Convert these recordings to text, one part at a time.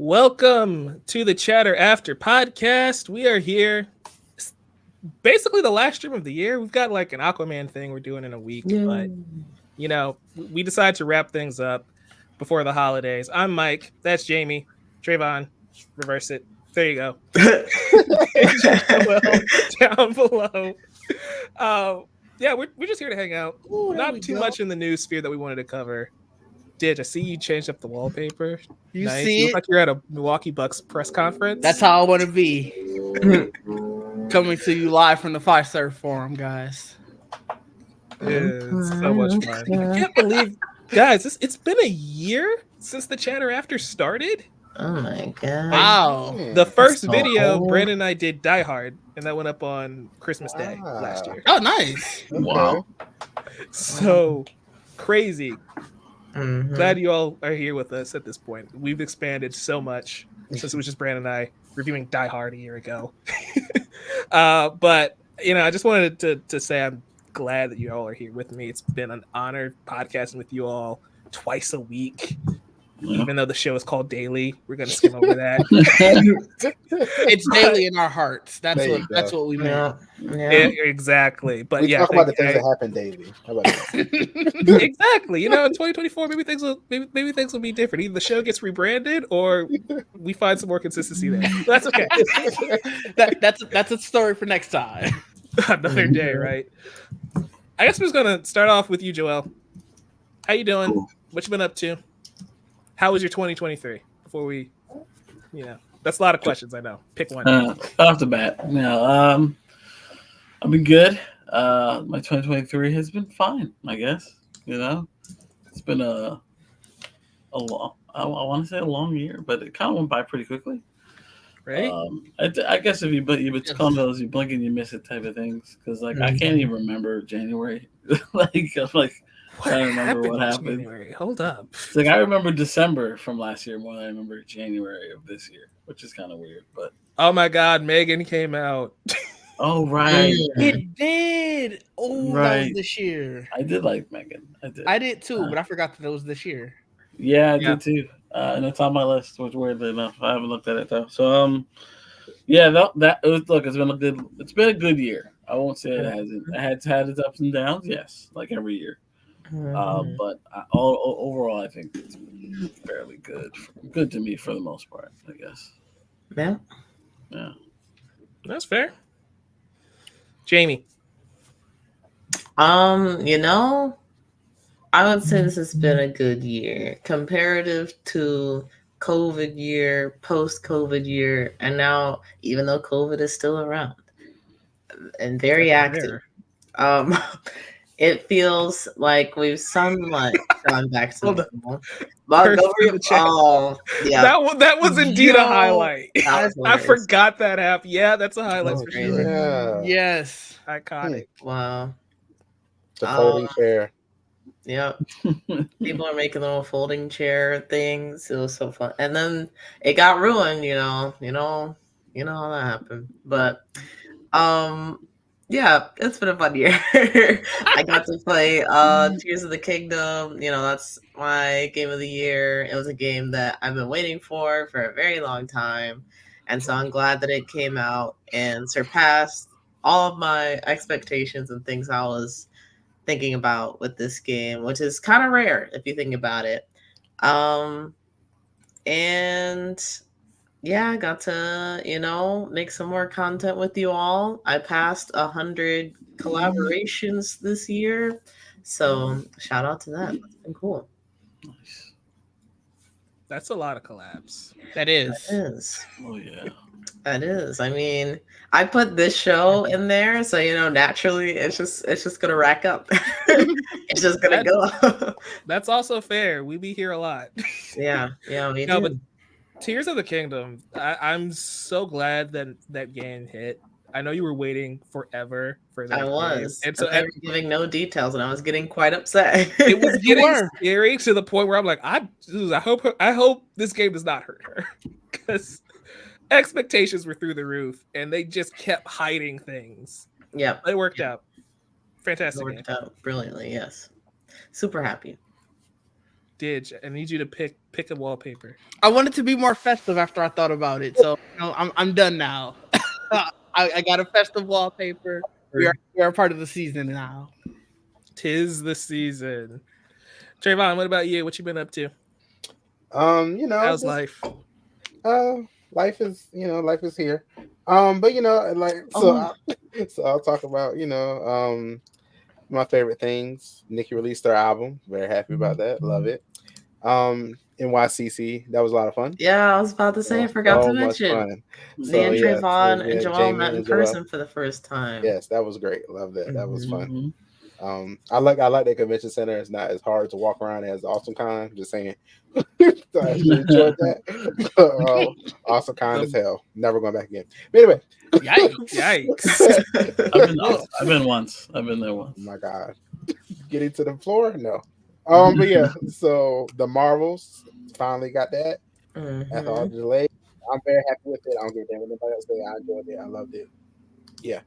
Welcome to the Chatter After podcast. We are here. It's basically the last stream of the year. We've got like an Aquaman thing we're doing in a week, but we decided to wrap things up before the holidays. I'm Mike. That's Jamie. Trayvon, reverse it. There you go. Down below. We're just here to hang out. Ooh, Not too much in the news sphere that we wanted to cover. I see you changed up the wallpaper. You nice. see You look it? like you're at a Milwaukee Bucks press conference. That's how I want to be. Coming to you live from the Five Surf Forum, guys. It's so much fun. I can't believe, guys, it's been a year since the Chatter After started. Oh my god! Wow. The first so video, old. Brandon and I did Die Hard, and that went up on Christmas Day last year. Oh, nice. Wow. So crazy. Mhm. Glad you all are here with us at this point. We've expanded so much since it was just Brandon and I reviewing Die Hard a year ago. But I just wanted to say I'm glad that you all are here with me. It's been an honor podcasting with you all twice a week. Even though the show is called Daily, we're gonna skim over that. It's daily in our hearts. That's There you what we meant. Yeah. Exactly. But We yeah, talk about the things that happen daily. How about that? exactly. In 2024, maybe things will be different. Either the show gets rebranded or we find some more consistency there. That's okay. That's a story for next time. Another day, right? I guess we're just gonna start off with you, Joel. How you doing? What you been up to? How was your 2023? Before we, that's a lot of questions. I know. Pick one. Off the bat, I've been good. My 2023 has been fine, I guess. It's been a long. I want to say a long year, but it kind of went by pretty quickly. Right. I guess if it's one of those you blink and you miss it type of things, because I can't even remember January. I don't remember what happened. January? Hold up. It's I remember December from last year more than I remember January of this year, which is kind of weird. But oh my God, Megan came out. Oh right, It did. Oh, Right. That was this year. I did like Megan. I did too, but I forgot that it was this year. Yeah, I did too. And it's on my list, which weirdly enough, I haven't looked at it though. So it's been a good year. I won't say it hasn't. It has had its ups and downs, yes, like every year. But overall, I think it's fairly good. Good to me for the most part, I guess. Yeah. That's fair. Jamie. I would say this has been a good year comparative to COVID year, post-COVID year, and now even though COVID is still around and very active, it feels like we've somewhat gone back to normal. Oh, yeah. That was indeed a highlight. That was I forgot that happened. Yeah, that's a highlight for crazy. sure. Yeah. Yes. Iconic. Wow. The folding chair. Yep. People are making little folding chair things. It was so fun. And then it got ruined, you know how that happened. But yeah, it's been a fun year. I got to play Tears of the Kingdom. That's my game of the year. It was a game that I've been waiting for a very long time. And so I'm glad that it came out and surpassed all of my expectations and things I was thinking about with this game, which is kind of rare if you think about it. And yeah, I got to, make some more content with you all. I passed 100 collaborations this year. So shout out to that. That's been cool. Nice. That's a lot of collabs. That is. It is. Oh yeah. That is. I mean, I put this show in there, so naturally it's just gonna rack up. It's just gonna go up. That's also fair. We be here a lot. Yeah, we No, do. but Tears of the Kingdom, I'm so glad that game hit. I know you were waiting forever for that. I was. And so they were giving no details, and I was getting quite upset. it was getting scary to the point where I'm like, I hope this game does not hurt her, because expectations were through the roof, and they just kept hiding things. Yep, It worked out. Fantastic. It worked out brilliantly. Yes, super happy. Didge, I need you to pick a wallpaper. I wanted to be more festive after I thought about it, so I'm done now. I got a festive wallpaper. We are part of the season now. Tis the season. Trayvon, what about you? What you been up to? How's life? Life is here. But so I'll talk about my favorite things. Nicki released her album. Very happy about that. Love it. NYCC, that was a lot of fun. Yeah, I was about to say, I forgot to mention. Me and Trayvon and Joel met in person for the first time. Yes, that was great. Love that. That was fun. I like the convention center. It's not as hard to walk around as AwesomeCon. Just saying. So I actually enjoyed that. AwesomeCon is hell. Never going back again. But anyway. Yikes. I've been once. I've been there once. Oh my God. Getting to the floor? No. But yeah, so the Marvels finally got that. After all the delay. I'm very happy with it. I don't give a damn what anybody else say. I enjoyed it. I loved it. Yeah.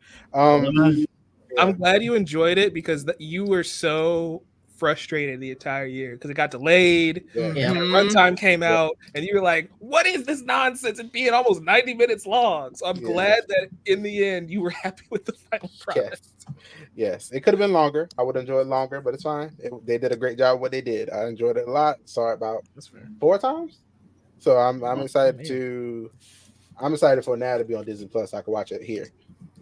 I'm glad you enjoyed it because you were so frustrated the entire year because it got delayed. Runtime came out and you were like, what is this nonsense? It being almost 90 minutes long. So I'm glad that in the end you were happy with the final product. Yes. It could have been longer. I would enjoy it longer, but it's fine. They did a great job of what they did. I enjoyed it a lot. Saw it about 4 times. So I'm excited for now to be on Disney Plus. I can watch it here.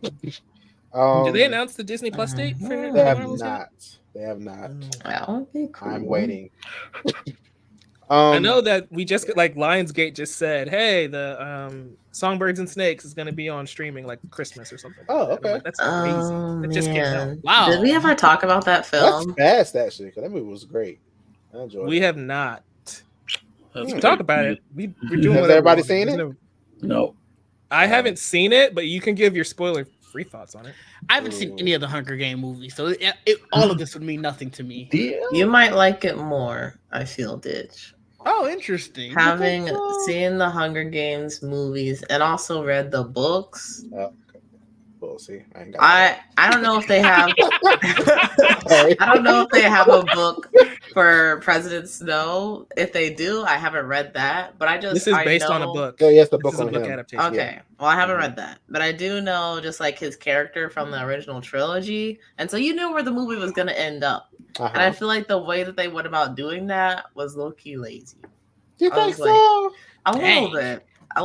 Did they announce the Disney Plus date? They have not. They have not. That would be cool. I'm waiting. I know that we just Lionsgate just said, hey, the Songbirds and Snakes is going to be on streaming like Christmas or something. Oh, okay. That's amazing. It just came out. Wow. Did we ever talk about that film? That's fast, actually, because that movie was great. I enjoyed it. We have not. We talk about it. We're doing. Has everybody seen it? No. I haven't seen it, but you can give your spoiler-free thoughts on it. I haven't seen any of the Hunger Game movies, so all of this would mean nothing to me. You might like it more, I feel, Ditch. Oh, interesting. Having seen the Hunger Games movies and also read the books. We'll see. I don't know if they have. I don't know if they have a book for President Snow. If they do, I haven't read that. But this is based on a book. Oh, yes, the book is a book adaptation. Okay, well, I haven't read that, but I do know just like his character from the original trilogy, and so you knew where the movie was going to end up. And I feel like the way that they went about doing that was low-key lazy. Do you think so? A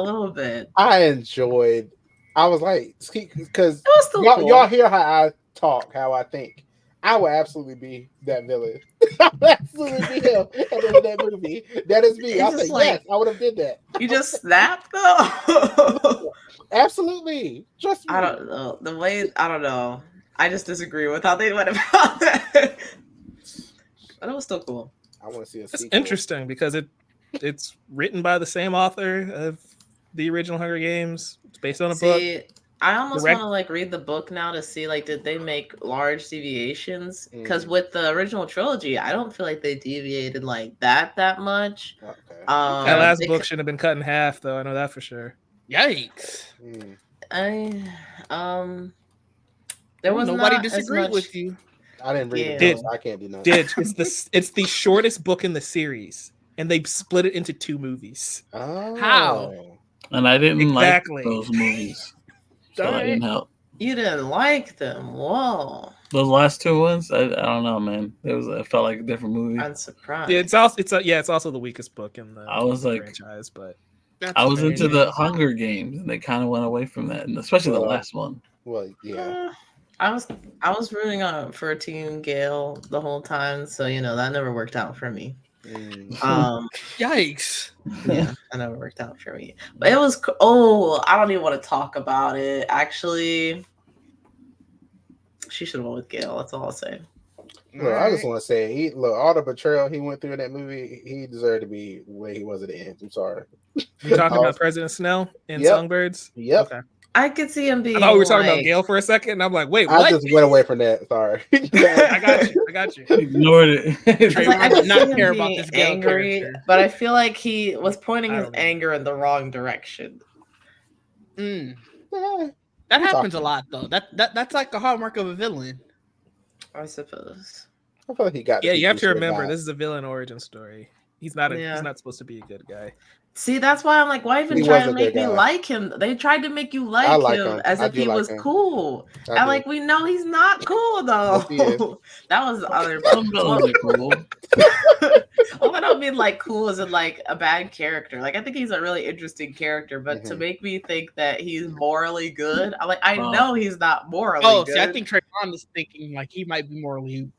little bit. I enjoyed. I was like, because cool. y'all hear how I talk, how I think. I would absolutely be that villain. I would absolutely be him at the end of that movie. That is me. I was like, yes, I would have did that. You just snapped though. Absolutely. Trust me. I don't know the way. I don't know. I just disagree with how they went about that. But it was still cool. I want to see a It's sequel. interesting because it's written by the same author of the original Hunger Games. It's based on a book. I almost want to read the book now to see did they make large deviations? Because with the original trilogy, I don't feel like they deviated that much. Okay. That last book should have been cut in half, though. I know that for sure. Yikes! There was nobody disagreed with you. I didn't read it. I can't do nothing. It's the shortest book in the series, and they split it into 2 movies. Oh. How? And I didn't like those movies. So I didn't help. You didn't like them. Whoa. Those last 2 ones, I don't know, man. It felt like a different movie. I'm surprised. Yeah, it's also the weakest book in the franchise, but I was into the Hunger Games, and they kind of went away from that, and especially the last one. Well, yeah. I was rooting for Team Gale the whole time, so that never worked out for me. Yikes! Yeah, that never worked out for me. But it was. Oh, I don't even want to talk about it. Actually, she should have went with Gale. That's all I'll say. Look, I just want to say, all the betrayal he went through in that movie, he deserved to be where he was at the end. I'm sorry. You talking about President Snow in Songbirds? Yep. Okay. I could see him being. I thought we were talking about Gale for a second, and I'm like, wait, what? I just went away from that. Sorry. I got you. Ignored it. I did not care about this Gale angry, character. but I feel like he was pointing his anger in the wrong direction. That happens a lot, though. That's like a hallmark of a villain. I suppose. I feel like he got. Yeah, you have to remember this is a villain origin story. He's not Yeah. he's not supposed to be a good guy. See, that's why I'm like, why even He try was to a make good me guy. like him? They tried to make you I like like him him. as I if do he like was him. cool. I And do. like we know he's not cool though. Yes, he is. That was the other Some villains are cool. Well, I don't mean like cool as in like a bad character. Like I think he's a really interesting character, but to Mhm. make me think that he's morally good, I Wow. know he's not morally Oh, good. see, I think Trayvon is thinking like he might be morally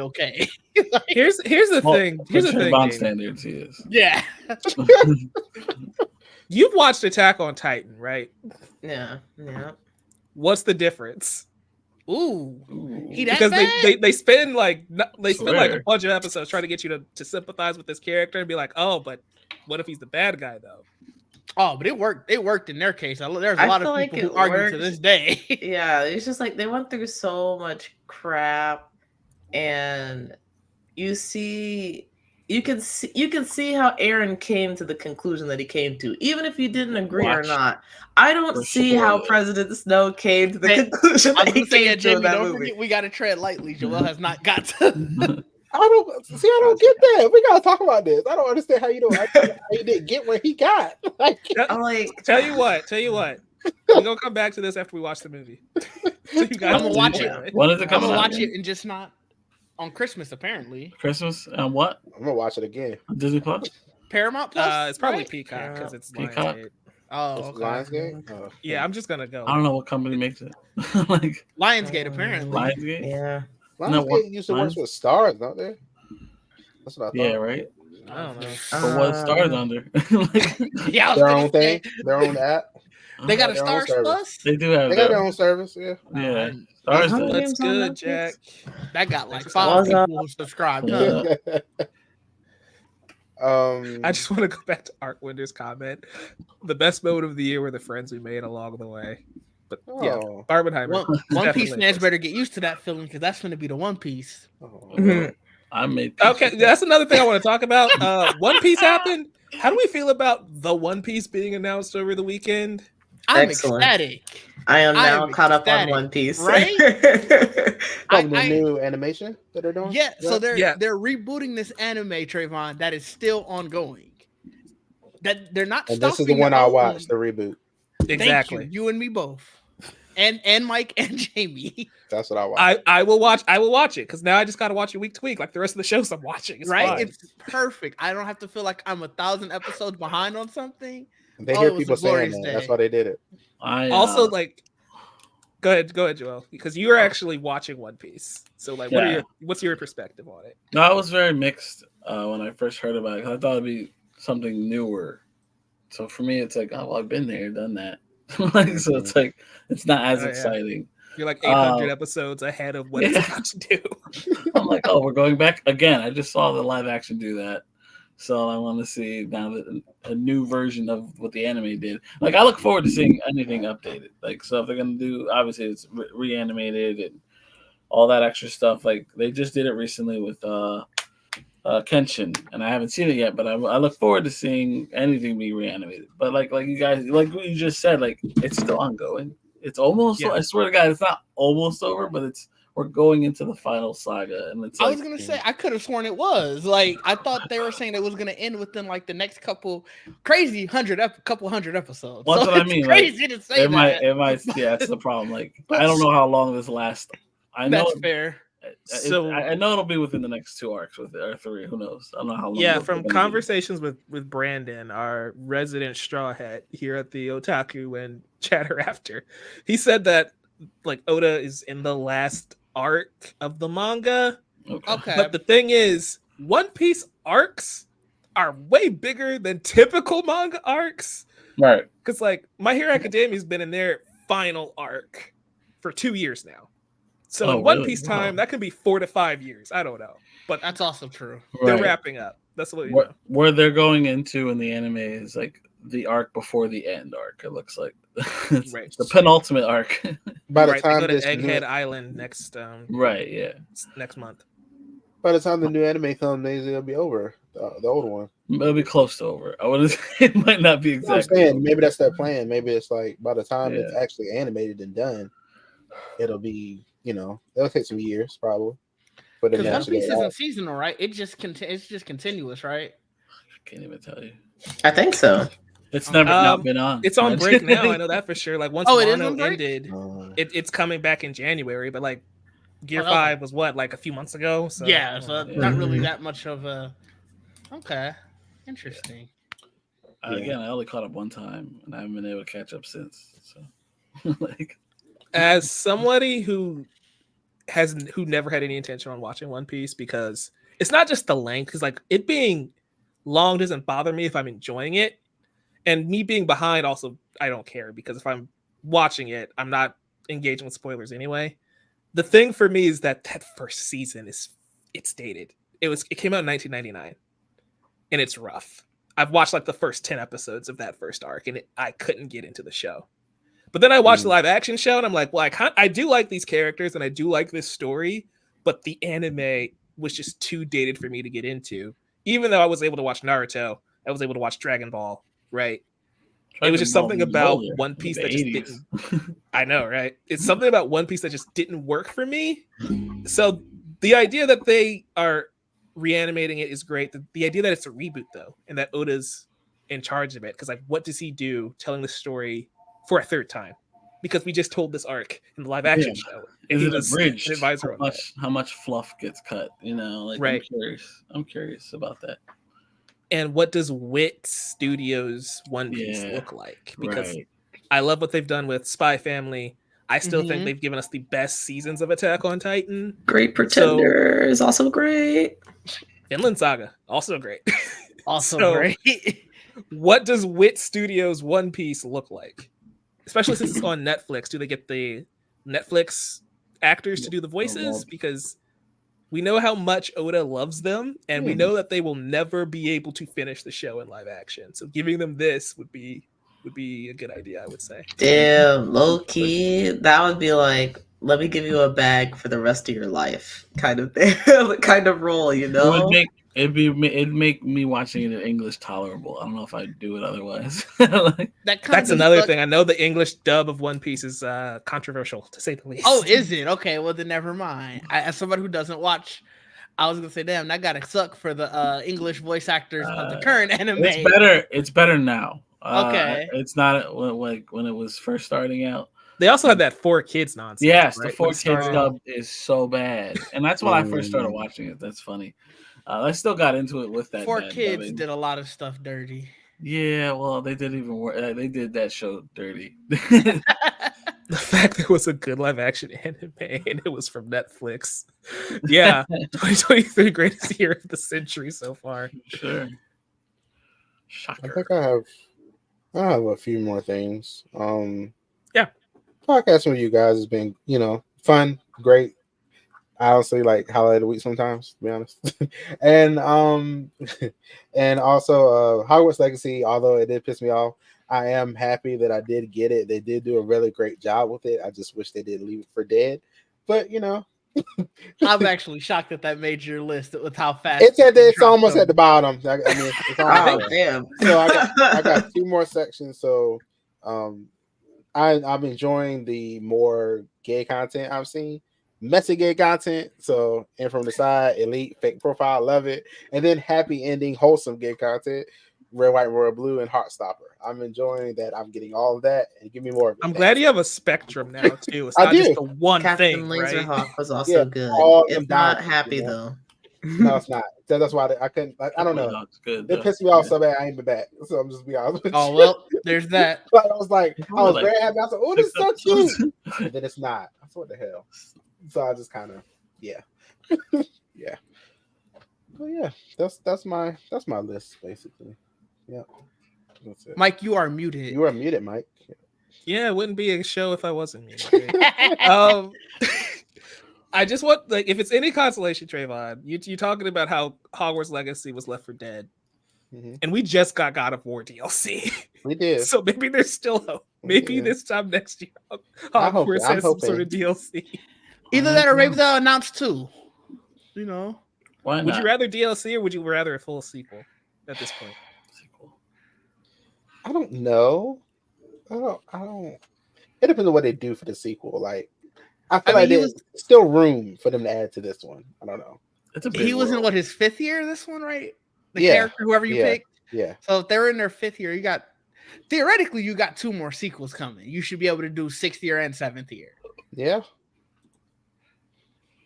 okay. Like, Here's the Well, thing. Here's the for thing. Trayvon Jamie. standards, he is. yeah. You've watched Attack on Titan, right? Yeah. What's the difference? Ooh. Ooh. He that Because bad? they spend like a Swear. bunch of episodes trying to get you to sympathize with this character and be like, oh, but what if he's the bad guy though? Oh, but it worked. It worked in their case. There's a I lot feel of like people who it argue to worked. this day. Yeah, it's just like they went through so much crap, and you can see how Aaron came to the conclusion that he came to, even if you didn't agree or Watch. not. I don't For see how spoilers. President Snow came to the Hey, conclusion I that was he gonna say, yeah, came to Jamie, in that don't movie. forget we gotta tread lightly. Joel has not got to. I don't get that. We gotta talk about this. I don't understand how you didn't get where he got. Like, I'm like, Tell you what. We're gonna come back to this after we watch the movie. So you guys I'm gonna watch enjoy it. When is it I'm coming gonna out? watch it and just not on Christmas, apparently. Christmas and what? I'm gonna watch it again. Disney Plus? Paramount Plus. It's probably right? Peacock because it's Peacock? Lionsgate. Oh, It's okay. Lionsgate? Oh, Yeah, I'm just gonna go. I don't know what company makes it. Like Lionsgate, apparently. Lionsgate? yeah. No, Lionsgate used to work with Stars, don't they? That's what I thought. Yeah, right. I don't know. But what stars under? Like, Yeah, I was Their gonna own say, thing, their own app. They got a Their own Stars service. Plus. they do have They got that. their own service. Yeah. Yeah, stars. Hunger does. That's Games on good, Netflix? Jack. That got like What's 5 up? people who subscribed. Yeah. I just want to go back to Art Winder's comment. The best moment of the year were the friends we made along the way. But yeah, Oh. Barbenheimer. One Piece definitely fans first. better get used to that feeling because that's going to be the One Piece. Oh. I made. Okay, that's another thing I want to talk about. One Piece happened. How do we feel about the One Piece being announced over the weekend? I'm Excellent. ecstatic. I am I now am caught up on ecstatic, One Piece. right? From the I- new animation that they're doing. Yeah, so they're Yeah. rebooting this anime, Trayvon, that is still ongoing. That they're not. And this is the stopping one I old watched, the reboot. Thank Exactly. you and me both, and Mike and Jamie. That's what I watched. I will watch it because now I just got to watch it week to week like the rest of the shows I'm watching. It's Right? fine. It's perfect. I don't have to feel like I'm 1,000 episodes behind on something. They Oh, hear it was people a saying glorious that. day. That's why they did it. I Also, like, go ahead, Joel, because you are actually watching One Piece. So, like, what's your perspective on it? no, I was very mixed when I first heard about it. 'Cause I thought it'd be something newer. So for me, it's like, oh, well, I've been there, done that. Like, so it's like it's not as Oh, yeah. exciting. You're like 800 episodes ahead of what it's about to do. I'm like, oh, we're going back again. I just saw the live action do that, so I want to see now a new version of what the anime did. Like, I look forward to seeing anything updated. Like, so if they're gonna do, obviously it's reanimated and all that extra stuff. Like, they just did it recently with Kenshin, and I haven't seen it yet, but I look forward to seeing anything be reanimated. But like you guys, like what you just said, like it's still ongoing. It's almost. Yeah. I swear to God, it's not almost over, but we're going into the final saga, and it's. I Like, was gonna say I could have sworn it was like I thought they were saying it was gonna end within like the next couple couple hundred episodes. Well, that's what I it's mean, like, crazy to say it might. that. It might. Yeah, that's the problem. Like, I don't know how long this lasts. I know. That's fair. So- I know it'll be within the next 2 arcs with or 3. Who knows? I don't know how long. Yeah, they're from gonna be. conversations with Brandon, our resident straw hat here at the Otaku and Chatter After, he said that like Oda is in the last arc of the manga. Okay. But the thing is, One Piece arcs are way bigger than typical manga arcs. Right. Because like My Hero Academia's been in their final arc for 2 years now. So Oh, in One really? Piece time, that can be 4 to 5 years. I don't know. But That's also true. they're Right. wrapping up. That's what you What know. where they're going into in the anime is like the arc before the end arc. It looks like it's Right. the penultimate arc. By the Right, they time go to this Egghead new, Island next Right. Yeah. next month. by the time the new anime comes, it'll be over. The old one. It'll be close to over. I would say it might not be You know what I'm exactly. saying? Maybe that's their plan. Maybe it's like by the time it's Yeah. actually animated and done, it'll be, it'll take some years probably. But Because One eventually, Piece isn't seasonal, right? It's just continuous, right? I can't even tell you. I think so. It's never not been on. It's on right? break now. I know that for sure. Like once Oh, it is Wano on break? ended, uh, it's coming back in January. But like Gear Okay. 5 was what, like a few months ago. So Yeah, so Yeah. not really that much of a. Okay, interesting. Again, I only caught up one time, and I haven't been able to catch up since. So, like, as somebody who never had any intention on watching One Piece, because it's not just the length, because like it being long doesn't bother me if I'm enjoying it, and me being behind also I don't care, because if I'm watching it, I'm not engaging with spoilers anyway. The thing for me is that first season it's dated. It came out in 1999, and it's rough. I've watched like the first 10 episodes of that first arc, and I couldn't get into the show. But then I watched the live action show, and I'm like, well, I do like these characters, and I do like this story, but the anime was just too dated for me to get into. Even though I was able to watch Naruto, I was able to watch Dragon Ball, right? It was just something about One Piece that just didn't. I know, right? It's something about One Piece that just didn't work for me. So the idea that they are reanimating it is great. The idea that it's a reboot, though, and that Oda's in charge of it, because like, what does he do telling the story for a third time? Because we just told this arc in the live action show. Is it abridged? An advisor How much fluff gets cut? You know, like right. I'm curious about that. And what does Wit Studios One Piece look like? Because I love what they've done with Spy Family. I still think they've given us the best seasons of Attack on Titan. Great Pretender is also great. Vinland Saga, also great. Also great. What does Wit Studios One Piece look like? Especially since it's on Netflix. Do they get the Netflix actors to do the voices? Because we know how much Oda loves them, and we know that they will never be able to finish the show in live action. So giving them this would be a good idea, I would say. Damn, low key, that would be like, let me give you a bag for the rest of your life, kind of thing, kind of role, you know. It'd make me watching it in English tolerable. I don't know if I'd do it otherwise. That's another thing. I know the English dub of One Piece is controversial, to say the least. Oh, is it? Okay, well then never mind. As somebody who doesn't watch, I was gonna say, damn, that gotta suck for the English voice actors of the current anime. It's better now. Okay, it's not like when it was first starting out. They also had that 4Kids nonsense. Yes, right? The 4Kids dub is so bad, and that's when I first started watching it. That's funny. I still got into it with that. 4Kids dubbing. did a lot of stuff dirty. Yeah, well, they did even worse. They did that show dirty. The fact there was a good live action anime and it was from Netflix. Yeah, 2023 greatest year of the century so far. Sure. Shocker. I think I have a few more things. Yeah. Podcasting with you guys has been, fun, great. I honestly like highlight of the week sometimes, to be honest. and and also Hogwarts Legacy, although it did piss me off, I am happy that I did get it. They did do a really great job with it. I just wish they didn't leave it for dead. But I'm actually shocked that made your list with how fast it's almost at the bottom. I mean, it's almost damn. So I got 2 more sections. So I'm enjoying the more gay content I've seen. Messy gay content. So, and from the side, elite, fake profile, love it. And then happy ending, wholesome gay content, red, white, royal blue, and Heartstopper. I'm enjoying that. I'm getting all of that, and give me more of it. I'm glad you have a spectrum now too. It's I not do. just the one Captain thing, Laserhawk right? was also good. It's not happy though. No, it's not. That's why I couldn't. I don't know. It's good. It pissed me off so bad. I ain't been back. So I'm just be honest with you. Oh well, there's that. I was very happy. I was like, "Oh, this is so cute." And then it's not. I said, "What the hell?" So I just kind of, yeah. But yeah, that's my list basically. Yeah, that's it. Mike, you are muted. You are muted, Mike. Yeah, it wouldn't be a show if I wasn't muted. I just want, like, if it's any consolation, Trayvon, you talking about how Hogwarts Legacy was left for dead, and we just got God of War DLC. We did. So maybe there's still hope. Maybe this time next year, Hogwarts has some sort of DLC. Either that or maybe they'll announce 2. Why not? Would you rather DLC or would you rather a full sequel at this point? I don't know. I don't. It depends on what they do for the sequel. Like, I feel mean, like there's still room for them to add to this one. I don't know. It's a big He was in world. his 5th year. This one, right? The Yeah, character, whoever you picked. Yeah. So if they're in their 5th year, theoretically you got 2 more sequels coming. You should be able to do 6th year and 7th year. Yeah.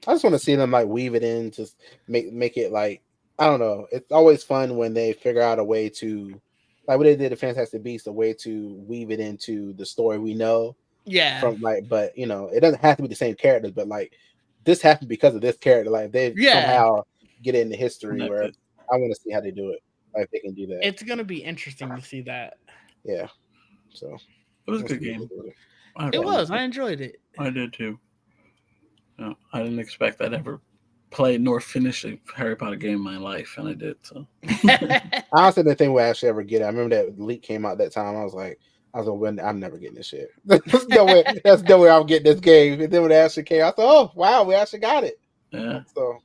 I just want to see them like weave it in, just make it like, I don't know. It's always fun when they figure out a way to, like what they did to Fantastic Beasts, a way to weave it into the story we know. Yeah. From like, but you know, it doesn't have to be the same characters, but like this happened because of this character. Like they somehow get into history where I want to see how they do it. Like they can do that. It's gonna be interesting to see that. Yeah. So it was a good game. It was. I enjoyed it. I did too. No, I didn't expect I'd ever play nor finish a Harry Potter game in my life, and I did. So I honestly didn't think we'd actually ever get it. I remember that leak came out that time. I was like, I'm never getting this shit. That's no way I'm getting this game. And then when it actually came, I thought, oh wow, we actually got it. Yeah. So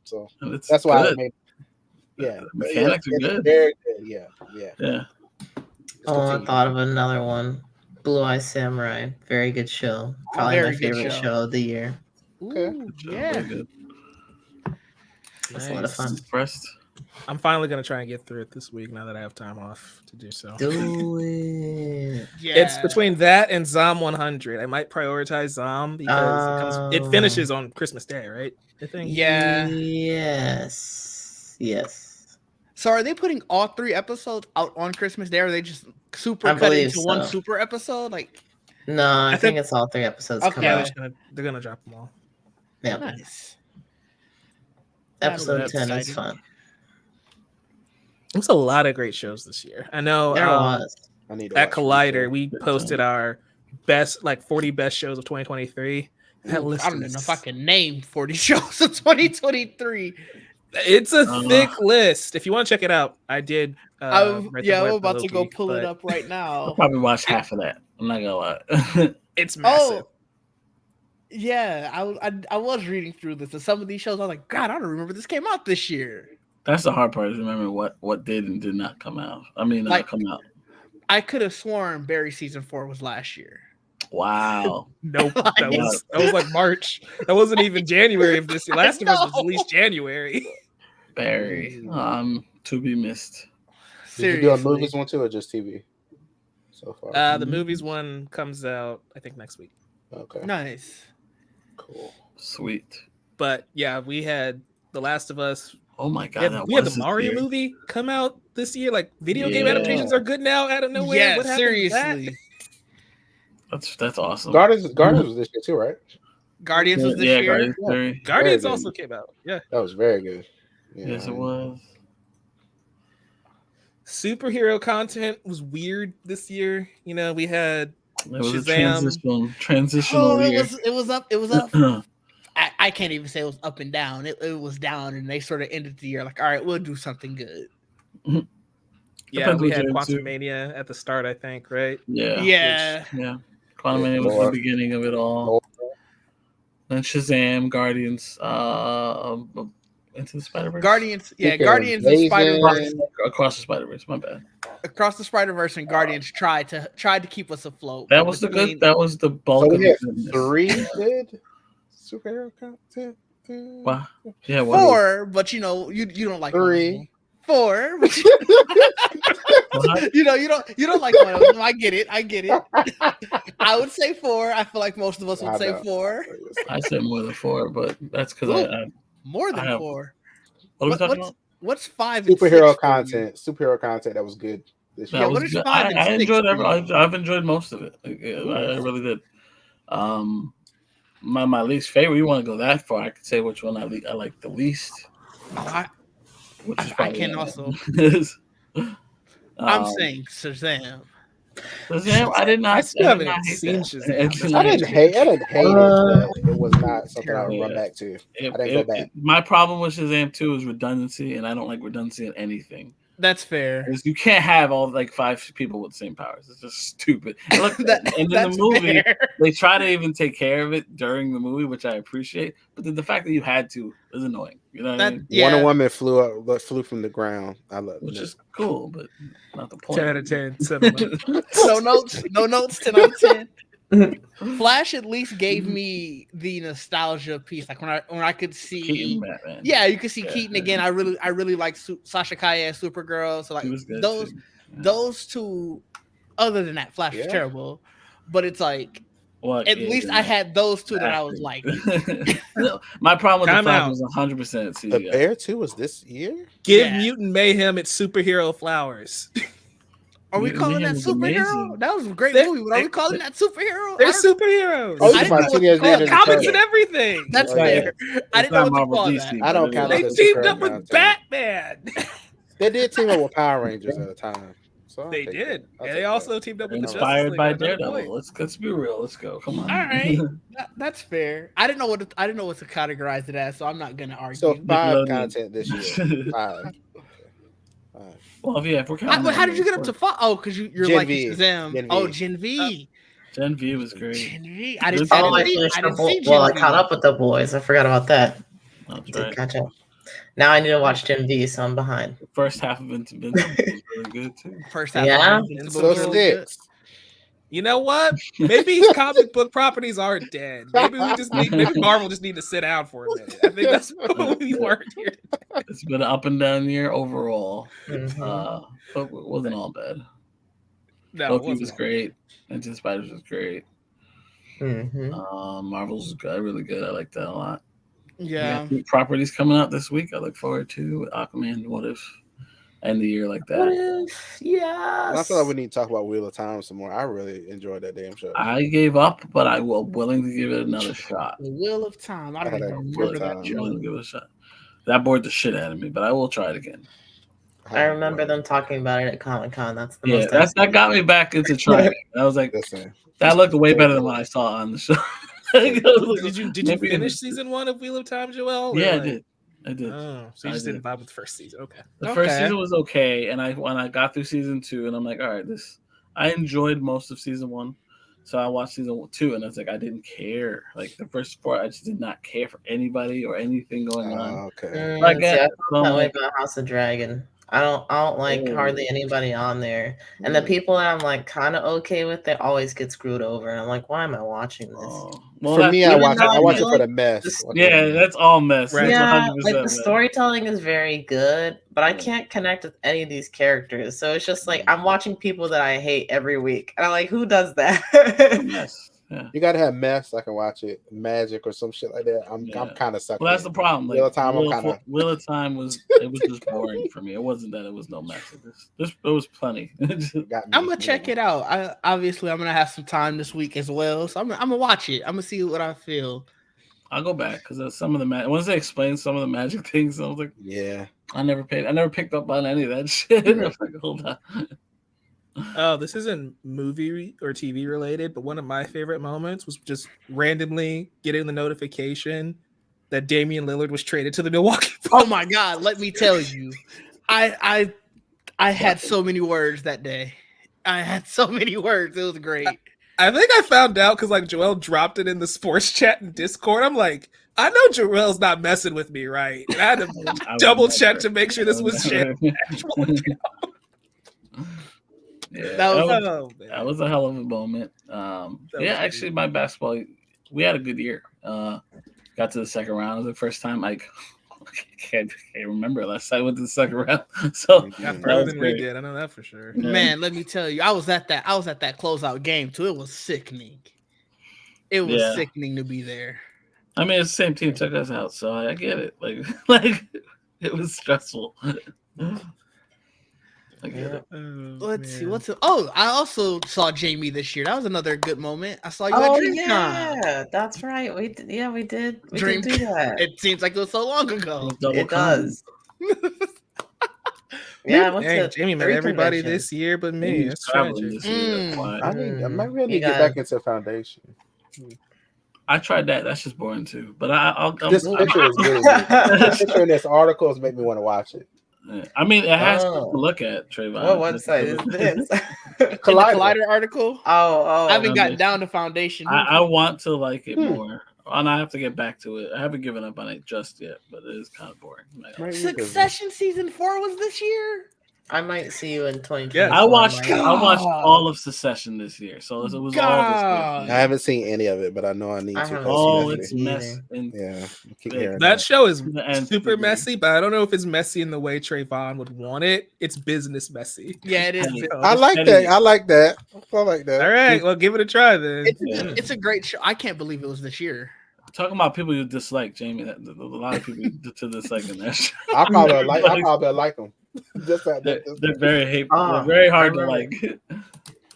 that's why I made. Yeah, the mechanics are good. Very good. Yeah. Oh, I thought of another one. Blue Eye Samurai. Very good show. Probably my favorite show of the year. Okay. Ooh, yeah. That's a lot of fun. Impressed. I'm finally gonna try and get through it this week now that I have time off to do so. Do it. Yeah. It's between that and Zom 100. I might prioritize Zom because it finishes on Christmas Day, right? I think. Yeah. Yes. So are they putting all 3 episodes out on Christmas Day, or are they just super cut into one super episode? Like, no, I think it's all 3 episodes. Okay. Yeah, they're gonna drop them all. Yeah. Nice. Episode 10 is fun. There's a lot of great shows this year. I know. There was. At Collider, we posted our best, like 40 best shows of 2023. That list I don't even know if I can name 40 shows of 2023. It's a thick list. If you want to check it out, I did. I'm about to go pull it up right now. I'll probably watch half of that. I'm not gonna lie. It's massive. Yeah, I was reading through this, and some of these shows I was like, God, I don't remember this came out this year. That's the hard part, is remember what did and did not come out. I mean, come out. I could have sworn Barry season 4 was last year. Wow. Nope. That was like March. That wasn't even January of this year. Last of Us was at least January. Barry. To be missed. Did you do a movies one too, or just TV? So far. The movies one comes out, I think, next week. Okay. Nice. Cool. Sweet. But yeah, we had The Last of Us. Oh my God. We had the Mario movie come out this year. Like video game adaptations are good now out of nowhere. Yeah, what seriously. That's awesome. Guardians was this year too, right? Guardians was this year. Guardians also came out. Yeah. That was very good. Yeah. Yes, it was. Superhero content was weird this year. You know, we had Shazam. A transitional year. It was up. I can't even say it was up and down. It was down, and they sort of ended the year like, all right, we'll do something good. Yeah, we had Quantumania at the start, I think, right? Yeah. Quantumania was the beginning of it all. Then Shazam, Guardians, Into the Spider-Verse. Guardians of Spider-Verse. Across the Spider-Verse, my bad. Across the Spider-Verse and Guardians tried to keep us afloat. That was the bulk of it. 3 good superhero content. Wow. Yeah, 4, but you don't like 3. 4. But you don't like one of them. I get it. I would say 4. I feel like most of us would say 4. I said more than 4, but that's because I more than 4. What are we talking about? What's 5? Superhero content that was good. This year. What is 5 and 6? I enjoyed I've enjoyed most of it. I really did. My least favorite. You want to go that far? I could say which one I like the least. I can also. I'm saying Shazam. Shazam, I did not. I still haven't seen Shazam. I didn't hate it. It was not something I would run back to. I didn't go back. My problem with Shazam 2 is redundancy, and I don't like redundancy in anything. That's fair. Because you can't have all 5 people with the same powers. It's just stupid. And look, and in the movie, they try to even take care of it during the movie, which I appreciate. But the fact that you had to is annoying. You know what I mean? Yeah. Wonder Woman flew from the ground. I love it. Which is cool, but not the point. 10 out of 10. 7. No notes. 10 out of 10. Flash at least gave me the nostalgia piece, like when I could see Keaton Batman. Yeah, you could see Keaton again. I really like Sasha Kaye as Supergirl. So like those two. Other than that, Flash was terrible, but it's like at least I had those two that I was like. My problem with the Flash was 100% CGI. The Bear 2 was this year. Give Mutant Mayhem its superhero flowers. Are we calling that superhero? That was a great movie. But are we calling that superhero? They're superheroes. Oh, I didn't know comics and everything. That's fair. I didn't know what to call that. I don't count. They teamed up with Batman. They did team up with Power Rangers at a time. So they did. And they also teamed up with inspired by Daredevil. Let's be real. Let's go. Come on. All right, that's fair. I didn't know what to categorize it as, so I'm not gonna argue. So 5 content this year. 5. Well, yeah, if we're counting. How did you get up to 5? Oh, because you're Gen like V. Shazam. Oh, Gen V. Gen V was great. Gen V. I didn't see Well, I caught up with the boys. I forgot about that. That's right. Right. Catch up. Now I need to watch Gen V, so I'm behind. The first half of Invincible was really good too. First half. Yeah. Of Invincible So was really good. 6. You know what? Maybe comic book properties are dead. Maybe Marvel just need to sit down for a minute. I think that's what we learned here. It's been an up and down year overall, Mhm. but it wasn't all bad. No, Loki was great. Into Spiders was great. Mhm. Marvel's good, really good. I like that a lot. Yeah. We got properties coming out this week. I look forward to Aquaman. What if end the year like that? What if? Yes. I feel like we need to talk about Wheel of Time some more. I really enjoyed that damn show. I gave up, but I will willing to give it another shot. The Wheel of Time. I don't had even a remember good that time. show. Willing to give it a shot. That bored the shit out of me, but I will try it again. I remember them talking about it at Comic-Con. That's the Yeah, most. that got me back into trying it. I was like, Listen, that looked way better than what I saw on the show. Did you finish season 1 of Wheel of Time, Joel? Yeah, I did. Oh, so you just didn't vibe with the first season. Okay. The first season was okay, and when I got through season 2, and I'm like, all right, I enjoyed most of season 1, so I watched season 2, and it's like I didn't care. Like the first 4, I just did not care for anybody or anything going on. okay. Like, I felt that way about House of Dragon. I don't like hardly anybody on there, and the people that I'm like kind of okay with, they always get screwed over. And I'm like, why am I watching this? Well, for me, I watch it for the mess. Yeah, that's all mess. Right. That's Yeah, 100% like the mess. storytelling is very good, but I can't connect with any of these characters. So it's just like I'm watching people that I hate every week, and I'm like, who does that? Mess. Yeah. You gotta have mess. I can watch it. Magic or some shit like that. I'm kind of sucked. Well, that's the problem. Like, Wheel of Time, Wheel of Time was just boring for me. It wasn't that it was no mess. It was plenty. I'm gonna check it out. I'm gonna have some time this week as well, so I'm gonna watch it. I'm gonna see what I feel. I'll go back because some of the once they explained some of the magic things, I was like, yeah, I never picked up on any of that shit. I was like, hold on. Oh, this isn't movie or TV related, but one of my favorite moments was just randomly getting the notification that Damian Lillard was traded to the Milwaukee Bucks. Oh my God, let me tell you. I had so many words that day. I had so many words. It was great. I think I found out because like Joel dropped it in the sports chat in Discord. I'm like, I know Joel's not messing with me, right? And I had to double check to make sure this was shit. Yeah, that was a hell of a moment. Actually, my basketball, we had a good year. Got to the second round. It was the first time I can't remember last time I went to the second round. So got further than we did. I know that for sure. Man, let me tell you, I was at that closeout game too. It was sickening. It was sickening to be there. I mean, it's the same team took us out, so I get it. Like it was stressful. Let's see. I also saw Jamie this year. That was another good moment. I saw you at DreamCon. Yeah, that's right. We did. We did do that. It seems like it was so long ago. It does. Yeah, I went to Jamie met everybody this year, but me. It's tragic. I might really get back into Foundation. I tried that. That's just boring too. But this picture is good. This picture in this articles make me want to watch it. I mean, it has to look at Trayvon. What website is this? Collider article. Oh! I haven't gotten down to Foundation. I want to like it more, and I have to get back to it. I haven't given up on it just yet, but it is kind of boring. Succession season 4 was this year. I might see you in 2020. Yeah, I watched all of Succession this year, so it was all this year. I haven't seen any of it, but I know I need to. Oh, it's messy. Yeah, keep hearing that show is And super messy, but I don't know if it's messy in the way Trayvon would want it. It's business messy. Yeah, it is. I like that. I like that. All right, well, give it a try then. It's a great show. I can't believe it was this year. Talking about people you dislike, Jamie. A lot of people to dislike in that show. I probably like them. Just they're very hateful. They're very hard to like.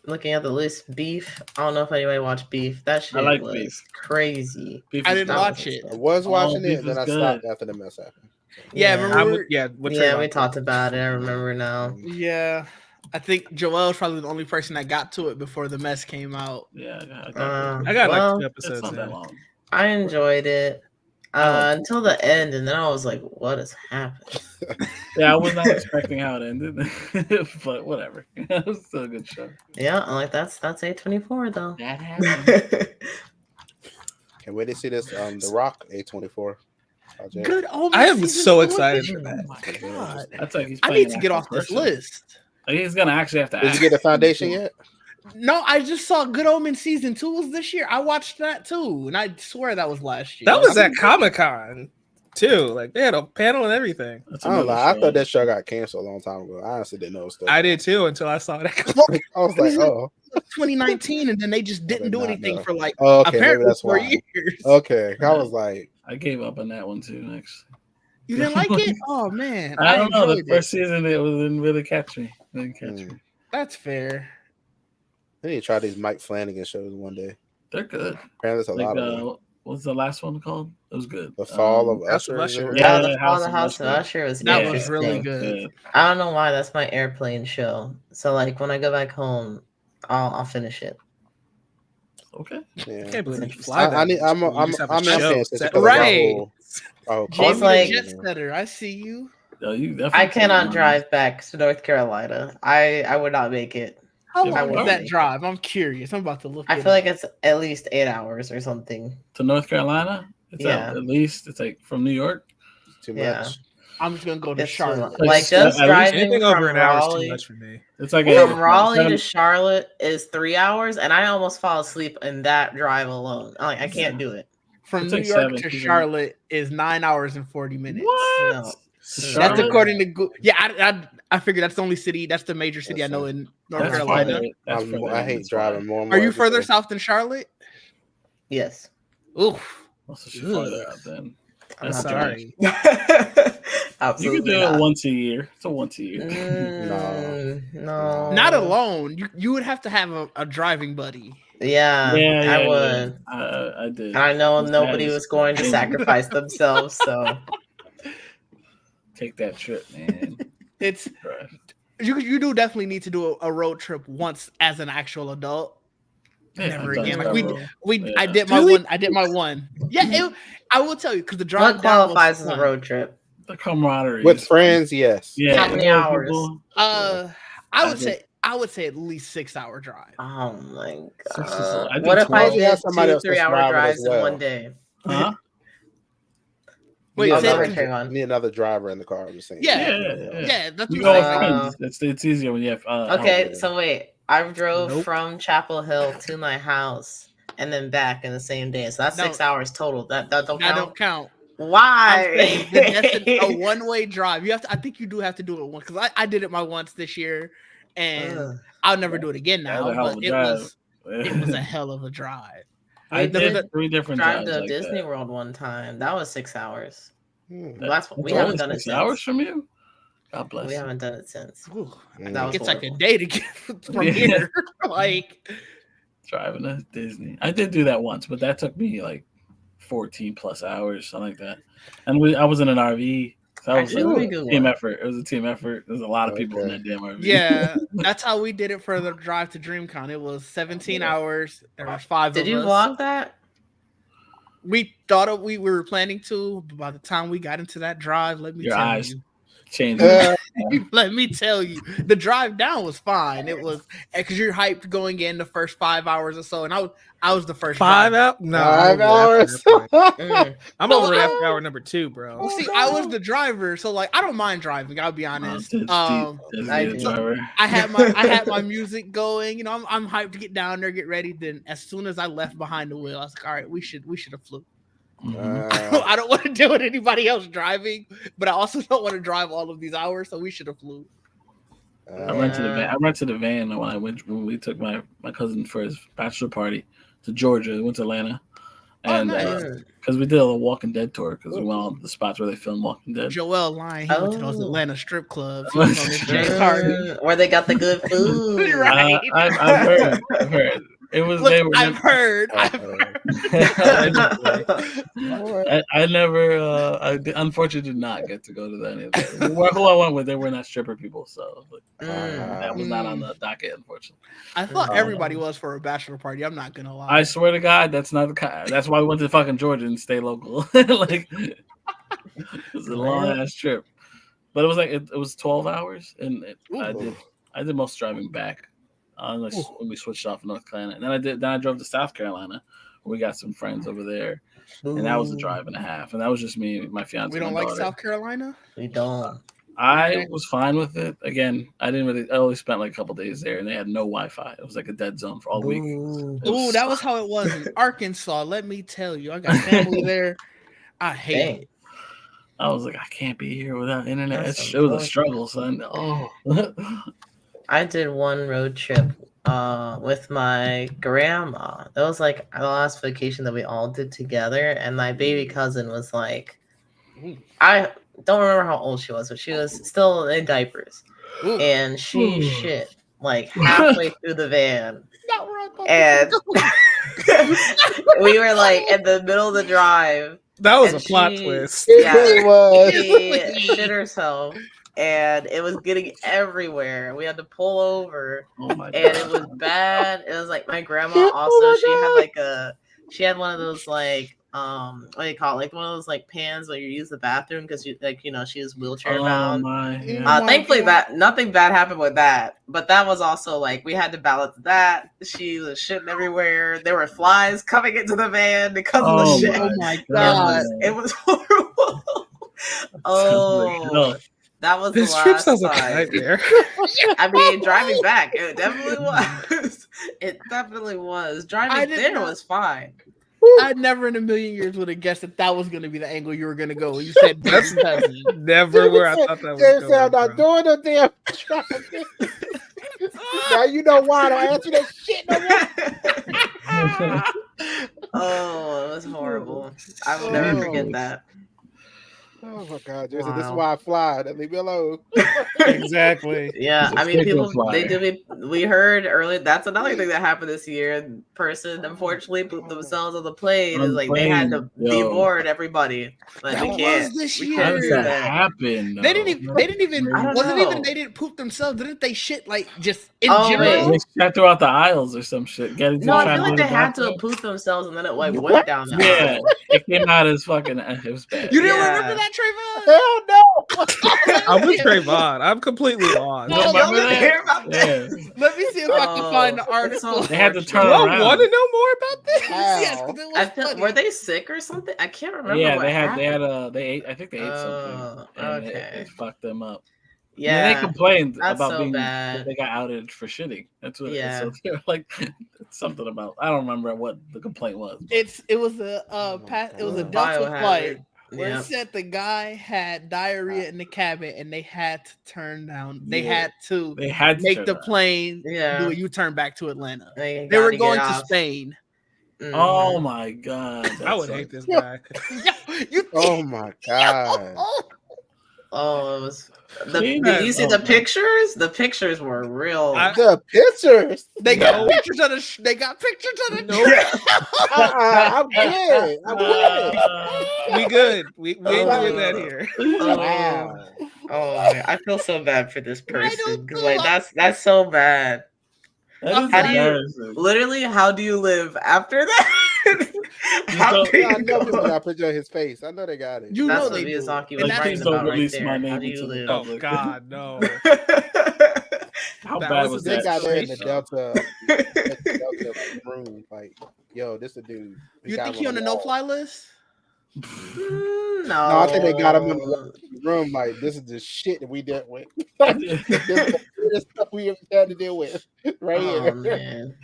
Looking at the list, Beef. I don't know if anybody watched Beef. That shit was Beef. Crazy. Beef I didn't watch it. I was watching it, and then I stopped after the mess happened. We talked about it. I remember now. Yeah. I think Joel's probably the only person that got to it before the mess came out. Yeah, I got like 2 episodes. It's not that long. I enjoyed it until the end, and then I was like, "What is happening?" Yeah, I was not expecting how it ended, but whatever. It was still a good show. Yeah, I'm like that's A24 though. That happened. Can't wait to see this. The Rock A24. Project. Good. I am so excited for that. Oh my god! That's like I need to get off this list. He's gonna actually have to. Did you get the foundation yet? No, I just saw Good Omen season 2 was this year. I watched that too, and I swear that was last year. That was at Comic-Con too. Like they had a panel and everything. I don't know. I thought that show got canceled a long time ago. I honestly didn't know stuff. I did too until I saw that. I was like, oh. 2019, and then they just didn't do anything for like apparently that's 4 years. Okay, I was like, I gave up on that one too. Next, you didn't like it? Oh man, I don't know. The first season it didn't really catch me. That's fair. I need to try these Mike Flanagan shows one day. They're good. Apparently, there's a lot of them. What's the last one called? It was good. The Fall of Usher. Yeah, the Fall of the House of Usher was that was really good. I don't know why that's my airplane show. So like when I go back home, I'll finish it. Okay. Yeah. I can't believe you fly that. I'm right. She's like jet setter. I see you. I cannot drive back to North Carolina. I would not make it. How long was that drive? I'm curious. I'm about to look. I feel like it's at least 8 hours or something. To North Carolina? At least it's like from New York. Too much. I'm just gonna go to Charlotte. Like just driving from over an hour Raleigh. is too much for me. It's like from Raleigh to Charlotte is 3 hours, and I almost fall asleep in that drive alone. I can't do it. From New York to Charlotte is 9 hours and 40 minutes. What? No. That's according to Google. Yeah, I figured that's the only city. That's the major city I know in North Carolina. I hate driving more. Are you further south than Charlotte? Yes. Oof. Also, she's farther out then. I'm sorry. Absolutely. You can do it once a year. It's a once a year. No. Not alone. You would have to have a driving buddy. Yeah, I would. I did. And I know nobody was going to sacrifice themselves, so take that trip, man. It's you do definitely need to do a road trip once as an actual adult. Yeah, never again. Like I did my one. I did my one. Yeah, I will tell you because the drive what qualifies as a road trip? The camaraderie with friends. Yes. Yeah. How many hours? I would say at least 6 hour drive. Oh my god! What if I did 2-3 hour drives in one day? Huh? Wait, need another driver in the car. I'm just saying. Yeah. That's you go friends. It's easier when you have. Okay, so wait. I drove from Chapel Hill to my house and then back in the same day. So that's 6 hours total. That don't count. Why? That's a one-way drive. You have to. I think you do have to do it once because I did it my once this year, and I'll never do it again now. But it was a hell of a drive. I did 3 different drive drives to Disney World one time. That was 6 hours. That's we haven't done it 6 hours from you. God bless. We haven't done it since. It's like a day to get from here. Like driving to Disney. I did do that once, but that took me like 14 plus hours, something like that. And I was in an RV. So that was a team effort. It was a team effort. There's a lot of people in that damn RV. Yeah, that's how we did it for the drive to DreamCon. It was 17 hours. There were 5 of us. Did you vlog that? We thought we were planning to, but by the time we got into that drive, let me tell you. change. Let me tell you, the drive down was fine. It was because you're hyped going in the first 5 hours or so, and I was the first 5 hours. No, 5 hours. I'm over it after hour number 2, bro. Well, see, I was the driver, so like I don't mind driving. I'll be honest. I had my music going. You know, I'm hyped to get down there, get ready. Then as soon as I left behind the wheel, I was like, all right, we should have flew. I don't want to deal with anybody else driving, but I also don't want to drive all of these hours, so we should have flew. I rented a van when we took my cousin for his bachelor party to Georgia. We went to Atlanta, and because we did a Walking Dead tour because we went on the spots where they filmed Walking Dead. Joel lying. He went to those Atlanta strip clubs. He was on this James Harden. Where they got the good food. Right. I've heard. It was. Look, I've heard. I never. I unfortunately did not get to go to that. Who I went with, they were not stripper people, so that was not on the docket, unfortunately. I thought everybody was for a bachelor party. I'm not gonna lie. I swear to God, that's not the kind. That's why we went to fucking Georgia and stay local. Like it was a long ass trip, but it was like it was 12 hours, and I did most driving back. Unless when we switched off in North Carolina, and then I drove to South Carolina, where we got some friends over there, and that was a drive and a half, and that was just me, my fiance. We don't like South Carolina. We don't. I was fine with it. Again, I only spent like a couple days there, and they had no Wi-Fi. It was like a dead zone for all week. Ooh, that was how it was in Arkansas. Let me tell you, I got family there. I hate it. I was like, I can't be here without internet. It was a struggle, son. Oh. I did one road trip with my grandma. That was like the last vacation that we all did together. And my baby cousin was like, I don't remember how old she was, but she was still in diapers. And she shit like halfway through the van. And we were like in the middle of the drive. That was a plot twist. Yeah, she shit herself. And it was getting everywhere. We had to pull over, and it was bad. It was like my grandma also. She had one of those like what do you call it? Like one of those like pans where you use the bathroom because she was wheelchair bound. Thankfully that nothing bad happened with that, but that was also like we had to balance that. She was shitting everywhere. There were flies coming into the van because of the shit. Oh my god, it was horrible. Oh. That was this the trip last sounds time. like a nightmare. I mean, driving back, it definitely was. It definitely was. Driving there was fine. I never in a million years would have guessed that was going to be the angle you were going to go. You said that's never where I thought that was going. I'm not doing the damn driving. Now you know why I don't answer that shit no more. Oh, it was horrible. I will never forget that. Oh my God, Jason! Wow. This is why I fly. Leave me alone. Exactly. Yeah, I mean, we heard earlier. That's another thing that happened this year. Person unfortunately pooped themselves on the plane. It's like they had to deboard everybody. Like they can't. This year. How does that happen? They didn't even. Wasn't even they didn't poop themselves. Didn't they shit like just in general? They sat throughout the aisles or some shit. I feel like they had to poop themselves and then it like went down. Yeah, it came out as fucking. It was bad. You didn't remember that, Trayvon? Hell no. I'm with Trayvon. I'm completely lost. Let me see if I can find the article. They had to turn around. around. You want to know more about this? Yes, were they sick or something? I can't remember. Yeah, they ate. I think they ate something. And it fucked them up. Yeah, they complained about so being bad. They got outed for shitting. That's what. Yeah, so they're like something about. I don't remember what the complaint was. It was a Delta flight. Where it said the guy had diarrhea in the cabin and they had to turn down. They had to make the plane do a U-turn back to Atlanta. They were going to Spain. Oh my God. I would hate this guy. Oh my God. Oh, it was. Did you see the pictures? The pictures were real. The pictures. They got pictures of the. They got pictures of the. I'm good. I'm good. We good. We ain't doing that here. Wow. Oh, I feel so bad for this person. Like that's so bad. How do you live after that? I know people got a picture of his face. I know they got it. You know That's they what do. Miyazaki And was that's- writing Don't about right release there. my name How do you into the live? public. Oh God, no. How That bad was was a They that? got there in shit the show. Delta room. Like, yo, this a dude. We You got think him he on the wall. no-fly list? No, No, I think they got him in the room. Like, this is the shit that we dealt with. this stuff we ever had to deal with right Oh here. man.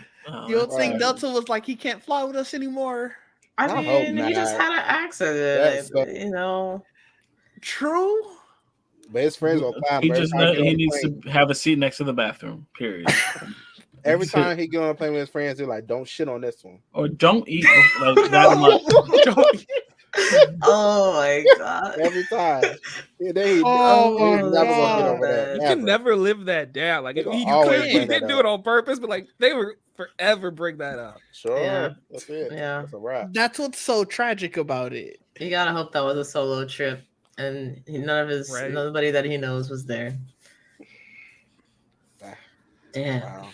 You don't think Right. Delta was like, he can't fly with us anymore? I I hope mean, he just not. had an That's accident. so- You know. True. But his friends will clown He him every just time he get he on the needs plane. to have a seat next to the bathroom. Period. Every time he get on a plane with his friends, they're like, "Don't shit on this one." Or don't eat like that much. Oh my god. Every time. Yeah, they Oh he's my never gonna get God. over that. You ever. can never live that down. Like They gonna you always couldn't, bring you that didn't do up. it on purpose, but like they were forever bring that up. Sure, Yeah. that's it. Yeah. That's a wrap. That's what's so tragic about it. You gotta hope that was a solo trip, and Right. nobody that he knows was there. Ah, Damn. Wow,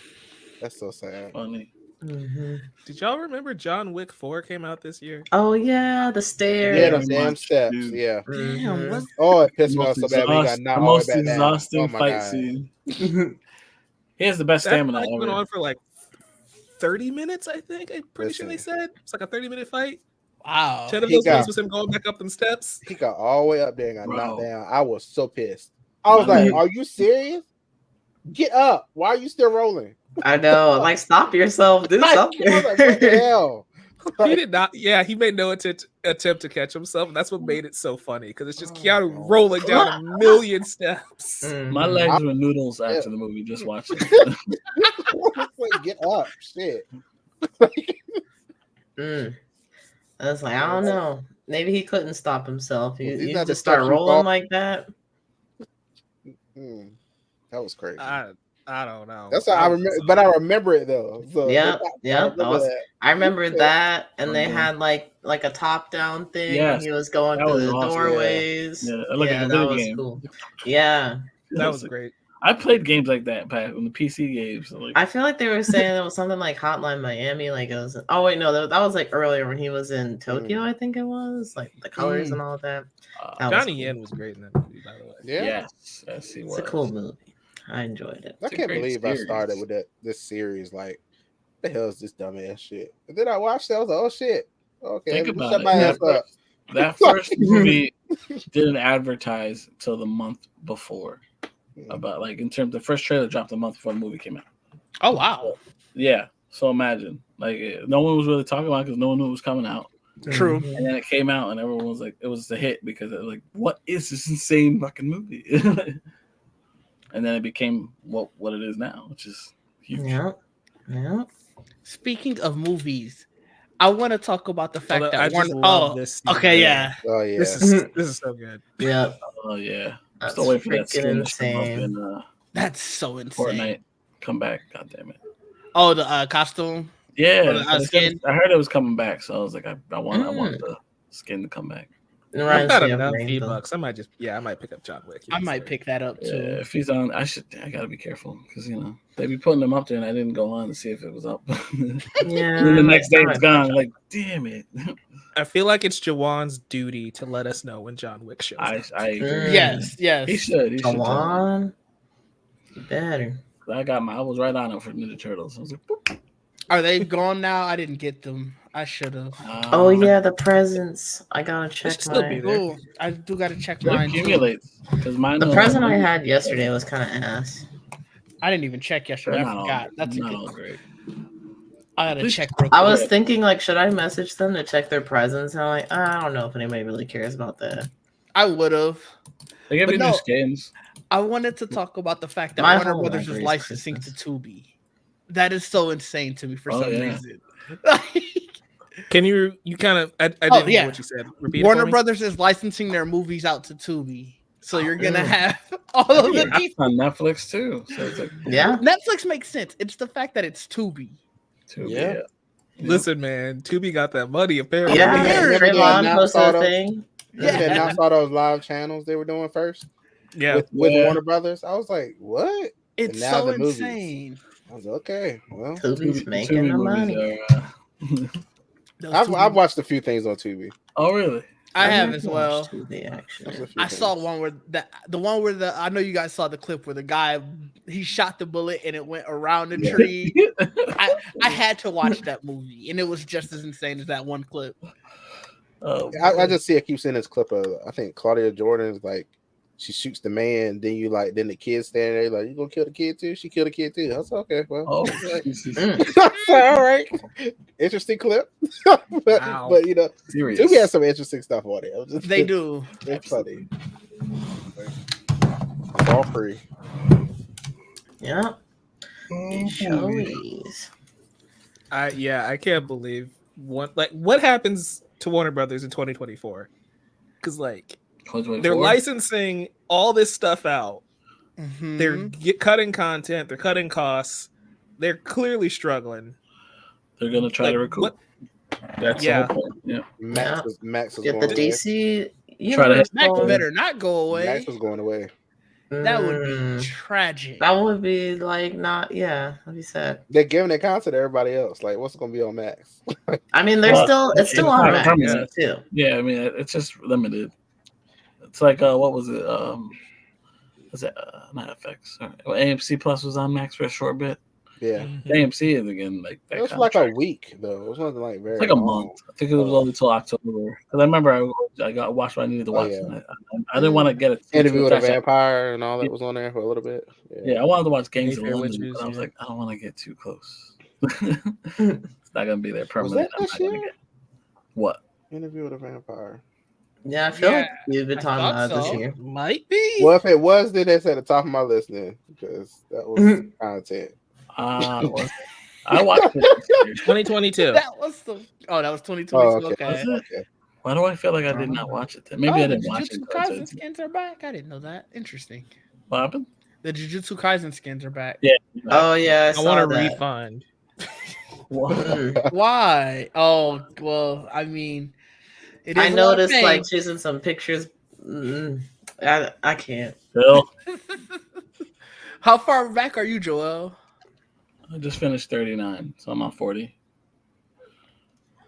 that's so sad. Funny. Mm-hmm. Did y'all remember John Wick 4 came out this year? Oh yeah, the stairs. Yeah, Very the damn much, steps. dude. Yeah. Damn, Mhm. what's Oh, it pissed The me off most so bad. We got knocked all the way back down. exhausting Oh my fight god. scene. He has the best That stamina fight went ever. on for like 30 minutes, I think. I'm pretty sure they Listen. said it's like a 30-minute fight. wow? 10 of He those got- minutes was him going back up them steps. He got all the way up there and got Bro. knocked down. I was so pissed. I was My like, man. "Are you serious? Get up! Why are you still rolling?" I know. Like, stop yourself. Do Like, something. I was like, "What the hell?" He did not. Yeah, he made no attempt to catch himself, and that's what made it so funny because it's just Oh, Keanu no. rolling down a million steps. Mhm. My legs were noodles after the movie. Just watching. it. Like, get up, shit. Mm. I was like, I don't know. Maybe he couldn't stop himself. Well, these You are the just start steps you rolling fall- like that. That was crazy. I don't know. That's how I remember, but I remember it though. So Yeah, I yeah, remember that was- that. I remember Yeah. that, and they Okay. had like a top down thing. Yes, He was going that through was the awesome. doorways. Yeah, like a that video was game. cool. Yeah, That was great. I played games like that back on the PC games. Like, I feel like they were saying it was something like Hotline Miami. Like it was. Oh wait, no, that was like earlier when he was in Tokyo. I think it was like the colors and all of that. That was Johnny cool. Yen was great in that movie, by the way. Yeah, yes, yes, he It's was. a cool movie. I enjoyed it. I It's a can't great believe I series. started with this series. Like, what the hell is this dumbass shit? And then I watched it. I was like, oh shit. Okay, Think let me about shut it. my ass up. That first movie didn't advertise till the month before. About like in terms, the first trailer dropped a month before the movie came out. Oh wow. Yeah, so imagine like no one was really talking about it because no one knew it was coming out. True. And then it came out, and everyone was like, it was a hit because it was like, what is this insane fucking movie? And then it became what it is now, which is huge. Yeah, yeah. Speaking of movies, I want to talk about the fact Although that I just Warner. love Oh, this okay, season. yeah. Oh yeah. This is so good. Yeah. Oh yeah, I'm That's still waiting for that freaking skin to show up insane. in That's so insane. Fortnite. Come back, god damn it. Oh, the costume. Yeah, Or the, skin? I heard it was coming back, so I was like, I want the skin to come back. I've Reminds got me of enough Rainbow. V-Bucks. I might pick up John Wick. I might pick that up Yeah, too. if he's on, I gotta be careful because they be putting them up there, and I didn't go on to see if it was up. Yeah. And then the next day I it's might gone. catch up. Like, damn it. I feel like it's Jawan's duty to let us know when John Wick shows up. I agree. Mm. Yes, yes. He should. Come on. You better. I was right on it for Ninja Turtles. I was like, boop. Are they gone now? I didn't get them. I should have. Oh yeah, the presents. I gotta check should still be mine. there. Oh, I do got to check It mine. Too. accumulates because mine. The don't- present I had yesterday was kind of ass. I didn't even check yesterday. They're I not forgot. all, That's a not good. all great. I gotta Please- check. Real I quick. was thinking like, should I message them to check their presents? And I'm like, I don't know if anybody really cares about that. I would have. They give But you no. new skins. I wanted to talk about the fact that My Warner whole Brothers is library's licensing Christmas. to Tubi. That is so insane to me for Oh, some yeah. reason. Can you kind of? I Oh, didn't yeah. hear what you said. Repeat. Warner it for me? Brothers is licensing their movies out to Tubi. So you're gonna Mm. have all of the That's on Netflix too. So it's like, Yeah. Netflix makes sense. It's the fact that it's Tubi. Yeah. Listen, man, Tubi got that money apparently. Yeah. Remember they Trayvon announced posted all a those- thing. They announced all those live channels they were doing first Yeah. with Yeah. Warner Brothers. I was like, what? It's And now so the movies. insane. I was like, okay, well, Tubi's Tubi making the movies money. are, I've watched a few things on Tubi. Oh, really? I have as well. I saw one where I know you guys saw the clip where the guy he shot the bullet and it went around the tree. I had to watch that movie and it was just as insane as that one clip. I just see I keep seeing this clip of I think Claudia Jordan's like she shoots the man, then the kid standing there like you gonna kill the kid too? She killed the kid too. I was okay. Well, all right, interesting clip. but you know, Tubi has some interesting stuff on it. They do. It's funny. All free. Yeah. Showies. I can't believe what happens to Warner Brothers in 2024 because they're licensing all this stuff out. Mm-hmm. They're cutting content. They're cutting costs. They're clearly struggling. They're gonna try to recoup. That's the whole point. Yeah. Max is get going the away. DC. Max better not go away. Max was going away. That would be tragic. That would be not. Yeah, that'd be sad. They're giving their content to everybody else. Like, what's going to be on Max? I mean, it's still on Max too. Yeah, I mean, it's just limited. It's like what was it? Was it not FX? Well, AMC Plus was on Max for a short bit. Yeah, AMC is again like that. It was like a week though. It wasn't like very. It's like a month. I think it was only till October. Because I remember I got watched what I needed to watch. Yeah. I didn't want to get it. Interview with a Vampire and all that was on there for a little bit. Yeah, I wanted to watch Gangs of London, but I was like, I don't want to get too close. It's not gonna be there permanent. Was that this year? What? Interview with a Vampire. Yeah, I feel like you've been talking about this year. Might be. Well, if it was, then it's at the top of my list then because that was content. I watched it 2022. That was 2022. Okay. Why do I feel like I did not watch it then? Maybe I didn't watch it. The Jujutsu Kaisen skins are back. I didn't know that. Interesting. What happened? The Jujutsu Kaisen skins are back. Yeah. Oh yeah, I want a refund. Why? Oh well, I mean, I noticed like choosing some pictures. I can't. Bill. How far back are you, Joel? I just finished 39, so I'm on 40.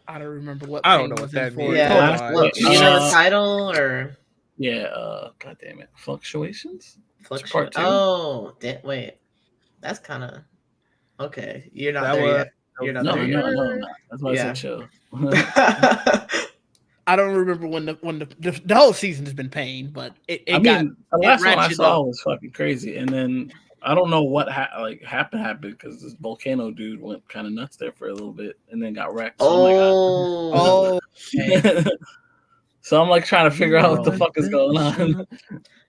I don't remember what. I don't know what that means. Yeah, you know the title or? Yeah. God damn it, Fluctuations. Part 2. Oh, wait, that's kind of okay. You're not there yet. You're not there yet. No. That's why I said show. I don't remember when the whole season has been paying, but the last one I saw was fucking crazy, and then. I don't know what happened because this volcano dude went kind of nuts there for a little bit and then got wrecked. So so I'm like trying to figure out what the fuck is going on.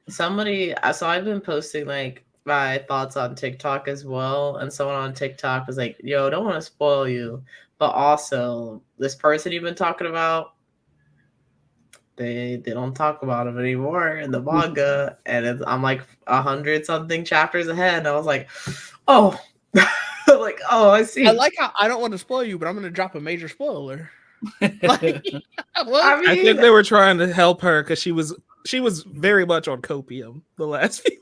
So I've been posting like my thoughts on TikTok as well, and someone on TikTok was like, "Yo, don't want to spoil you, but also this person you've been talking about." They don't talk about him anymore in the manga, and I'm like 100-something chapters ahead. And I was like, oh, I see. I like how I don't want to spoil you, but I'm going to drop a major spoiler. I think they were trying to help her because she was very much on copium the last few weeks.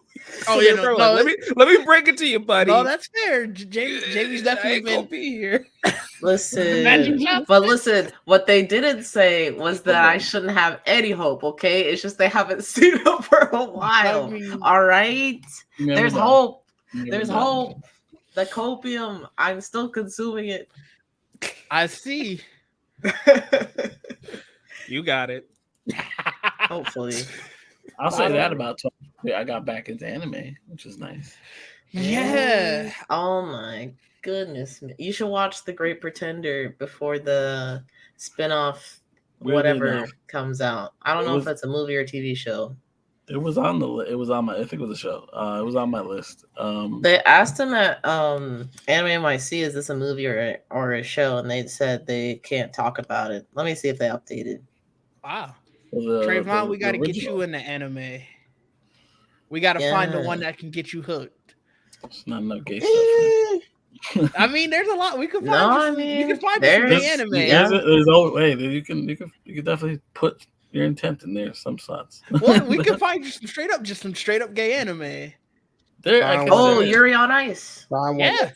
Oh yeah, no, let me break it to you, buddy. No, that's fair. Jamie's definitely been here. Listen, what they didn't say was that I shouldn't have any hope. Okay, it's just they haven't seen him for a while. All right, there's hope. There's hope. The copium, I'm still consuming it. I see. You got it. Hopefully. I'll say that about 12. I got back into anime, which is nice. Yeah. Oh my goodness. You should watch The Great Pretender before the spinoff whatever comes out. I don't know if that's a movie or TV show. It was on my I think it was a show. It was on my list. They asked him at Anime NYC, is this a movie or a show? And they said they can't talk about it. Let me see if they updated. Wow. Trayvon, we got to get you in the anime. We got to find the one that can get you hooked. It's not enough gay stuff. I mean, there's a lot we can find. You can find some gay anime. There's always way you can definitely put your intent in there. Some slots. Well, we can find some straight up gay anime. Yuri on Ice. Yeah.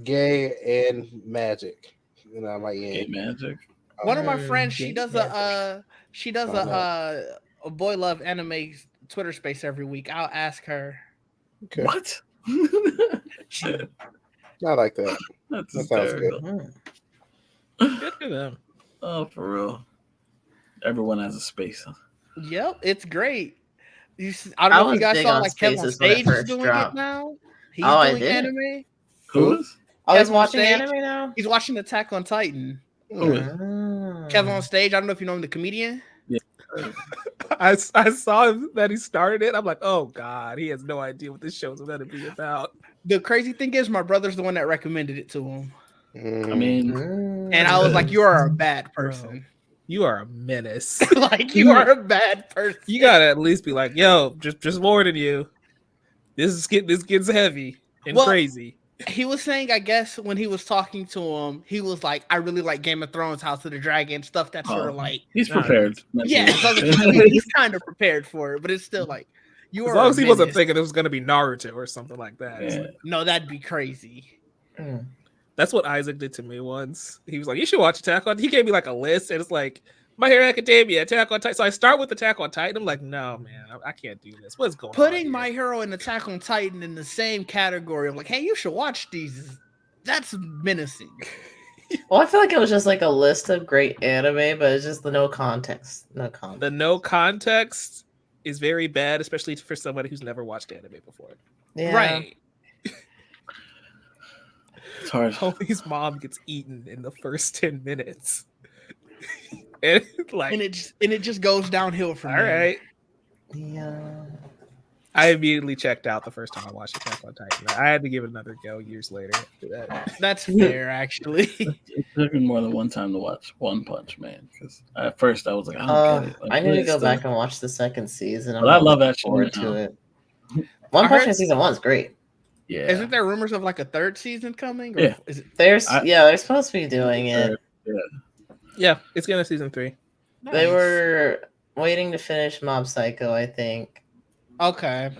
Gay and magic. Game Magic. One of my friends, she does a boy love anime Twitter space every week. I'll ask her. Okay. What? I like that. That sounds good. Good for them. Oh, for real. Everyone has a space. Huh? Yep, it's great. I don't know if you guys saw like Kevin on Stage is doing it now. He's doing anime. Who is? Oh, he's watching anime now? He's watching Attack on Titan. Who is? Kevin on Stage. I don't know if you know him, the comedian. Yeah. I saw him that he started it. I'm like, oh God, he has no idea what this show's going to be about. The crazy thing is, my brother's the one that recommended it to him. I mean, and I was like, you are a bad person. You are a menace. Like, you are a bad person. You gotta at least be like, yo, just warning you. This gets heavy and crazy. He was saying, I guess, when he was talking to him, he was like, I really like Game of Thrones, House of the Dragon, stuff that's sort of like... He's prepared. Yeah, he's kind of prepared for it, but it's still like, you are as long as he wasn't thinking it was going to be Naruto or something like that. Yeah. Like, no, that'd be crazy. That's what Isaac did to me once. He was like, you should watch Attack on... He gave me like a list, and it's like, My Hero Academia, Attack on Titan. So I start with Attack on Titan. I'm like, no, man, I can't do this. What's going on? Putting My Hero and Attack on Titan in the same category of like, hey, you should watch these. That's menacing. Well, I feel like it was just like a list of great anime, but it's just the no context. The no context is very bad, especially for somebody who's never watched anime before. Yeah. Right. It's hard. Homie's mom gets eaten in the first 10 minutes. and it just goes downhill from there. All right. Yeah. I immediately checked out the first time I watched Attack on Titan. I had to give it another go years later after that. That's fair, actually. It took me more than one time to watch One Punch Man because at first I was like, I don't get it. Like, I need to go back and watch the second season. I love that show. To it. One Punch Man season 1 is great. Yeah. Isn't there rumors of like a third season coming? Or yeah. Is it... they're supposed to be doing it. Yeah, it's gonna season 3. Nice. They were waiting to finish Mob Psycho, I think. Okay.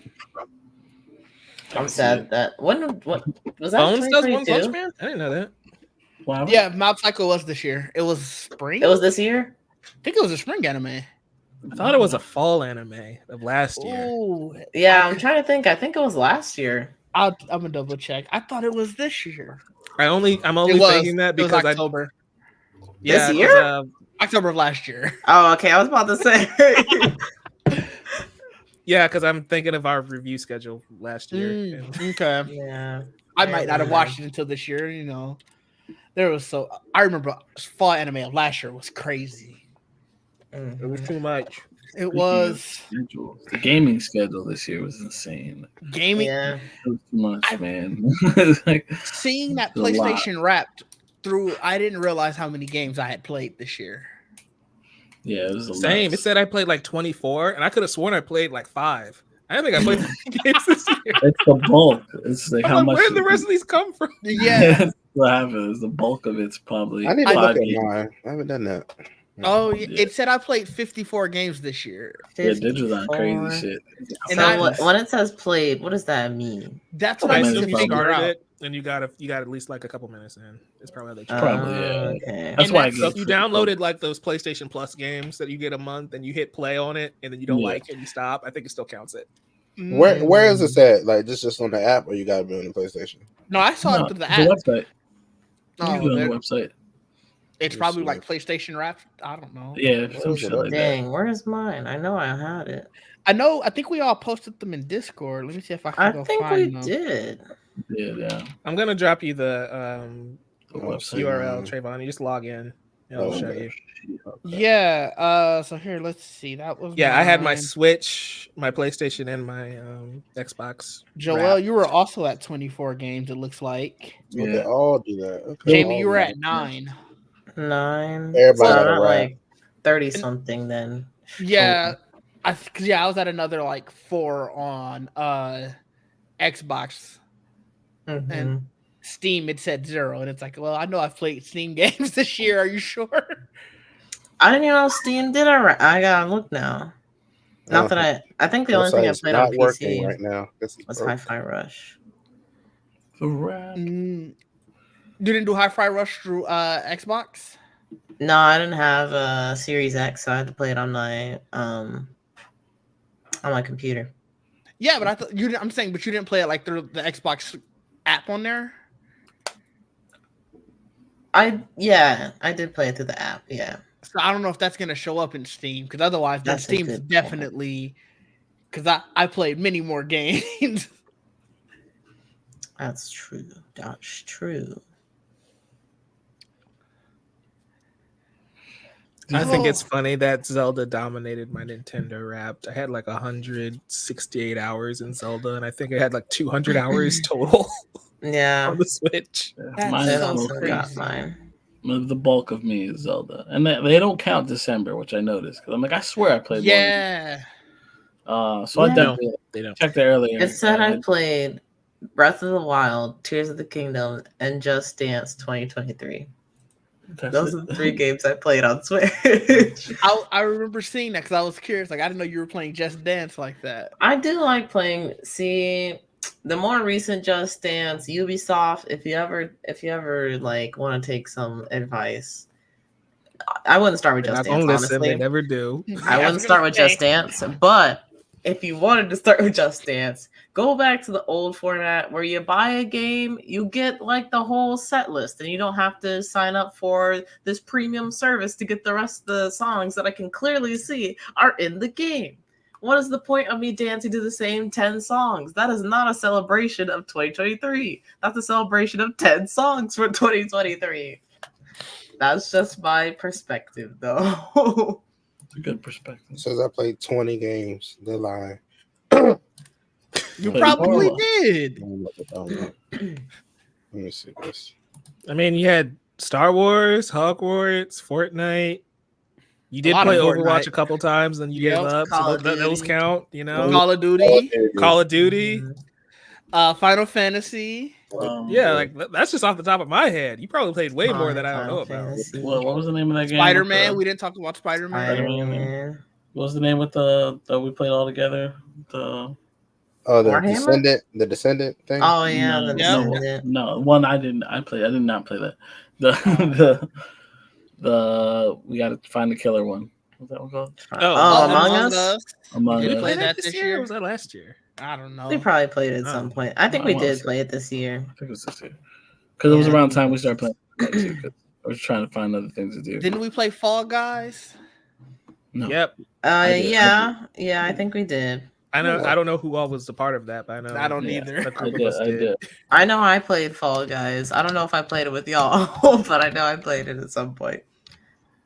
I'm sad that what was that? Bones does One Punch Man? I didn't know that. Wow. Yeah, Mob Psycho was this year. It was spring. It was this year? I think it was a spring anime. I thought it was a fall anime of last year. Ooh, yeah, I'm trying to think. I think it was last year. I'm gonna double check. I thought it was this year. I'm only thinking that because October. This year? October of last year. Oh, okay. I was about to say. Yeah, because I'm thinking of our review schedule last year. Okay. Yeah. I might not have watched it until this year, you know. I remember fall anime of last year was crazy. It was too much. It was. The gaming schedule this year was insane. Gaming? Yeah. It was too much, man. Like, seeing that PlayStation Wrapped through, I didn't realize how many games I had played this year. Yeah, it was same. It said I played like 24, and I could have sworn I played like 5. I don't think I played games this year. It's the bulk. It's like how much. Where did the rest of these come from? Yeah, that's what happens. The bulk of it's probably. I need to look at mine. I haven't done that. Oh, yeah. It said I played 54 games this year. Yeah, Digital's on crazy shit. And when it says played, what does that mean? That's what I assume you started it, and you got at least like a couple minutes in. It's probably like okay. That's why if you downloaded like those PlayStation Plus games that you get a month, and you hit play on it, and then you don't like it, and you stop. I think it still counts it. Where is this at? Like just on the app, or you got to be on the PlayStation? No, I saw it through the app. The website. Oh, the website. It's probably like PlayStation Wrapped. I don't know. Yeah, some shit like dang, that. where's mine? I know I had it. I think we all posted them in Discord. Let me see if I can go find them. I think we did. Yeah. I'm gonna drop you the website URL, Trayvon. You just log in. It'll show you. Yeah. So here, let's see. That was I had my Switch, my PlayStation, and my Xbox. Joel, you were also at 24 games. It looks like. Yeah, they all do that. Okay. Jamie, you were at 9. 9. Everybody so at like 30 something then. Yeah. I was at another like 4 on Xbox. Mm-hmm. And Steam it said 0, and it's like, well, I know I've played Steam games this year. Are you sure? I didn't even know Steam did it. I gotta look now. Not that I think the only thing I played on PC right now was Hi-Fi Rush. You didn't do Hi-Fi Rush through Xbox? No, I didn't have a Series X, so I had to play it on my computer. Yeah, but I thought you. I'm saying, but you didn't play it like through the Xbox app on there. I did play it through the app. Yeah. So I don't know if that's gonna show up in Steam, because otherwise, then Steam's definitely. Because I played many more games. That's true. That's true. I think it's funny that Zelda dominated my Nintendo Wrapped. I had like 168 hours in Zelda, and I think I had like 200 hours total. Yeah, on the Switch. That's also got mine. The bulk of me is Zelda, and they don't count December, which I noticed because I'm like, I swear I played. Yeah. I definitely they don't checked it earlier. It said I played Breath of the Wild, Tears of the Kingdom, and Just Dance 2023. Those are the 3 games I played on Switch. I remember seeing that because I was curious. Like, I didn't know you were playing Just Dance like that. I do like playing. See, the more recent Just Dance, Ubisoft. If you ever like want to take some advice, I wouldn't start with Just Dance. Honestly, they never do. I wouldn't start with Just Dance, but if you wanted to start with Just Dance, go back to the old format where you buy a game, you get like the whole set list, and you don't have to sign up for this premium service to get the rest of the songs that I can clearly see are in the game. What is the point of me dancing to the same 10 songs? That is not a celebration of 2023. That's a celebration of 10 songs for 2023. That's just my perspective, though. A good perspective. Says I played 20 games. They're lying. You probably did. Let me see this. I mean, you had Star Wars, Hogwarts, Fortnite. You did play Overwatch a couple times, and you gave up. So those count, you know. Call of Duty. Call of Duty. Final Fantasy. Yeah, like that's just off the top of my head. You probably played way more than I don't know about. What was the name of that game? Spider-Man. We didn't talk about Spider-Man. What was the name with that we played all together? The Descendant thing. Oh yeah, the Descendant. No, one I did not play that. The we got to find the killer one. What's that one called? Among Us. Did we play that this year? Or was that last year? I don't know. We probably played it at some point. I think we did play it this year. I think it was this year. Because it was around time we started playing. I was trying to find other things to do. Didn't we play Fall Guys? No. Yep. Yeah, I think we did. I know. I don't know who all was a part of that, but I know. I don't either. I did. I know I played Fall Guys. I don't know if I played it with y'all, but I know I played it at some point.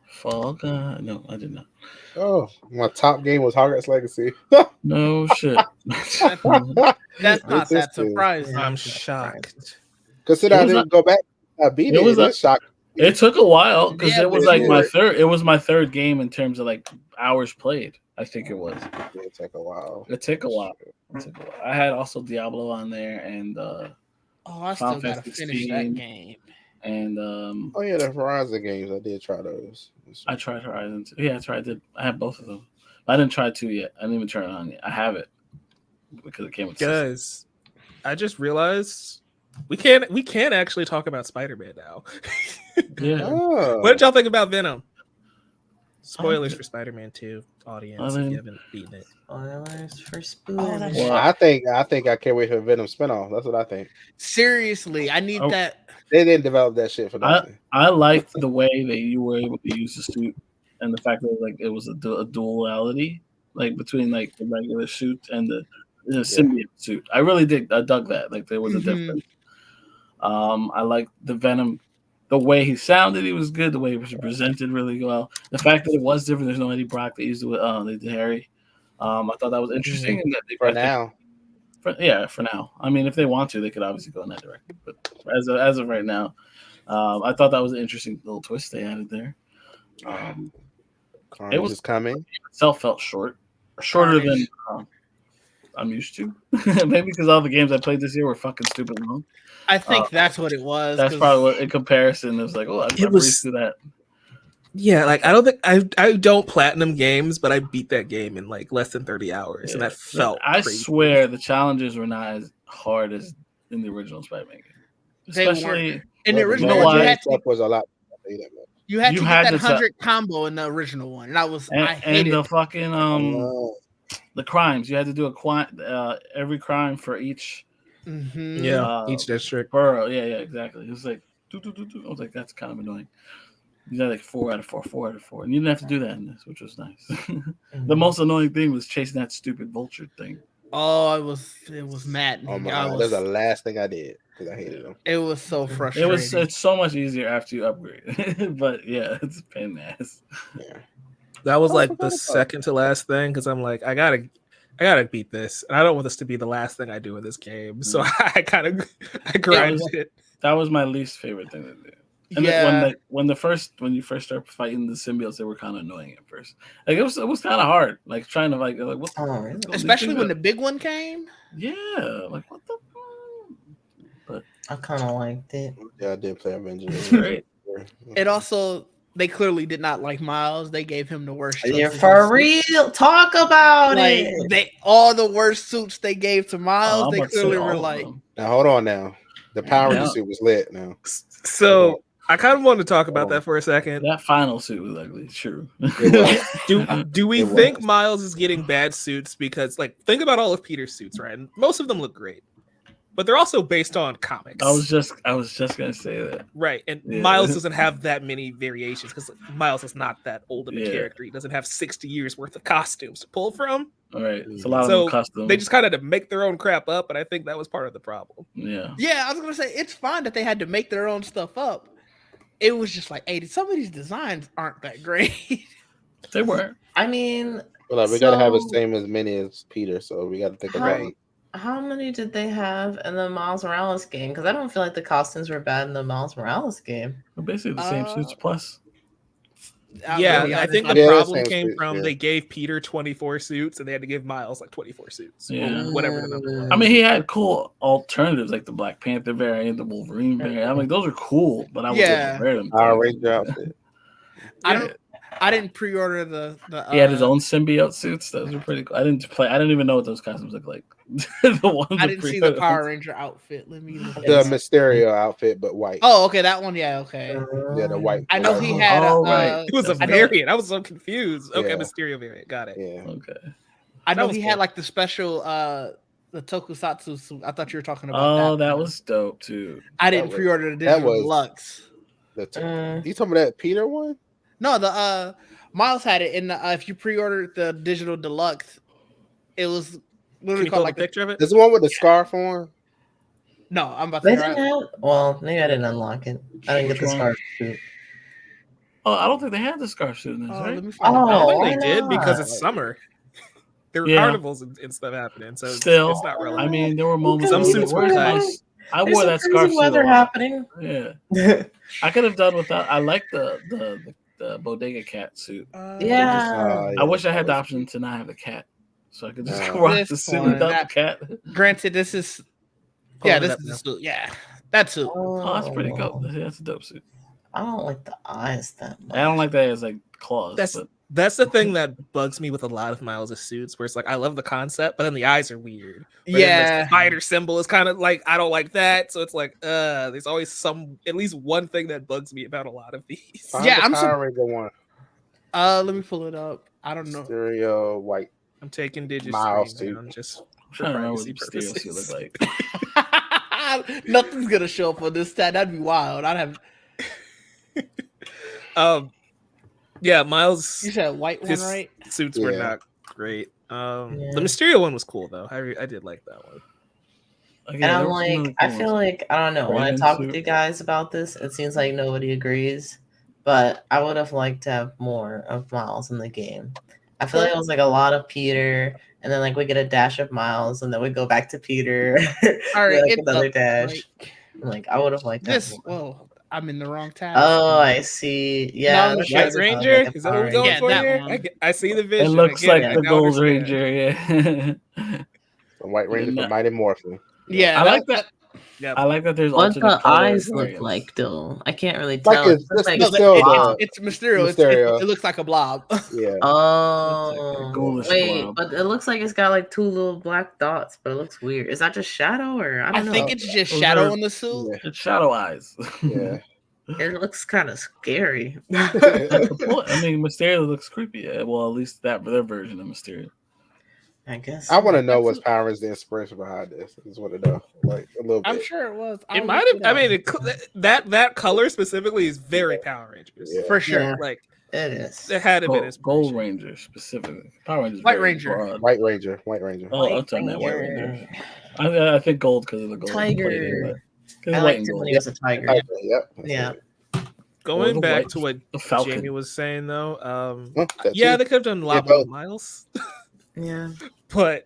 Fall Guys? No, I did not. Oh, my top game was Hogwarts Legacy. No shit. That's not that surprising. I'm shocked. Consider I didn't go back. I beat it. That's shocking. It took a while because it was like my third. It was my third game in terms of like hours played. I think it was. It took a while. I had also Diablo on there and I still gotta finish that game. And the Horizon games, I did try those. I tried Horizon too. Yeah, I had both of them. I didn't try 2 yet. I didn't even turn it on yet. I have it because it came with. Guys, I just realized we can't actually talk about Spider-Man now. Yeah. What did y'all think about Venom? Spoilers for Spider-Man 2, audience, if you haven't beaten it. Spoilers for Spider-Man. Well, I think I can't wait for a Venom spinoff. That's what I think. Seriously, I need that. They didn't develop that shit for nothing. I liked the way that you were able to use the suit and the fact that it was a duality, like between like the regular suit and the symbiote suit. I really did. I dug that. Like there was a difference. I liked the Venom. The way he sounded, he was good. The way he was presented really well. The fact that it was different. There's no Eddie Brock. They used it. They did Harry. I thought that was interesting. And that for now. For now. I mean, if they want to, they could obviously go in that direction. But as of right now, I thought that was an interesting little twist they added there. It was coming. It itself felt shorter than I'm used to. Maybe because all the games I played this year were fucking stupid long. I think that's what it was. That's probably what, in comparison, it was like, I breezed through that. Yeah, like I don't think I don't platinum games, but I beat that game in like less than 30 hours, and that felt. I crazy. Swear the challenges were not as hard as in the original Spider-Man game. In the original one, was a lot. You had to get that 100 combo in the original one, and I hated the fucking the crimes. You had to do every crime for each. Each district. Borough. Yeah, exactly. It was like I was like, that's kind of annoying. You got like 4 out of 4, 4 out of 4, and you didn't have to do that in this, which was nice. The most annoying thing was chasing that stupid vulture thing. Oh, it was mad. Oh my God, that's the last thing I did because I hated them. It was so frustrating. It's so much easier after you upgrade, but yeah, it's a pain in the ass. Yeah, that was like the second to last thing because I'm like, I gotta beat this, and I don't want this to be the last thing I do in this game. So I grinded it. That was my least favorite thing to do. And when you first start fighting the symbiotes, they were kind of annoying at first. Like it was kind of hard. Like trying to what especially when the big one came. Yeah, like what the. But I kind of liked it. Yeah, I did play Avengers. Great. It also they clearly did not like Miles. They gave him the worst. You're for real. Talk about it. All the worst suits they gave to Miles. They clearly were like. Now hold on. Now the Power Ranger suit was lit. Now so. I kind of wanted to talk about that for a second. That final suit was ugly. True. Do we think Miles is getting bad suits because, like, think about all of Peter's suits, right? And most of them look great, but they're also based on comics. I was just gonna say that. Right, and Miles doesn't have that many variations because Miles is not that old of a character. He doesn't have 60 years worth of costumes to pull from. All right, it's a lot of custom. They just kind of had to make their own crap up, and I think that was part of the problem. Yeah. Yeah, I was gonna say it's fine that they had to make their own stuff up. It was just like, hey, some of these designs aren't that great. They weren't. I mean, we gotta have the same as many as Peter, so we gotta think about it. How many did they have in the Miles Morales game? Because I don't feel like the costumes were bad in the Miles Morales game. Well, basically the same suits plus. I think the problem came from they gave Peter 24 suits and they had to give Miles like 24 suits. Whatever the number was. I mean, he had cool alternatives like the Black Panther variant, the Wolverine variant. I'm like, those are cool, but I wouldn't wear them. Power Ranger outfit. I didn't pre-order the he had his own symbiote suits. Those were pretty cool. I didn't even know what those costumes look like. I didn't see the Power Ranger outfit. Let me look. The Mysterio outfit, but white. Oh, okay, that one. Yeah, okay. Yeah, the white. I know he had. It was a variant. I was so confused. Okay, Mysterio variant. Got it. Yeah. Okay. I know he had like the special the tokusatsu suit. I thought you were talking about that. That was dope too. I didn't pre-order the digital deluxe. You talking about that Peter one? No, the Miles had it in the if you pre-ordered the digital deluxe, it was literally called like a picture of it. Is the one with the scarf on? No, I'm about to. Well, maybe I didn't unlock it. I didn't get the scarf suit. Oh, I don't think they had the scarf suit in this, right? I think they did because it's summer. There were carnivals and stuff happening, so still, it's not relevant. I mean, there were moments. Some suits were nice. I wore that scarf suit. Weather happening. Yeah, I could have done without. I like the bodega cat suit. I wish I had the option to not have the cat, so I could just rock the suit without the cat. Granted, this is this is the suit. Yeah, that suit. Oh, that's pretty cool. That's a dope suit. I don't like the eyes that much. I don't like that as like claws. That's the thing that bugs me with a lot of Miles' suits, where it's like I love the concept, but then the eyes are weird. The spider symbol is kind of like I don't like that, so it's like there's always at least one thing that bugs me about a lot of these. I'm Power Ranger one. Let me pull it up. I don't know. Mysterio white. I'm taking digits. Miles suit. Just I'm trying to remember what Mysterio suit look like. Nothing's gonna show up on this stat. That'd be wild. I'd have. Yeah, Miles. You said white one, right? Suits were not great. The Mysterio one was cool though. I did like that one. And I'm like, I feel like I don't know. When I talk with you guys about this, it seems like nobody agrees. But I would have liked to have more of Miles in the game. I feel like it was like a lot of Peter, and then like we get a dash of Miles, and then we go back to Peter. All right, like another dash. Like I would have liked this. Well, I'm in the wrong tab. Oh, I see. Yeah, White Ranger. Is that what we're going for here? I see the vision. It looks like the Gold Ranger. Yeah. The White Ranger from Mighty Morphin. Yeah, I like that. Yeah, I like that there's What alternate the eyes look variants. like, though? I can't really Like tell. it's It's Mysterio. Mysterio. It looks like a blob. Yeah. Oh, ghoulish wait, blob. but it looks like it's got like 2 little black dots, but it looks weird. Is that just shadow or I don't know? I think it's just Those shadow are- on the suit. Yeah. It's shadow eyes. Yeah. It looks kind of scary. I mean, Mysterio looks creepy. Yeah. Well, at least their version of Mysterio. I guess. I want to know what's Power Rangers the inspiration behind this. I just want to know, like a little bit. I'm sure it was. It might have. I mean, that color specifically is very Power Rangers. Yeah. For sure. Yeah. Like It is. it had to be Gold Ranger specifically. Power Rangers. White Ranger. White Ranger. White Ranger. Oh, I'm talking about White Ranger. I think gold because of the gold. Tiger. Because I white liked and it gold. when he was a tiger. Yep. Yeah. going the back white- to what The Falcon. Jamie was saying though. That Yeah, too. they could have done a lot Yeah, more both. Miles. Yeah. But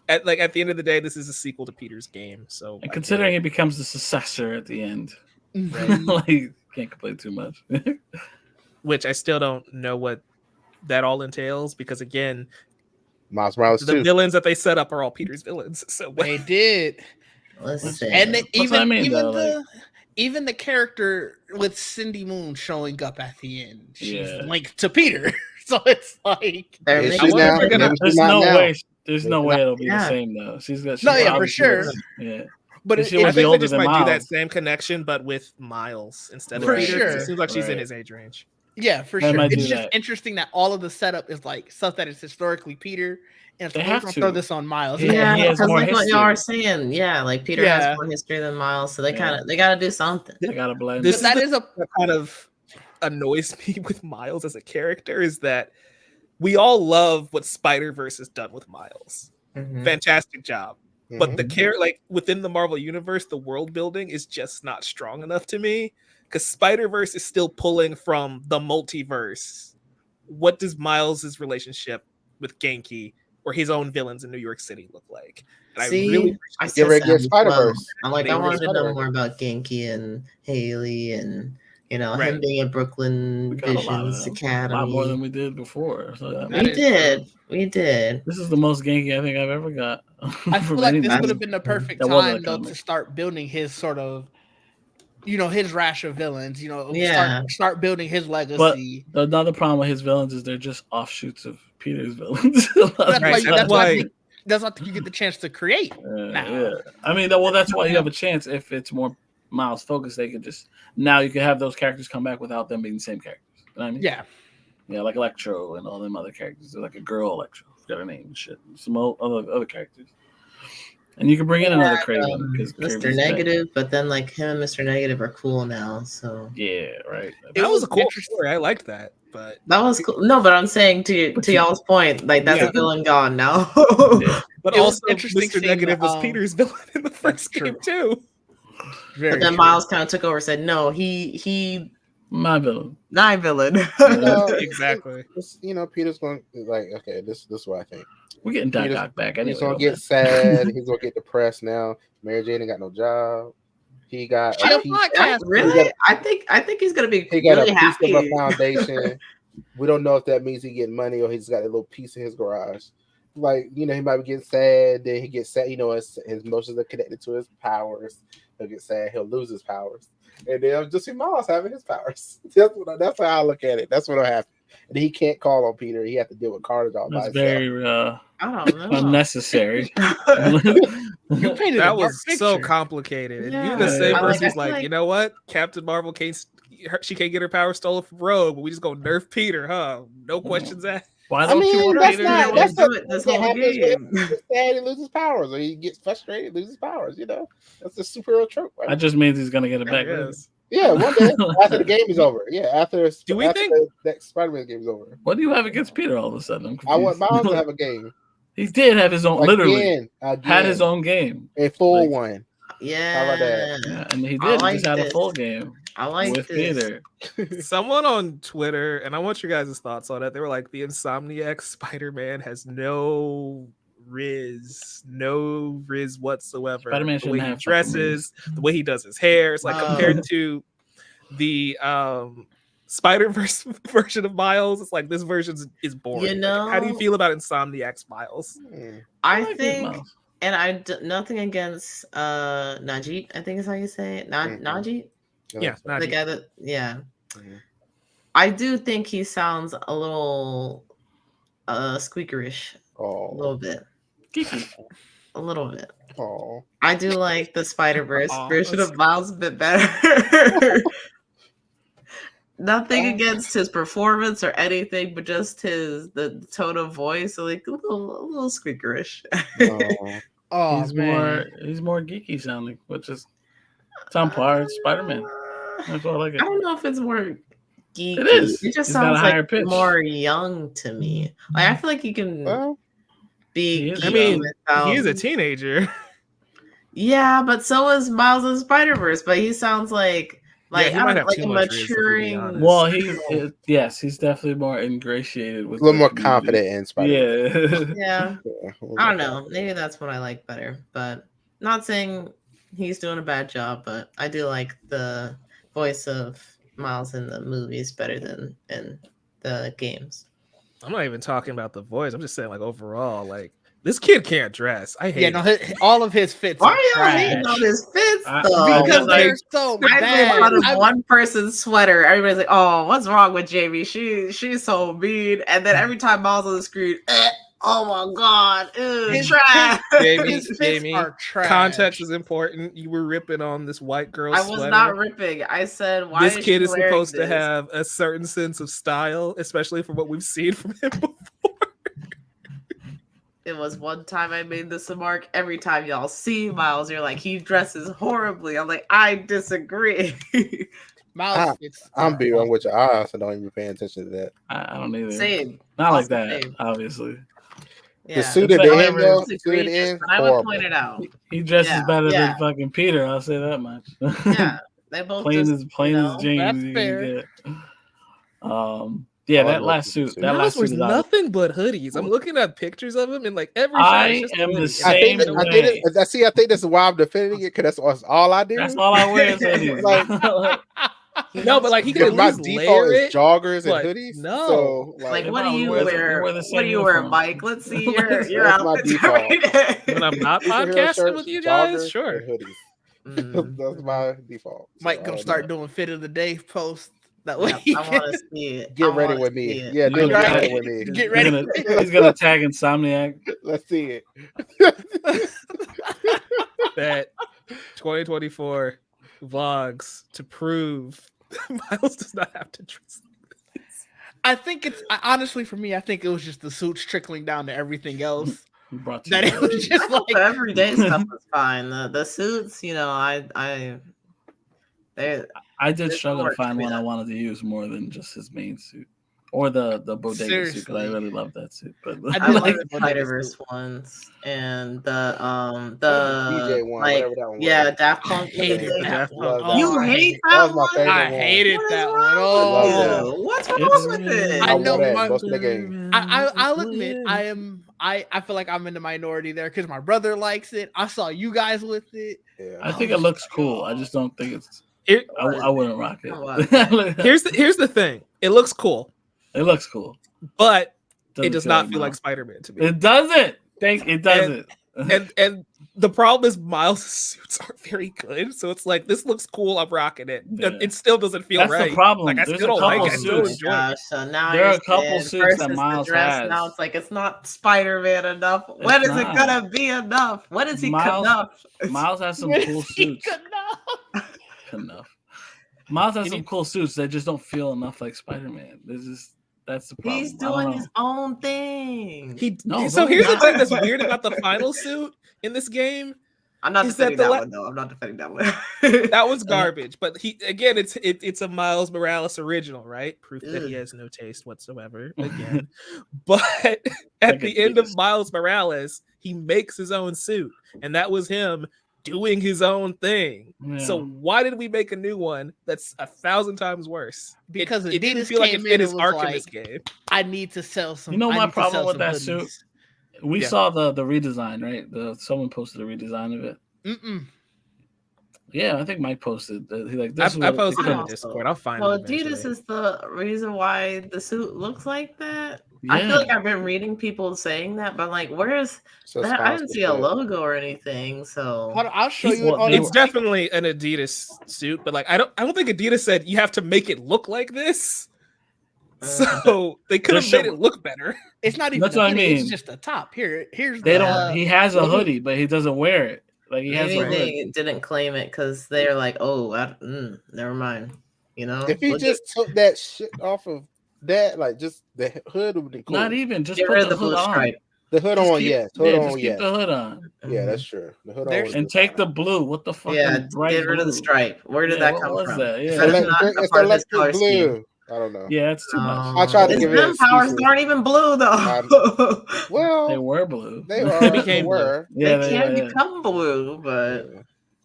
at the end of the day, this is a sequel to Peter's game. So And considering he becomes the successor at the end, Mhm. like can't complain too much. which I still don't know what that all entails because again, Miles Morales the too. villains that they set up are all Peter's villains. So They did. Listen. And That's what I mean, though, even the character with Cindy Moon showing up at the end, she's Yeah. linked to Peter. So it's like They're Is making she now? they're gonna- Maybe There's she's not no now. way. There's no way it'll be the Yeah. same though. She's got. No, yeah, for obviously sure. gonna- Yeah. but She it, would I be think they older just than might do that Miles. same connection, but with Miles instead of For Peter. 'Cause sure. It seems like she's in Right. his age range. yeah, for They sure. might It's do just that. interesting that all of the setup is like stuff that is historically Peter, and They we're have gonna to. throw this on Miles. Yeah, Yeah, he has because more like what y'all history. are saying, yeah, like Peter Yeah. has more history than Miles, so they Yeah. they gotta do something. They gotta blend. This But that is is a That kind of annoys me with Miles as a character is that we all love what Spider-Verse has done with Miles. Mhm. Fantastic job. But Mhm. the like within the Marvel universe, the world building is just not strong enough to me because Spider-Verse is still pulling from the multiverse. What does Miles's relationship with Genki or his own villains in New York City look like? And See, I really I Get said ready to that get as well. Spider-Verse. I'm like, They I were wanted to know Spider-Verse. more about Genki and Haley and him Right. being at Brooklyn We got a lot of Visions them. A lot more than Academy. we did before. So, I mean, That We is did. We did. this is the most Genki I think I've ever got. I feel from like this anybody. would have been the perfect That wasn't a time though comic. to start building his sort of, his rash of villains. Yeah. Start building his legacy. Another problem with his villains is they're just offshoots of Peter's villains. Right, that's why- That's why I think you get the chance to create. Yeah. I mean, that's why you have a chance if it's more Miles focused. They could just now you can have those characters come back without them being the same characters. You know what I mean? Yeah. Yeah, like Electro and all them other characters. They're like a girl Electro. Forgot her name and shit. Some other characters. And you can bring in another Craven because Mr. Negative, but then like him and Mr. Negative are cool now. So Yeah, right. that was a cool interesting. story. I liked that, but that was cool. No, but I'm saying to y'all's point, like that's Yeah. a villain gone now. Yeah. but It was also interesting Mr. seeing Negative the, was Peter's villain in the first true. game too. Very But then true. Miles kind of took over and said, no, he My villain. not villain. Exactly. Peter's going like, okay, this is what I think. We're getting Doc He's- Ock back anyway. He's gonna get sad. He's gonna get depressed now. Mary Jane ain't got no job. He got She a a piece, podcast. Really? I think he's gonna be he got really a piece happy. of a foundation. We don't know if that means he getting money or he's got a little piece in his garage. Like, he might be getting sad, then he gets sad, his emotions are connected to his powers. He'll get sad, he'll lose his powers. And then just see Miles having his powers. That's how I look at it. That's what'll happen. And he can't call on Peter. He has to deal with Carnage all by That's himself. very I don't know. unnecessary. You painted a That dark was so picture. complicated. And Yeah. you're the same I person like- who's I feel like, you know what? Captain Marvel she can't get her power stolen from Rogue, but we just gonna nerf Peter, huh? No questions asked. Why I don't you mean, want that's Peter? not. That's do what it this that whole happens game. when he gets sad, he loses powers, or he gets frustrated, loses powers. That's a superhero trope. Right? That just means he's gonna get it back. later. Yes. Yeah, one day after the game is over. Yeah, after Do we after think- the next Spider-Man game is over. What do you have against Peter all of a sudden? I want Miles to have a game. He did have his own. Literally Again, had his own game. a full Like- one. Yeah. How about that? Yeah, and he I did. He like just had a this. full game I like with this. Peter. Someone on Twitter, and I want your guys' thoughts on it. They were like, the Insomniac Spider-Man has no riz whatsoever. Spider-Man The way shouldn't he have fucking dresses, the way he does his hair. It's like compared to the Spider-Verse version of Miles, it's like this version is boring. Like, how do you feel about Insomniac's Miles? I like it, think Miles. And nothing against Najit, I think is how you say it. Najit? Yeah, the guy that Mm-hmm. I do think he sounds a little squeakerish. A little bit. A little bit. Oh. I do like the Spider-Verse version of Miles a bit better. Nothing against his performance or anything, but just the tone of voice, like a little squeakerish. He's more geeky sounding, which is some part Spider-Man. That's what I like it. I don't know if it's more geeky. It is. It just He's got sounds a higher like pitch. more young to me. Like I feel like you can be. I mean, he's a teenager. Yeah, but so is Miles in Spider-Verse. But he sounds like he might have like too a much risk, maturing. Well, he's definitely more ingratiated with a little more confident in Spider-Man. Yeah. I don't know. Maybe that's what I like better. But not saying he's doing a bad job, but I do like the voice of Miles in the movies better than in the games. I'm not even talking about the voice. I'm just saying, like, overall, like, this kid can't dress. I hate it. All of his fits. Why are you hating on his fits, though? Because they're so bad. I made fun of one person's sweater. Everybody's like, "Oh, what's wrong with Jamie? She's so mean." And then every time Miles on the screen, oh my god, trash. Jamie, are trash. Context is important. You were ripping on this white girl. I was not ripping. I said, "Why?" This kid is supposed to have a certain sense of style, especially for what we've seen from him before. It was one time I made this remark. Every time y'all see Miles, you're like, he dresses horribly. I'm like, I disagree. Miles, I'm being on with your eyes, so don't even pay attention to that. I don't either. Same. Not like that, obviously. Yeah. The suit at the end, I would point it out. He dresses better than fucking Peter. I'll say that much. Yeah, they both plain as jeans. That's fair. Yeah, that last suit. That last suit was nothing but hoodies. I'm looking at pictures of him, and like every I am the same way. I think that's why I'm defending it, because that's all I do. That's all I wear is hoodies. No, but like he can at least layer it. Joggers and hoodies. No, so, like what do you wear? What do you wear, Mike? Let's see your outfit. When I'm not podcasting with you guys, sure. That's my default. Mike, come start doing fit of the day posts. That way, I want to see it. Get ready with me. Yeah, get ready with me. Get ready. He's gonna tag Insomniac. Let's see it. That 2024 vlogs to prove Miles does not have to dress like this. I think honestly for me, I think it was just the suits trickling down to everything else. That it was just like everyday stuff was fine. The suits, I did struggle to find one I wanted to use more than just his main suit or the bodega suit, because I really love that suit. But I like the Spider-Verse ones and the DJ one, like, whatever that one was. Daft Punk. You hate that one? I hated that one. Oh, what's wrong with it? I know. I'll admit I feel like I'm in the minority there because my brother likes it. I saw you guys with it. Yeah. I think it looks cool. I just don't think it's. I wouldn't rock it. Here's the thing. It looks cool. It looks cool, but it does not feel like Spider-Man to me. It doesn't. It doesn't. And the problem is Miles' suits aren't very good. So it's like, this looks cool. I'm rocking it. Yeah. It still doesn't feel right. That's the problem. Like, I still don't like it. I still enjoy it. So now there are a couple suits that Miles has. Now it's like, it's not Spider-Man enough. When is it gonna be enough? When is he enough? Miles has some cool suits. Enough. Miles has some cool suits that just don't feel enough like Spider-Man. That's the problem. He's doing his own thing. So here's the thing that's weird about the final suit in this game. I'm not defending that one though. I'm not defending that one. That was garbage. But it's a Miles Morales original, right? Proof that he has no taste whatsoever. Again, but at the end of Miles Morales, he makes his own suit, and that was him doing his own thing. Yeah. So why did we make a new one that's 1,000 times worse? Because it didn't feel like it fit his arc in this game. I need to sell some. You know my problem with that suit? We saw the redesign, right? Someone posted a redesign of it. Yeah, I think Mike posted. He like I this. posted it in the Discord. I'll find Well, it eventually. Adidas is the reason why the suit looks like that. Yeah. I feel like I've been reading people saying that, but like, where's that? I didn't see a logo or anything. So I'll show you. It's definitely an Adidas suit, but like I don't think Adidas said you have to make it look like this. So they could have made it look better. It's not even. That's what I mean. It's just a top. Here's. They don't. He has a hoodie, but he doesn't wear it. Like he has. They didn't claim it because they're like, oh, never mind. You know, if he just took that shit off of that, like just the hood would be cool. Not even just get put rid of the the blue stripe. The hood on, yes. Hood on, keep the hood on. Yeah, that's true. The hood on, and take the blue. What the fuck? Yeah, get rid of the stripe. Where did that come from? That? Yeah. It's electric blue. I don't know. Yeah, it's too much. I tried to give it. Powers aren't even blue though. Well, they were blue. They became blue. Yeah, they can become blue, but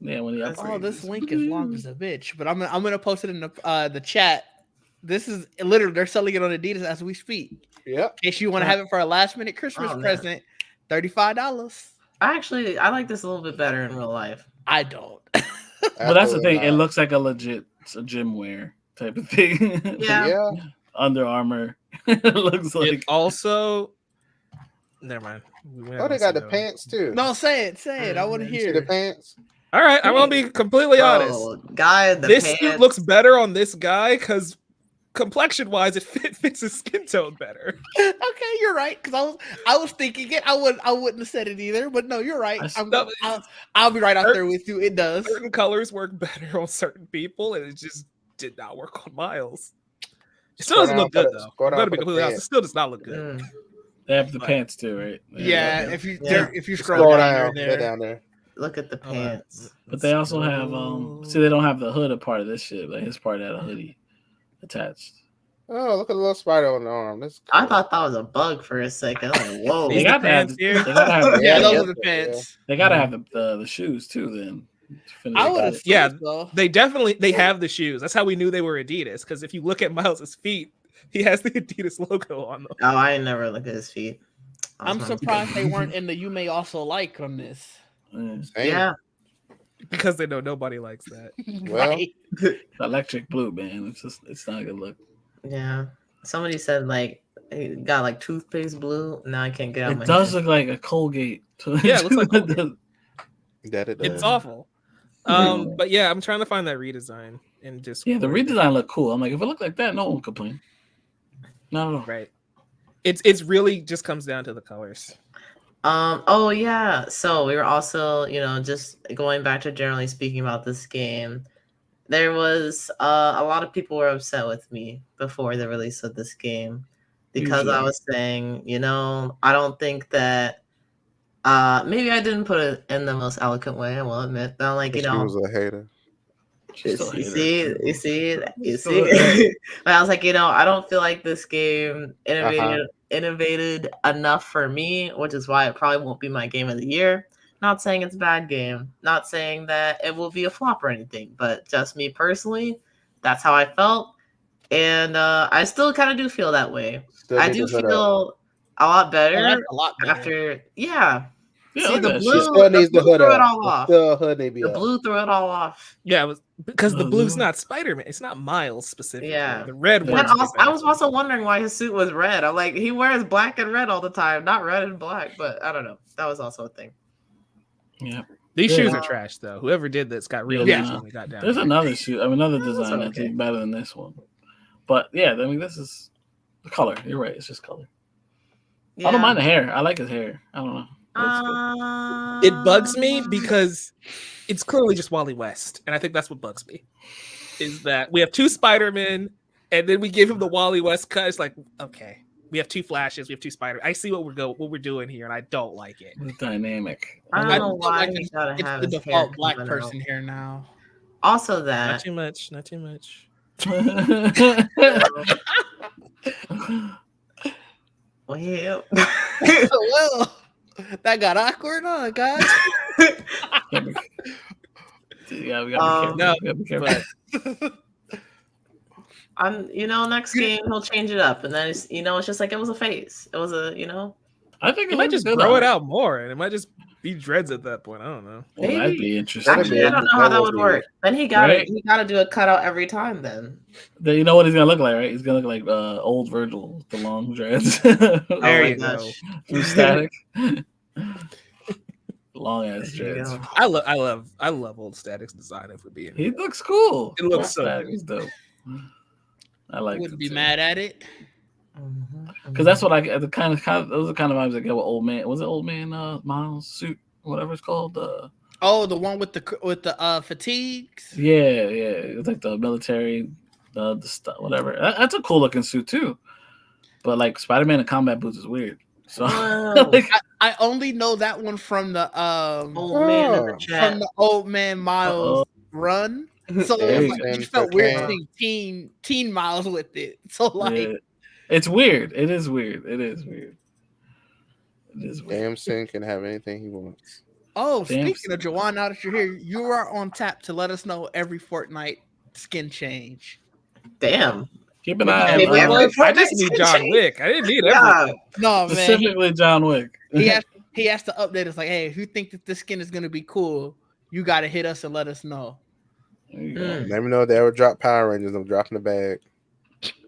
yeah, when you this link is long as a bitch. But I'm gonna post it in the chat. This is literally they're selling it on Adidas as we speak. Yeah. In case you want to have it for a last minute Christmas present, $35. I like this a little bit better in real life. I don't. But that's the thing. It looks like a gym wear type of thing. Yeah. Under Armour. It looks like it also. Never mind. They got the pants too. No, say it. I want to hear the pants. All right, I'm gonna be completely honest. This suit looks better on this guy because complexion-wise, it fits his skin tone better. Okay, you're right. Because I was thinking it. I wouldn't have said it either. But no, you're right. I'll be right out there with you. It does. Certain colors work better on certain people, and it just did not work on Miles. It still doesn't look good though. I'm gonna be completely honest. It still does not look good. They have the pants too, right? Yeah. If you scroll down there. Look at the pants. But they also have see they don't have the hood part of this shit. Like his part had a hoodie attached. Oh, look at the little spider on the arm. That's cool. I thought that was a bug for a second. I'm like, whoa. They got pants here. They gotta have those are the pants. They gotta have the shoes too then. I would have they have the shoes. That's how we knew they were Adidas. Because if you look at Miles's feet, he has the Adidas logo on them. Oh, I never look at his feet. I'm surprised they weren't in the "You May Also Like" on this. Yeah, because they know nobody likes that. Right. Electric blue, man. It's not a good look. Yeah. Somebody said like it got like toothpaste blue. Now I can't get out. It does look like a Colgate. Yeah, it looks like Colgate. That it does. It's awful. But yeah, I'm trying to find that redesign and just the redesign looked cool. I'm like, if it looked like that, no one would complain. No. Right. It's really just comes down to the colors. Oh yeah. So we were also, just going back to generally speaking about this game. There was a lot of people were upset with me before the release of this game because I was saying, I don't think that maybe I didn't put it in the most eloquent way, I will admit. But I'm like, she was a hater. You see. But I was like, I don't feel like this game innovated enough for me, which is why it probably won't be my game of the year. Not saying it's a bad game, not saying that it will be a flop or anything, but just me personally, that's how I felt. And I still kind of do feel that way. I do feel a lot better after, See, the blue still needs the hood threw it all off. The blue threw it all off. Yeah, it was because the blue's not Spider-Man. It's not Miles specifically. Yeah, the red one. I was also wondering why his suit was red. I'm like, he wears black and red all the time, not red and black. But I don't know. That was also a thing. Yeah, these shoes are trash though. Whoever did that's got real shoes when we got down. There's another shoe. Another design that's better than this one. But yeah, I mean, this is the color. You're right. It's just color. Yeah. I don't mind the hair. I like his hair. I don't know. It bugs me because it's clearly just Wally West, and I think that's what bugs me. Is that we have two Spider-Men, and then we give him the Wally West cut. It's like, okay, we have two Flashes, we have two Spider. I see what we're doing here, and I don't like it. It's dynamic. I don't know why he's gotta have the default black person here now. Also, that not too much. Well, well. That got awkward, huh, guys? Yeah, we gotta be careful. Next game he'll change it up, and then it's just like it was a phase. It was a, I think it might just grow it out more, and it might just be dreads at that point. I don't know. Well, that'd be interesting. Actually, I don't know how that would work. Then he gotta do a cutout every time. Then you know what he's gonna look like, right? He's gonna look like old Virgil with the long dreads. There you go. From Static. Long ass dreads. I love old Static's design. If we're being, he looks cool. It looks so Static. He's dope. I like. Wouldn't be mad at it. Because that's what I get. The kind of those are the kind of vibes I get with Old Man. Was it Old Man Miles suit, whatever it's called? The one with the fatigues. Yeah. It's like the military, the stuff, whatever. That's a cool looking suit too. But like Spider-Man in combat boots is weird. So like, I only know that one from the Old Man Miles run. So it felt weird seeing teen Miles with it. So like. Yeah. It's weird. It is weird. Damson can have anything he wants. Oh, speaking of Jawan, now that you're here, you are on tap to let us know every fortnight skin change. Damn. Keep an eye on I just need John Wick. I didn't need everything. No, man. Specifically John Wick. He has to update us like, hey, if you think that this skin is going to be cool, you got to hit us and let us know. Let me know if they ever drop Power Rangers. I'm dropping the bag.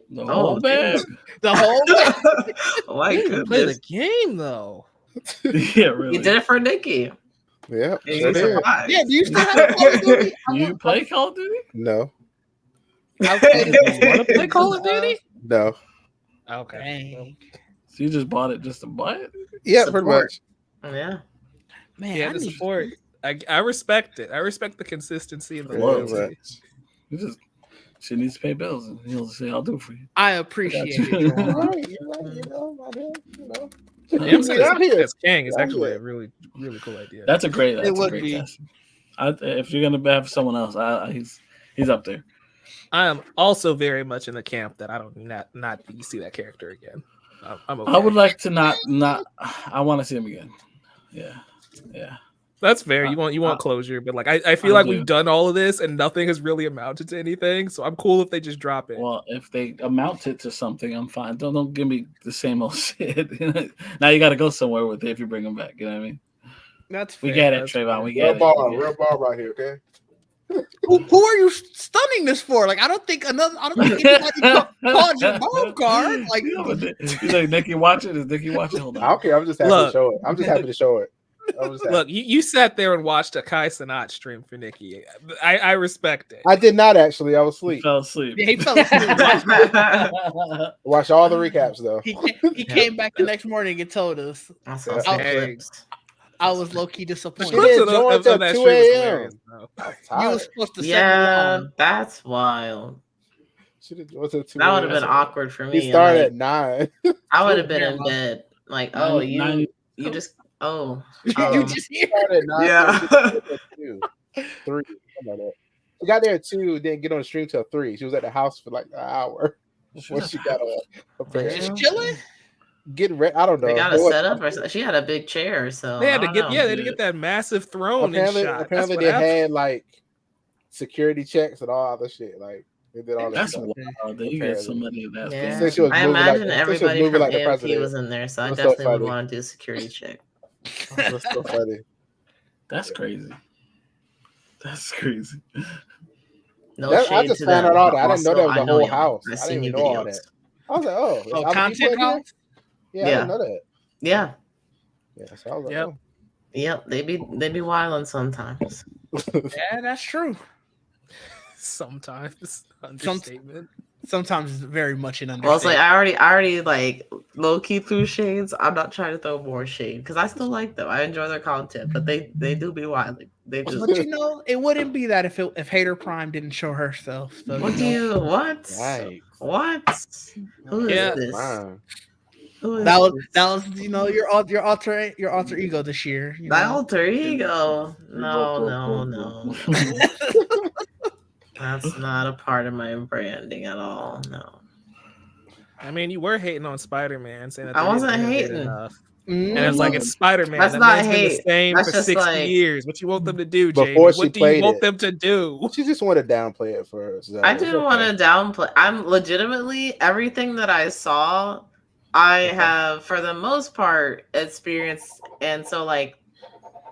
The whole bag. The whole bag. Oh my goodness. Play the game though. Yeah, really. You did it for Nikki. Yeah. Yeah, do you still have Call of Duty? You play Call of Duty? No. Okay. You want to play Call of Duty? No. Okay. So you just bought it just to buy it? Yeah, pretty much. Yeah. Man, Yeah, the support. I respect it. I respect the consistency and the loyalty. You just she needs to pay bills, and he'll say, "I'll do it for you." I appreciate it. As Kang is actually a really, really cool idea. That's a great. That's it would a great be. test. If you're gonna have someone else, he's up there. I am also very much in the camp that I don't not need to see that character again. I'm okay. I would like to not. I want to see him again. Yeah. That's fair. You want closure, but like I feel like we've done all of this and nothing has really amounted to anything. So I'm cool if they just drop it. Well, if they amount it to something, I'm fine. Don't give me the same old shit. Now you got to go somewhere with it if you bring them back. You know what I mean? That's fair. We get it, Trayvon. We get it. Real ball right here, okay? Who are you stunning this for? Like I don't think anybody called your mom card. Like he's like Nikki, watch it. Is Nikki watching? Hold on. I don't care. I'm just happy to show it. I'm just happy to show it. Look, you sat there and watched a Kai Sanat stream for Nikki. I respect it. I did not actually. I was asleep. He fell asleep. Yeah, he fell asleep. Watch all the recaps though. He came back the next morning and told us. I was low key disappointed. She did join at 2 a.m. You were supposed to. That's wild. That would have been awkward for me. He started at 9. I would have been in bed. Like, you just. Oh, you just here. Yeah. 3. She got there at 2, didn't get on the stream till 3. She was at the house for like an hour before she got just chilling. Getting ready. I don't know. They got a setup or something. She had a big chair, so they had to get. Yeah, they had to get that massive throne. Apparently, they had like security checks and all other shit. Like they did all that. That's stuff. wild. You get somebody of that. Yeah. I imagine everybody from AMP was in there, so I definitely would want to do a security check. That's so funny. That's crazy. That's crazy. I just found out all that. I didn't know that was the whole house. I didn't even know all that. I was like, oh, content house. Yeah, I didn't know that. Yeah. So I was like, Yep. They be wilding sometimes. Yeah, that's true. Sometimes understatement. Sometimes it's very much an understatement. Well, it's like I already like low key threw shades. I'm not trying to throw more shade because I still like them. I enjoy their content, but they do be wilding. They just. But it wouldn't be that if Hater Prime didn't show herself. So, what? Right. What? Who is this? That was your alter ego this year. That alter ego? No. That's not a part of my branding at all. No. I mean, you were hating on Spider-Man, saying that I wasn't hating. And it's like it's Spider-Man. That's that not man's hate. been the same That's for just 60 like, years. What you want them to do, Jamie? What do you want them to do? She just wanted to downplay it for her. I didn't want to downplay. I'm legitimately everything that I saw. I have, for the most part, experienced, and so like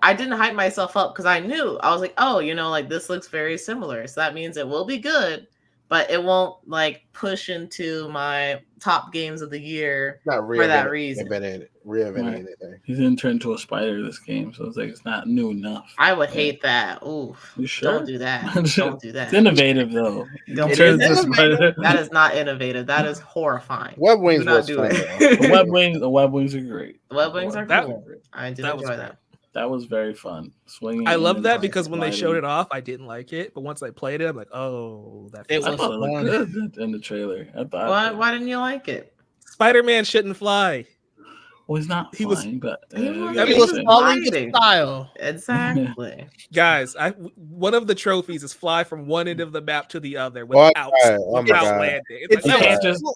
I didn't hype myself up because I knew. I was like, oh, like this looks very similar. So that means it will be good, but it won't like push into my top games of the year for that reason. Reinventing anything. He didn't turn into a spider this game, so it's like it's not new enough. I would hate that. Ooh, sure? Don't do that. Don't do that. It's innovative though. That is not innovative. That is horrifying. Web wings was fun. The web wings are great. The web wings are cool. I did enjoy that. That was very fun. Swinging. I love that because when they showed it off, I didn't like it, but once I played it, I'm like, oh, that. I thought it looked good in the trailer. Why didn't you like it? Spider-Man shouldn't fly. Well, he's not. He was falling in style. Exactly. Guys, one of the trophies is fly from one end of the map to the other without landing.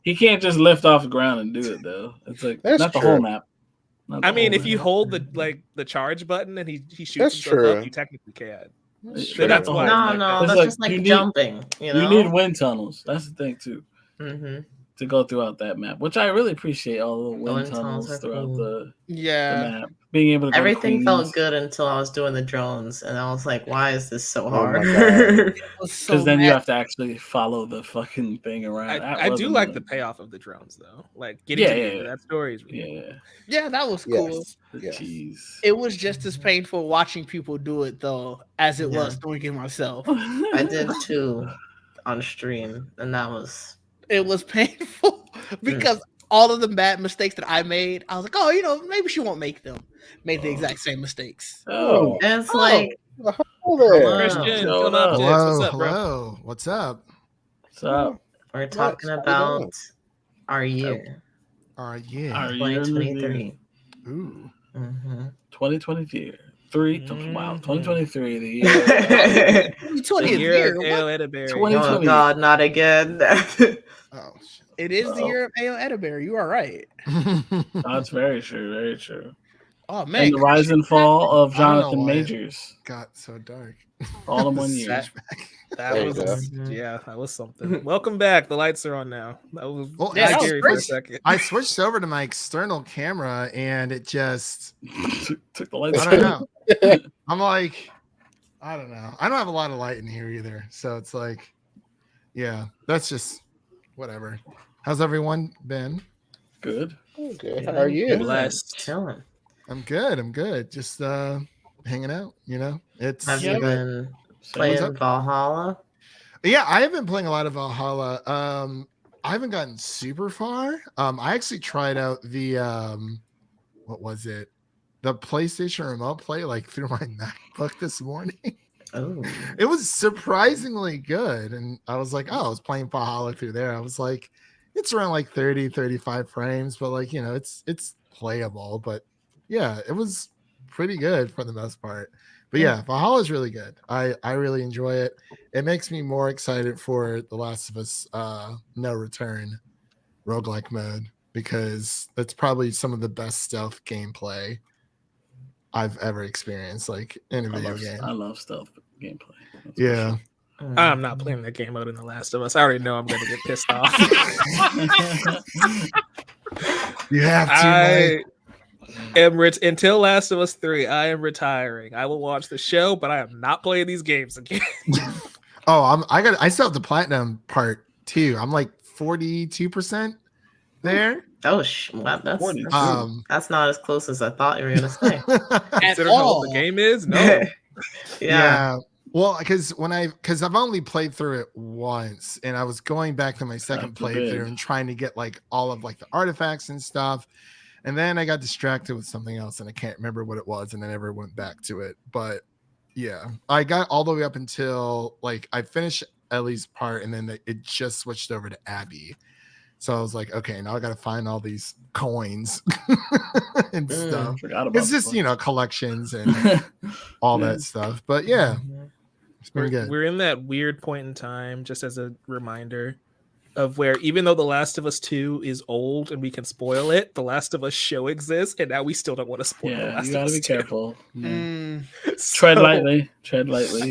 He can't just lift off the ground and do it though. It's like not the whole map. I mean, if you hold the charge button and he shoots himself up, you technically can. That's just like jumping. You need wind tunnels. That's the thing too. Mm-hmm. To go throughout that map, which I really appreciate all the wind tunnels throughout the map. Being able to everything felt good until I was doing the drones, and I was like, "Why is this so hard?" Because then you have to actually follow the fucking thing around. I do like the payoff of the drones though, like getting that story is yeah, that was cool. Jeez. It was just as painful watching people do it though as it was doing it myself. I did too on stream, and it was painful because all of the bad mistakes that I made, I was like, oh, maybe she won't make them. Made the exact same mistakes. And it's like, Christian, come up, hello. What's up? We're talking about our year. Our year. 2023. Ooh. 2023. 2023, the year. 2020 the year of Ale Edaberry. Oh God, not again. It is the year of Ale Edaberry. You are right. That's very true. Very true. Oh man! And the rise and fall of Jonathan Majors got so dark. All in 1 year. That was something. Welcome back. The lights are on now. That was scary for a second. I switched over to my external camera and it just took the lights. I don't know. I'm like, I don't know. I don't have a lot of light in here either, so it's like, yeah, that's just whatever. How's everyone been? Good. Good. How are you? Blessed. Chilling. I'm good. Just hanging out. It's. Have you been playing Valhalla? Yeah, I have been playing a lot of Valhalla. I haven't gotten super far. I actually tried out the what was it? The PlayStation Remote Play through my MacBook this morning. Oh. It was surprisingly good. And I was like, I was playing Valhalla through there. I was like, it's around 30, 35 frames, but it's playable. But yeah, it was pretty good for the most part. But yeah, Valhalla is really good. I really enjoy it. It makes me more excited for The Last of Us No Return roguelike mode because that's probably some of the best stealth gameplay I've ever experienced in a video game. I love stealth gameplay. Yeah. I'm not playing that game mode in The Last of Us. I already know I'm going to get pissed off. You have to. Until Last of Us 3, I am retiring. I will watch the show, but I am not playing these games again. I still have the platinum part too. I'm 42% there. Oh, that's not as close as I thought you were going to say. Considering what the game is, no. Yeah. Well, because I've only played through it once, and I was going back to my second playthrough and trying to get all of the artifacts and stuff. And then I got distracted with something else, and I can't remember what it was, and I never went back to it. But yeah, I got all the way up until I finished Ellie's part, and then it just switched over to Abby. So I was like, okay, now I got to find all these coins and stuff. It's just collections and all that stuff. But yeah, it's been good. We're in that weird point in time, just as a reminder, of where even though The Last of Us 2 is old and we can spoil it, The Last of Us show exists, and now we still don't want to spoil The Last you gotta of Us be 2. Careful. Tread lightly.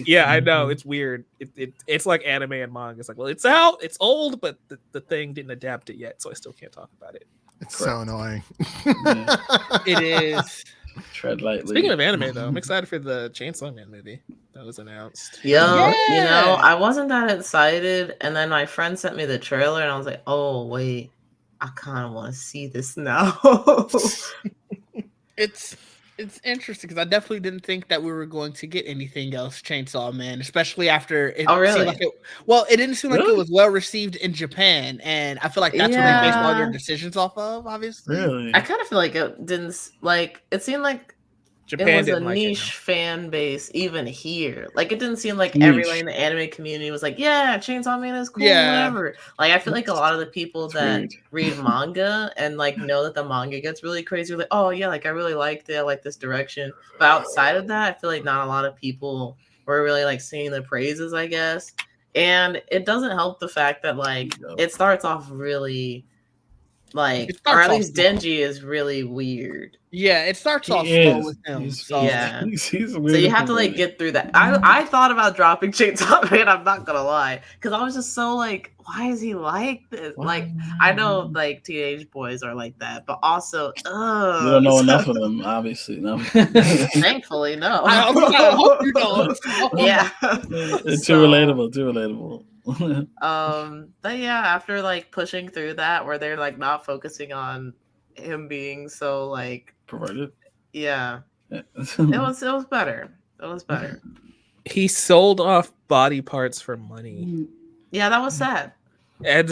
Yeah, I know. It's weird. It's like anime and manga. It's it's out, it's old, but the thing didn't adapt it yet, so I still can't talk about it. It's so annoying. It is. Tread lightly. Speaking of anime, though, I'm excited for the Chainsaw Man movie that was announced. You know, I wasn't that excited, and then my friend sent me the trailer, and I was like, "Oh wait, I kind of want to see this now." It's interesting because I definitely didn't think that we were going to get anything else Chainsaw Man, especially after it seemed like it didn't seem like it was well received in Japan, and I feel like that's where they based all their decisions off of, obviously. Really? I kind of feel like it didn't it seemed like Japan it was a niche fan base even here. Like it didn't seem like everyone in the anime community was like, yeah, Chainsaw Man is cool, whatever. Like I feel like a lot of the people that read manga and like know that the manga gets really crazy, like, oh yeah, like I really liked it, I like this direction. But outside of that, I feel like not a lot of people were really like singing the praises, I guess. And it doesn't help the fact that like it starts off really or at least Denji is really weird. Yeah, it starts off slow with him. He's weird. So you have to like get through that. I thought about dropping Chainsaw Man, I'm not gonna lie. Because I was just so like, why is he like this? Like, I know like teenage boys are like that, but also you don't know enough of them, obviously. No. Thankfully, no. I hope you don't. Yeah. It's too relatable. But yeah, after like pushing through that where they're like not focusing on him being so like perverted. Yeah. It was better. It was better. He sold off body parts for money. Yeah, that was sad. And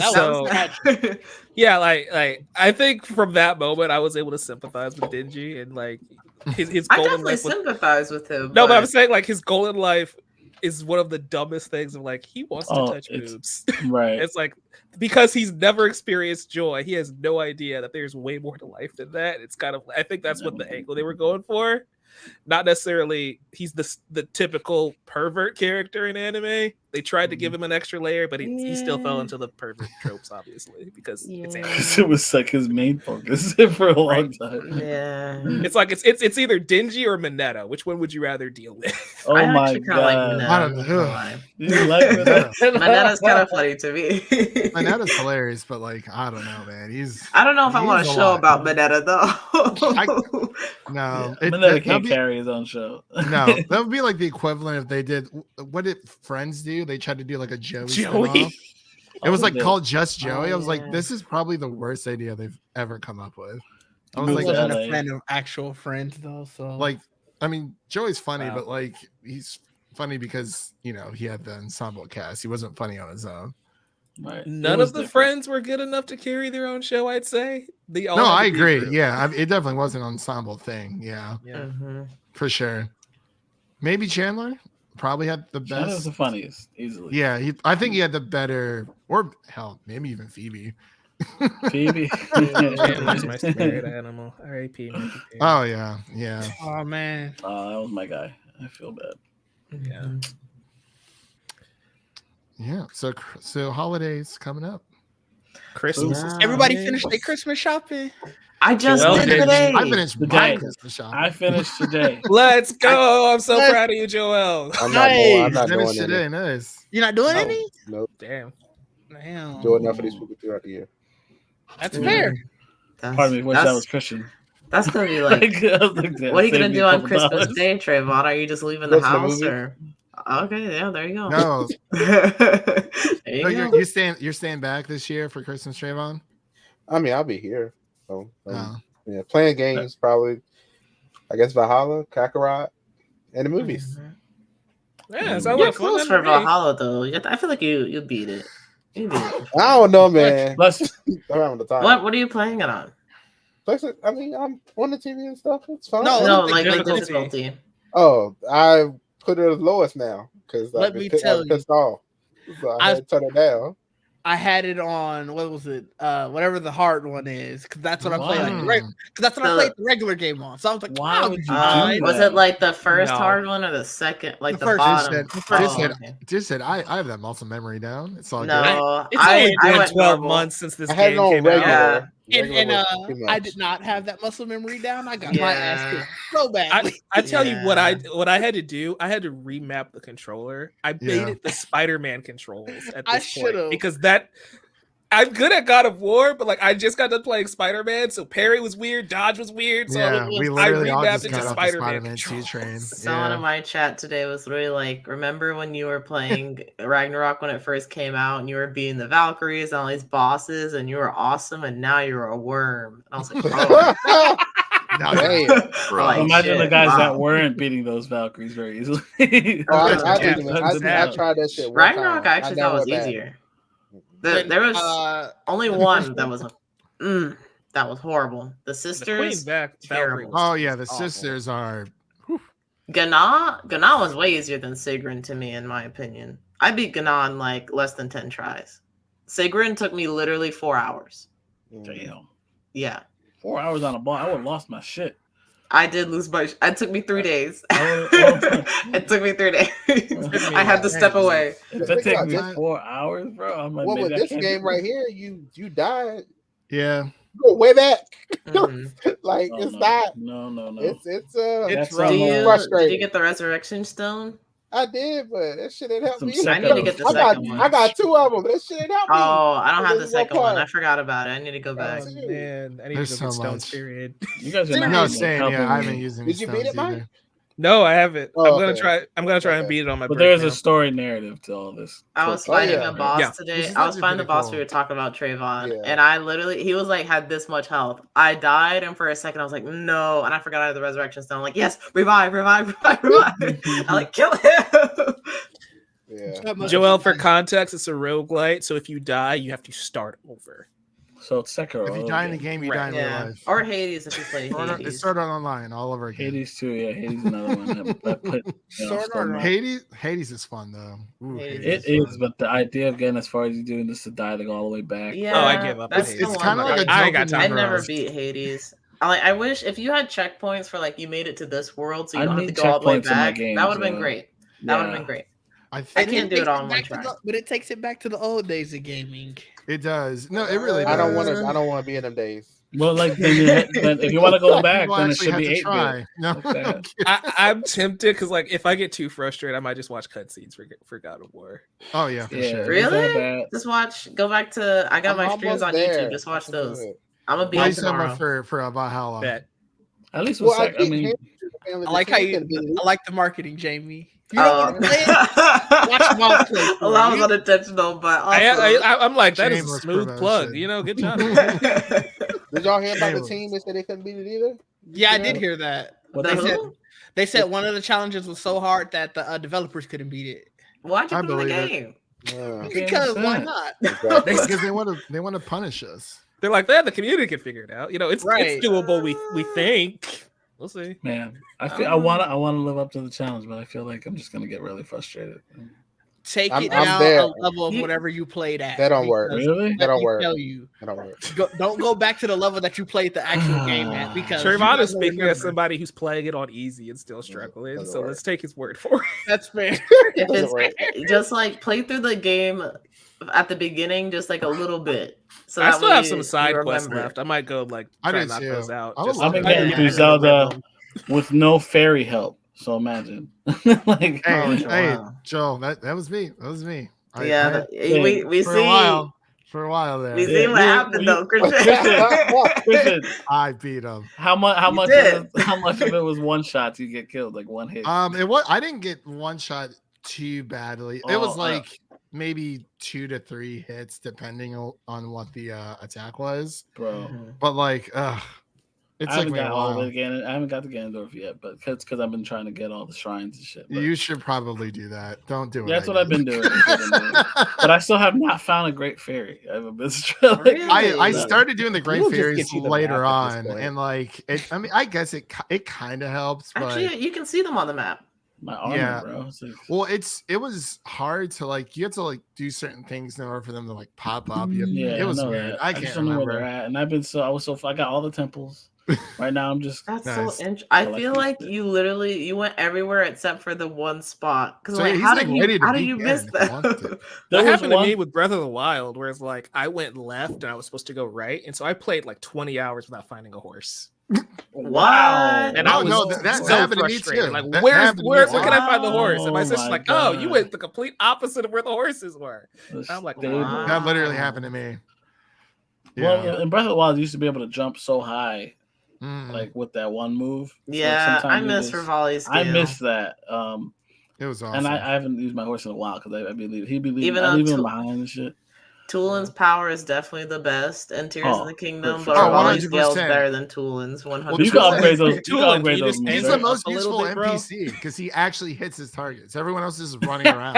yeah, like I think from that moment I was able to sympathize with Denji and like his I golden definitely life sympathize with him. No, but I'm saying like his goal in life is one of the dumbest things of like he wants to touch boobs. Right. It's like because he's never experienced joy, he has no idea that there's way more to life than that. It's kind of I think that's what the angle they were going for. Not necessarily he's the typical pervert character in anime. They tried to give him an extra layer, but he still fell into the pervert tropes, obviously, because it's anime. It was like his main focus for a long time. Yeah, it's like it's either Denji or Mineta. Which one would you rather deal with? Oh my god! Like I don't know. You like Mineta? Mineta's kind of funny to me. Mineta's hilarious, but like I don't know, man. I don't know if I want a show about Mineta though. No, Mineta can't carry his own show. No, that would be like the equivalent if they did. What did Friends do? They tried to do like a Joey. Spin-off. It was like called Just Joey. I was like, this is probably the worst idea they've ever come up with. I was wasn't a fan of actual Friends though, so like, I mean, Joey's funny, but like he's funny because he had the ensemble cast. He wasn't funny on his own. Right. None of the Friends were good enough to carry their own show. I'd say I agree. Yeah, it definitely was an ensemble thing. Yeah, for sure. Maybe Chandler probably had the best. Chandler's the funniest, easily. Yeah, I think he had the better, or hell, maybe even Phoebe. Phoebe. Chandler's my spirit animal. R.I.P. Oh yeah. Oh man. That was my guy. I feel bad. Yeah. So holidays coming up. Christmas. Everybody finished their Christmas shopping. I just did today. I finished my Christmas shopping. I finised today. Let's go! I'm so proud of you, Joel. I'm not doing today. any. Nice. You're not doing any? Nope. Damn. Doing enough for these people throughout the year. That's fair. Pardon me, wish that was Christian. That's gonna be like, what are you gonna do on Christmas Day, Trayvon? Are you just leaving the house or? Okay, yeah, there you go. No, there you go. You're staying back this year for Christmas, Trayvon? I mean, I'll be here. So yeah, playing games probably. I guess Valhalla, Kakarot, and the movies. Yeah, you're close for Valhalla though. I feel like you beat it. You beat it. I don't know, man. Around the time. What are you playing it on? I mean, I'm on the TV and stuff. It's fine. No, like difficulty. Oh, I put it as lowest now because Let me tell you, pissed off. So I had to turn it down. I had it on what was it? Whatever the hard one is, because that's what I play. Because that's what I played the regular game on. So I was like, why would you was it like the first hard one or the second? Like the bottom. Just said I have that muscle memory down. It's all good. It's only been 12 months since this game came out. And I did not have that muscle memory down. I got my ass kicked so bad. I tell you what I had to do. I had to remap the controller. I made it the Spider-Man controls at this point because I'm good at God of War, but like I just got done playing Spider-Man, so parry was weird, dodge was weird. So Yeah, we literally all just got off the Spider-Man 2 train. Someone in my chat today was really like, remember when you were playing Ragnarok when it first came out and you were beating the Valkyries and all these bosses and you were awesome and now you're a worm. And I was like, oh. Imagine the guys that weren't beating those Valkyries very easily. I tried that shit. Ragnarok I actually thought was easier. There was only one that was horrible. The sisters, terrible. Oh yeah, the sisters are. Gana was way easier than Sigrun to me, in my opinion. I beat Gana in like less than 10 tries. Sigrun took me literally 4 hours. Damn. Yeah. 4 hours on a ball, I would have lost my shit. I did lose my. It took me 3 days. It took me 3 days. I had to step away. If it takes me 4 hours, bro, I'm like, well, with this game right here, you died. Yeah. Go way back. Like it's not. No. It's frustrating. Did you get the resurrection stone? I did, but that shit didn't help me. I need to get the second one. I got 2 of them. That shit didn't help me. Oh, I don't have the second one. I forgot about it. I need to go back. Man, I need to go get stones. Period. You guys are not saying. Yeah, I haven't used any. Did you beat it, Mike? No, I haven't. I'm gonna try and beat it on my. But there's a story narrative to all this. I was fighting a boss today. I was fighting the boss we were talking about, Trayvon, and I literally he was like had this much health. I died, and for a second I was like, no, and I forgot I had the resurrection stone. I'm like, yes, revive. I like kill him. Yeah. Joel, for context, it's a roguelite, so if you die, you have to start over. So it's Sekiro. If you die in the game, you die in real life. Or Hades if you play Hades. It started online all over again. Hades too, yeah. Hades is another one that put. Hades is fun though. Ooh, it is, but the idea of getting as far as you doing is to die to go all the way back. Yeah, I give up. It's kind of like I got time. I never beat Hades. I wish if you had checkpoints for like you made it to this world, so you don't have to go all the way back. That would have been great. That would have been great. I can't do it all in one try. But it takes it back to the old days of gaming. It does. No, it really does. I don't want to be in them days. Well, like if you want to go back, then it should be 8-bit. No, I'm tempted because like if I get too frustrated, I might just watch cutscenes for God of War. Oh yeah, for sure. Really? Just go back to. I got my streams on YouTube. Just watch those. I'm gonna be on tomorrow for Valhalla. Bet. At least I mean, I like how I like the marketing, Jamie. You don't want to play it? Watch Mom play. Well, that was unintentional, but I'm like that is a smooth plug. You know, good job. Did y'all hear about the team that said they couldn't beat it either? Yeah, I did hear that. They said one of the challenges was so hard that the developers couldn't beat it. Why'd you put it in the game? Yeah. Because why not? Exactly. Because they want to punish us. They're like, the community can figure it out. You know, it's doable. We think. We'll see. Man, I want to live up to the challenge, but I feel like I'm just gonna get really frustrated. Take it down a level of whatever you played at. That don't work. Really? That don't work. Tell you. That don't work. Don't go back to the level that you played the actual game at, because Trayvon is speaking as somebody who's playing it on easy and still struggling. So let's take his word for it. That's fair. If it's just like play through the game at the beginning, just like a little bit. So I still have some side quests left. I might go like try to knock those out. I've been getting through Zelda with no fairy help. So imagine. Like, hey, Joel, that was me. That was me. We for see for a while there. We see what happened though, Christian. I beat him. How much of it was one shot to get killed, like one hit? I didn't get one shot too badly. It was like maybe 2 to 3 hits depending on what the attack was. Bro. But like it's I haven't like got all of it again. I haven't got the Ganondorf yet, but because I've been trying to get all the shrines and shit. You should probably do that. Don't do it. That's what I've been doing. But I still have not found a great fairy. I haven't been really. I started doing the great fairies later on, and like I guess it kind of helps. Actually, you can see them on the map. My armor, bro. Well, it was hard to like. You have to like do certain things in order for them to like pop up. It was weird. I can't remember where they're at, and I got all the temples. Right now, I'm just. That's so interesting. I feel like you went everywhere except for the one spot. Because how did you miss that? That happened to me with Breath of the Wild, where it's like I went left and I was supposed to go right, and so I played like 20 hours without finding a horse. Wow! And I was that happened to me too. Like, where can I find the horse? And my sister's like, "Oh, you went the complete opposite of where the horses were." And I'm like, that literally happened to me. Well, in Breath of the Wild, you used to be able to jump so high, like with that one move. Yeah, so I miss Rivali's skill. I miss that. It was awesome. And I haven't used my horse in a while because I believe he'd be leaving, Even I leave him behind and shit. Tulin's power is definitely the best in Tears of the Kingdom, but sure. Rivali's skill is better than Tulin's. 100%. You can upgrade those. You can upgrade those. He's the most useful NPC because he actually hits his targets. Everyone else is running around.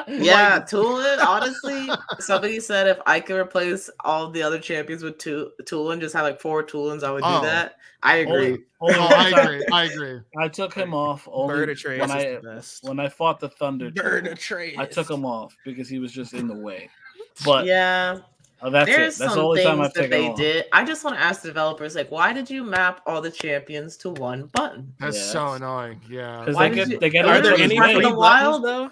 Yeah, Tulin. Honestly, somebody said if I could replace all the other champions with Tulin, just have like 4 Tulins, I would do that. I agree. I agree. I took him off only when I fought the Thunder. I took him off because he was just in the way. But yeah, that's it. That's the only time I've taken they did. I just want to ask the developers, like, why did you map all the champions to one button? That's so annoying. Yeah, because they get Are there any Breath of the Wild though?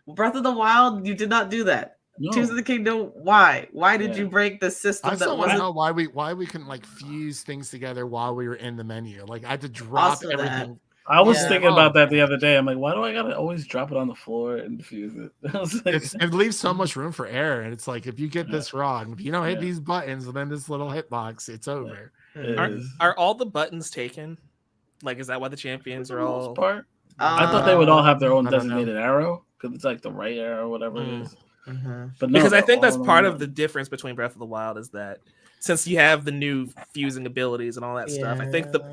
Breath of the Wild, you did not do that. No. Tears of the Kingdom, why? Why did you break the system? I still want to know why we couldn't like fuse things together while we were in the menu. Like I had to drop everything. I was thinking about that the other day. I'm like, why do I gotta always drop it on the floor and diffuse it? I was like, it leaves so much room for error. And it's like, if you get this wrong, if you don't hit these buttons, and then this little hitbox, it's over. Are all the buttons taken? Like, is that why the champions are all? Part? I thought they would all have their own designated arrow because it's like the right arrow, whatever it is. But no, because I think that's part of the difference between Breath of the Wild is that since you have the new fusing abilities and all that stuff, I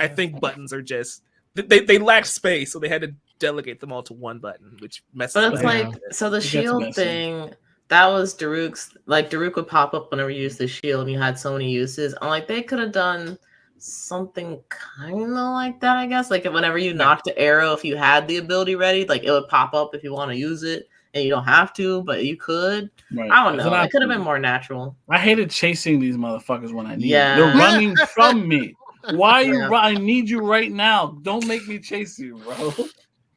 think buttons are just. They lacked space, so they had to delegate them all to one button, which messes up. But it's like, so the shield thing, that was Daruk's, like Daruk would pop up whenever you used the shield and you had so many uses. I'm like, they could have done something kind of like that, I guess. Like whenever you knocked the arrow, if you had the ability ready, like it would pop up if you want to use it. And you don't have to, but you could. Right. I don't know. It could have been more natural. I hated chasing these motherfuckers when I need them. They're running from me. Why you? I need you right now. Don't make me chase you, bro.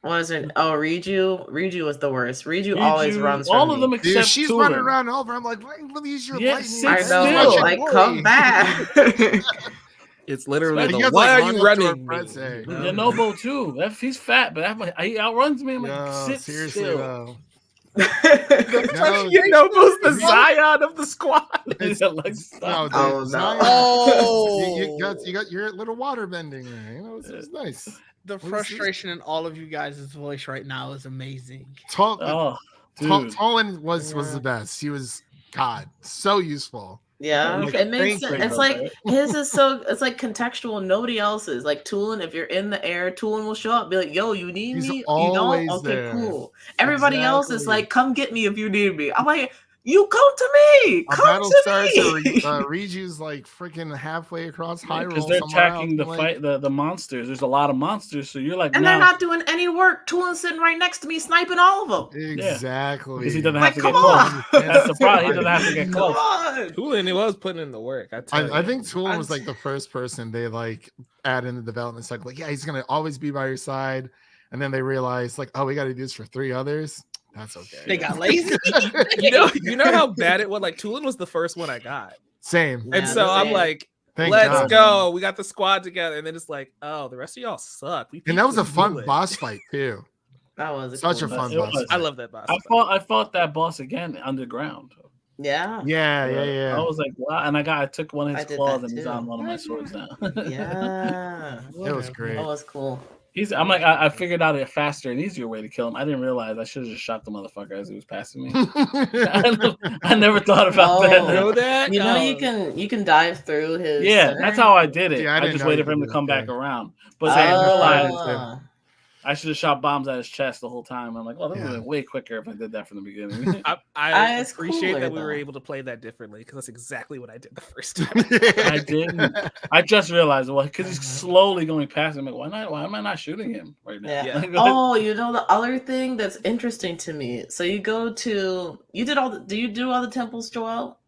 What is it? Oh, Riju was the worst. Riju always runs from all of them me. except she's Tulin. running around over. I'm like, let me use your lightning. I know, like come back. It's literally the, why are you running? Yanobo too. He's fat, but he outruns me. I'm like, sit still. Yanobo's the Zion of the squad. You got your little water bending there. You know, it's nice. The frustration in all of you guys' voice right now is amazing. Tulin was the best. He was so useful. Yeah, it makes sense. It's like his is it's like contextual. Nobody else's. Like Tulin, if you're in the air, Tulin will show up. Be like, "Yo, you need me? You don't? Okay, cool." Everybody else is like, "Come get me if you need me." I'm like, "You come to me. Come to me." Riju's like freaking halfway across Hyrule because they're attacking the monsters. There's a lot of monsters, so you're like, and they're not doing any work. Tulin's sitting right next to me, sniping all of them. Exactly. Because he doesn't have to get close. That's the problem. He doesn't have to get close. Tulin, he was putting in the work. I think Tulin was like the first person they like add in the development cycle. Like, yeah, he's gonna always be by your side. And then they realized, like, oh, we got to do this for 3 others. That's okay. They got lazy. you know how bad it was. Like Tulin was the first one I got. Same. And so I'm like, let's go. We got the squad together, and then it's like, oh, the rest of y'all suck. And that was a fun boss fight too. That was such a fun boss. I love that boss. I fought that boss again underground. Yeah. I was like, wow. And I took one of his claws and he's on one of my swords now. Yeah. It was great. That was cool. I'm like, I figured out a faster and easier way to kill him. I didn't realize I should have just shot the motherfucker as he was passing me. I never thought about that. Know that? You know, you can dive through his. Yeah, that's how I did it. Yeah, I just waited for him to come back around. But I didn't realize I should have shot bombs at his chest the whole time. I'm like, well, that would have been way quicker if I did that from the beginning. I appreciate that we were able to play that differently because that's exactly what I did the first time. I didn't. I just realized, because he's slowly going past him. Like, why am I not shooting him right now? Yeah. Oh, you know the other thing that's interesting to me. So you do you do all the temples, Joel?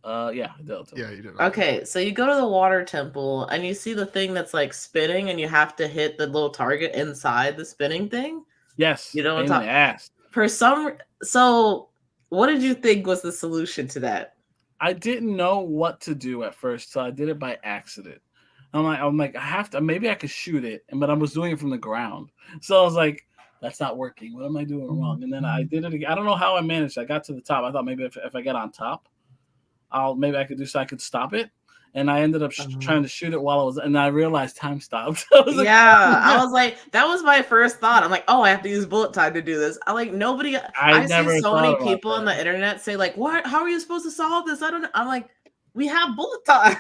Yeah, I did. Yeah, you did. Okay, so you go to the water temple and you see the thing that's like spinning, and you have to hit the little target inside the spinning thing. Yes, you know what I'm talking. So what did you think was the solution to that? I didn't know what to do at first, so I did it by accident. I'm like, I have to. Maybe I could shoot it, but I was doing it from the ground, so I was like, that's not working. What am I doing wrong? And then I did it again. I don't know how I managed. I got to the top. I thought maybe if I get on top, maybe I could do so I could stop it. and I ended up trying to shoot it while I was, and I realized time stopped. I was like, I was like, that was my first thought. I'm like, oh, I have to use bullet time to do this. I'm like, nobody. I see so many people on the internet say like, what? How are you supposed to solve this? I don't know. I'm like, we have bullet time.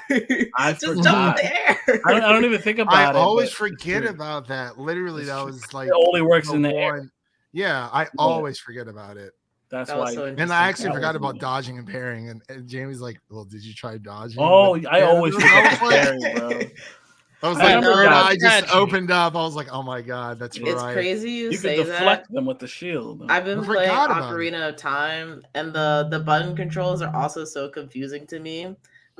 Just jump in the air. I don't even think about it. I always forget about that. Literally, that was like it only works in the air. Yeah, I always forget about it. That's why. So and I actually forgot about dodging and parrying. And Jamie's like, "Well, did you try dodging?" Oh, I always forget parrying, bro. I was like, I just opened up. I was like, "Oh my god, that's right." It's crazy you say can deflect them with the shield. I've been playing Ocarina of Time, and the button controls are also so confusing to me.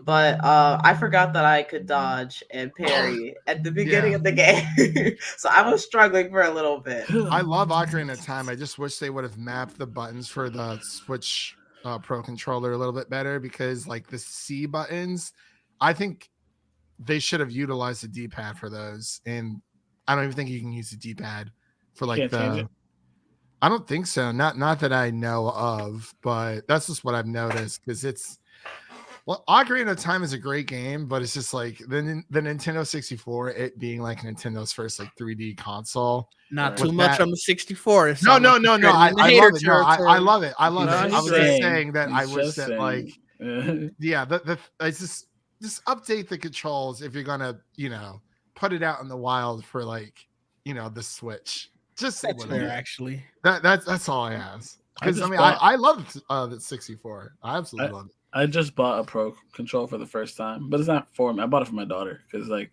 But I forgot that I could dodge and parry at the beginning of the game. So I was struggling for a little bit. I love Ocarina of Time. I just wish they would have mapped the buttons for the Switch Pro controller a little bit better, because like the C buttons, I think they should have utilized the D-pad for those. And I don't even think you can use the D-pad for like the... I don't think so. Not that I know of, but that's just what I've noticed, because it's... Well, Ocarina of Time is a great game, but it's just like the Nintendo 64, it being like Nintendo's first like 3D console. Not too much on the 64. No. I love it. No, I love it. I love it. I was just saying that I wish that like, it's just update the controls if you're gonna, put it out in the wild for like, the Switch. Just say fair, actually. That's all I ask. Because I love the 64. I absolutely love it. I just bought a Pro control for the first time, but it's not for me. I bought it for my daughter because, like,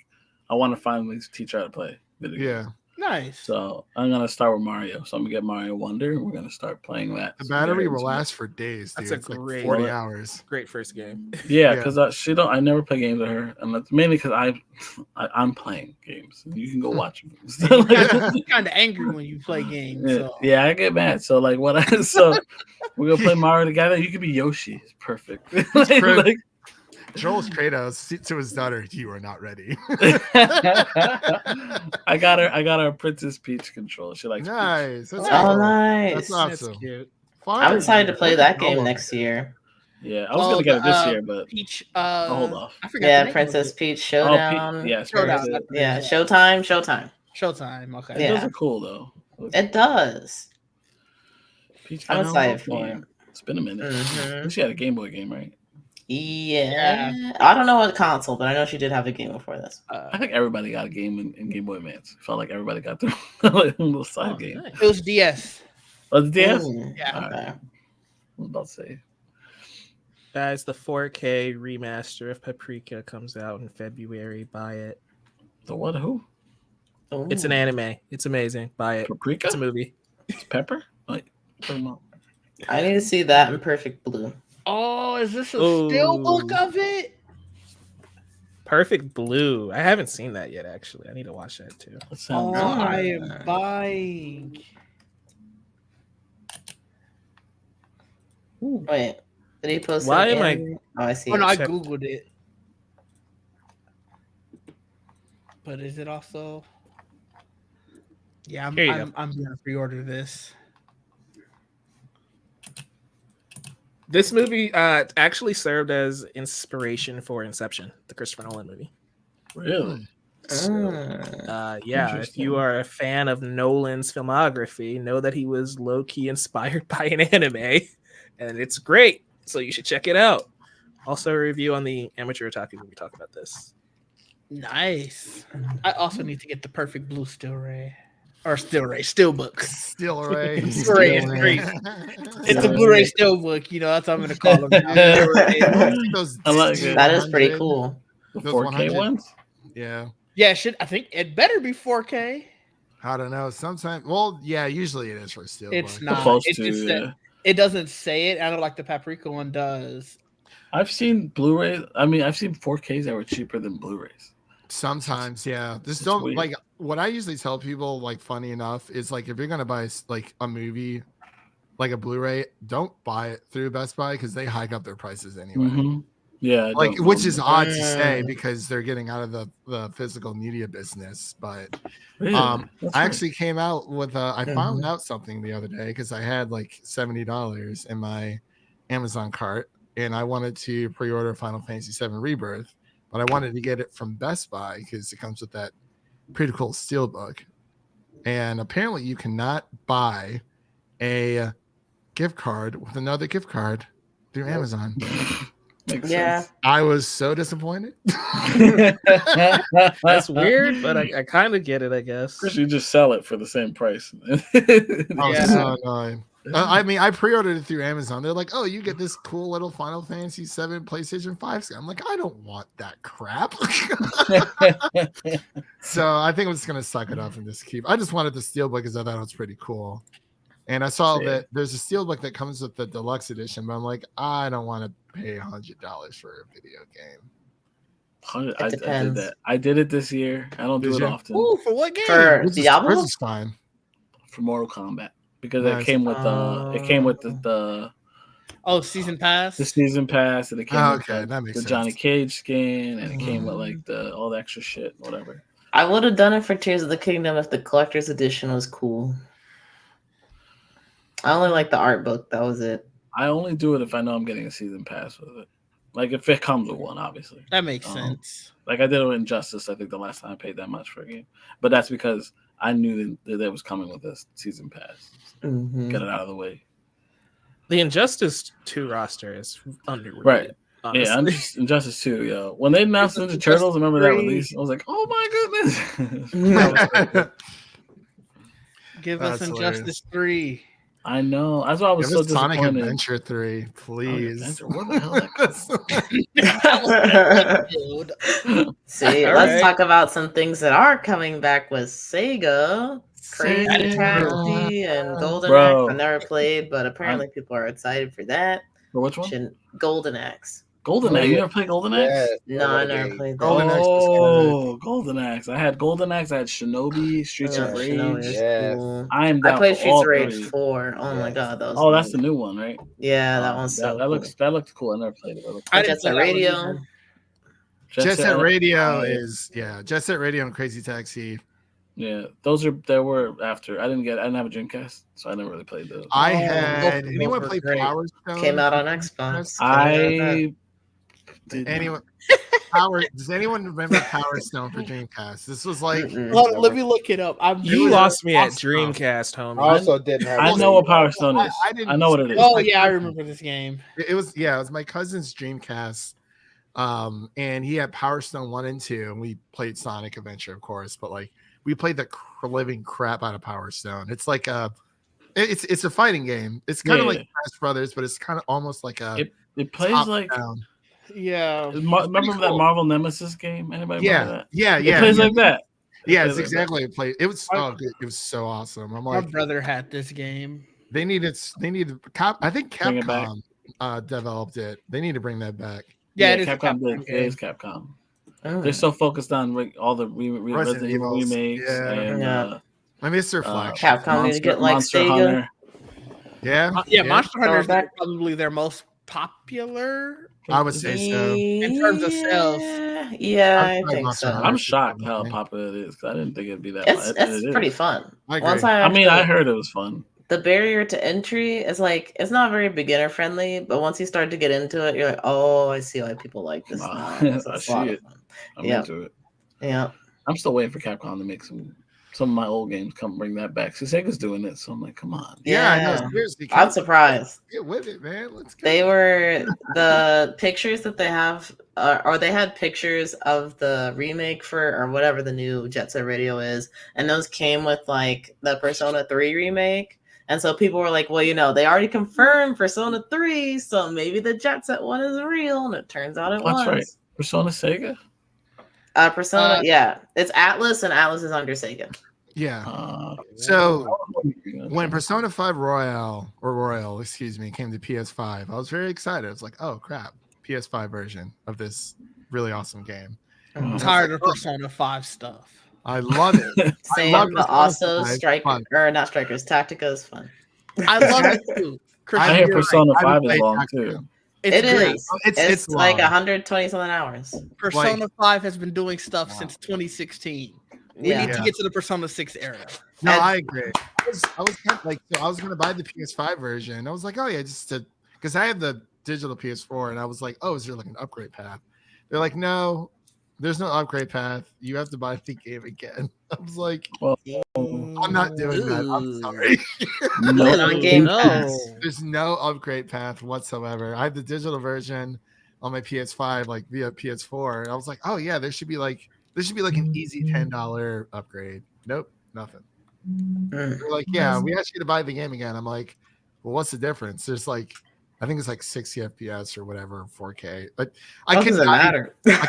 I want to finally teach her how to play video games. Nice. So I'm gonna start with Mario. So I'm gonna get Mario Wonder, and we're gonna start playing that. The battery will last for days, dude. That's great, like 40 hours. Great first game. Yeah, because I never play games with her, and that's mainly because I'm playing games. You can go watch them. So, like, you're kind of angry when you play games. Yeah, so. Yeah, I get mad. So like so we're gonna play Mario together. You could be Yoshi. It's perfect. like, Joel's Kratos to his daughter, you are not ready. I got her a Princess Peach control. She likes nice. Peach. That's cool. Nice. That's awesome. That's cute. I'm excited to play that game next year. Yeah, I was gonna get it this year, but Peach. I'll hold off. I forgot. Princess Peach Showdown. Showdown. Yeah, Showtime. Okay. It does look cool though. It does. Peach, I'm excited for it. It's been a minute. She had a Game Boy game, right? Yeah. I don't know what console, but I know she did have a game before this. I think everybody got a game in Game Boy Advance. Felt like everybody got their little side game. Nice. It was DS. Oh, the DS? Yeah. Okay. I was about to say. Guys, the 4K remaster of Paprika comes out in February. Buy it. The what? Who? Ooh. It's an anime. It's amazing. Buy it. Paprika? It's a movie. It's Pepper? Like, I need to see that in Perfect Blue. Oh, is this a steelbook of it? Perfect Blue. I haven't seen that yet, actually. I need to watch that too. I am buying. Wait, did he post? Why am I? Oh, I see. Oh no, I googled it. But is it also? Yeah, I'm gonna pre-order this. This movie actually served as inspiration for Inception, the Christopher Nolan movie. Really? Yeah, if you are a fan of Nolan's filmography, know that he was low-key inspired by an anime, and it's great, so you should check it out. Also, a review on the Amateur Otaku when we talk about this. Nice. I also need to get the Perfect Blue Steelbook. Steelray. It's great. It's a Blu-ray Steelbook, that's what I'm gonna call them. I like it. That is pretty cool. The 4K ones? Yeah. Yeah, I think it better be 4K. I don't know. Sometimes, usually it is for Steelbook. It's not. It doesn't say it. I don't like the Paprika one does. I've seen Blu-rays. I mean, I've seen 4Ks that were cheaper than Blu-rays. Sometimes, yeah. Just don't weird. Like what I usually tell people, like funny enough, is like if you're gonna buy like a movie, like a Blu-ray, don't buy it through Best Buy because they hike up their prices anyway. Mm-hmm. Yeah, like which is odd to say because they're getting out of the physical media business. But I actually came out with I found out something the other day because I had like $70 in my Amazon cart and I wanted to pre-order Final Fantasy VII Rebirth. but I wanted to get it from Best Buy because it comes with that pretty cool steelbook. And apparently you cannot buy a gift card with another gift card through Amazon. Makes sense. I was so disappointed. That's weird, but I kind of get it, I guess. You just sell it for the same price. So annoying. I mean, I pre-ordered it through Amazon. They're like, "Oh, you get this cool little Final Fantasy VII PlayStation 5." I'm like, I don't want that crap. So I think I'm just gonna suck it up and just keep. I just wanted the steelbook because I thought it was pretty cool. And I saw that there's a steelbook that comes with the deluxe edition, but I'm like, I don't want to pay $100 for a video game. It depends. I did that. I did it this year. I don't do it often. Ooh, for what game? For Diablo? Time. For Mortal Kombat. Because it came with the season pass. The season pass, and it came with that makes the sense. Johnny Cage skin, and it came with like all the extra shit, whatever. I would have done it for Tears of the Kingdom if the collector's edition was cool. I only like the art book. That was it. I only do it if I know I'm getting a season pass with it. Like if it comes with one, obviously. That makes sense. Like I did it with Injustice. I think the last time I paid that much for a game, but that's because I knew that it was coming with a season pass. Get it out of the way. The Injustice 2 roster is underrated. Right. Honestly. Yeah, Injustice 2, yo. When they announced Ninja Turtles, I remember that release. I was like, oh my goodness. Give us Injustice 3. I know. That's why I was so Sonic disappointed. Adventure 3, please. What the hell? See, let's talk about some things that are coming back with Sega. Crazy Taxi and Golden Axe. I never played, but apparently people are excited for that. For which one? Golden Axe. Golden Axe? You never played Golden Axe? No, I never played that. Golden Axe. I had Golden Axe. I had Shinobi, Streets of Rage. I played Streets of Rage 4. Oh my god, that was that's the new one, right? Yeah, that one's so that looks cool. I never played it. Jet Set Radio. Jet Set Radio Jet Set Radio and Crazy Taxi. Yeah, there were after. I didn't have a Dreamcast, so I never really played those. I had anyone play Power Stone? Came out on Xbox. Does anyone remember Power Stone for Dreamcast? This was like let me look it up. You lost me at Dreamcast, homie. I also didn't have. I know what Power Stone is. I know what it is. Oh yeah, I remember this game. It was my cousin's Dreamcast. And he had Power Stone 1 and 2, and we played Sonic Adventure, of course, but like we played the living crap out of Power Stone. It's like it's a fighting game. It's kind of like Smash Brothers, but it's kind of almost like it plays like down. Yeah. Remember that Marvel Nemesis game? Anybody remember that? Yeah. It plays like that. Yeah, it's exactly it played. It was it was so awesome. I'm like, my brother had this game. They needed I think Capcom developed it. They need to bring that back. Yeah, it is Capcom. It is Capcom. Oh. They're so focused on all the Resident Evil remakes. And, I miss their flag. Capcom needs to get like Monster Sega. Hunter. Yeah, Monster Hunter is probably their most popular. I would say so. In terms of sales. Yeah, I think so. I'm shocked how popular it is because I didn't think it'd be that. It's pretty fun. I heard it was fun. The barrier to entry is like it's not very beginner friendly, but once you start to get into it, you're like, oh, I see why people like this. I see it. I'm into it. Yeah. I'm still waiting for Capcom to make some of my old games come bring that back. So Sega's doing it, so I'm like, come on. Yeah, I know. Seriously, I'm surprised. Get with it, man. Let's go. They were the pictures that they have, or they had pictures of the remake or whatever the new Jet Set Radio is, and those came with like the Persona 3 remake. And so people were like, well, they already confirmed Persona 3, so maybe the Jet Set one is real, and it turns out it was. That's right. Persona Sega? Persona, yeah. It's Atlas, and Atlas is under Sega. Yeah. So when Persona 5 Royal came to PS5, I was very excited. I was like, oh, crap. PS5 version of this really awesome game. I'm tired of Persona 5 stuff. I love it. Same, but also Tactica is fun. I love it too. I hear Persona 5 is long too. It is. It's like 120 something hours. Persona 5 has been doing stuff since 2016. We need to get to the Persona 6 era. No, I agree. I was kind of like, I was gonna buy the PS5 version. I was like, oh yeah, because I have the digital PS4, and I was like, oh, is there like an upgrade path? They're like, no, there's no upgrade path. You have to buy the game again. I was like, well, I'm not doing that. I'm sorry. On Game Pass. There's no upgrade path whatsoever. I have the digital version on my PS5, like via PS4. And I was like, oh yeah, there should be like an easy $10 upgrade. Nope, nothing. They're like, yeah, we asked you to buy the game again. I'm like, well, what's the difference? There's like, I think it's like 60 FPS or whatever, 4K. But I doesn't matter. I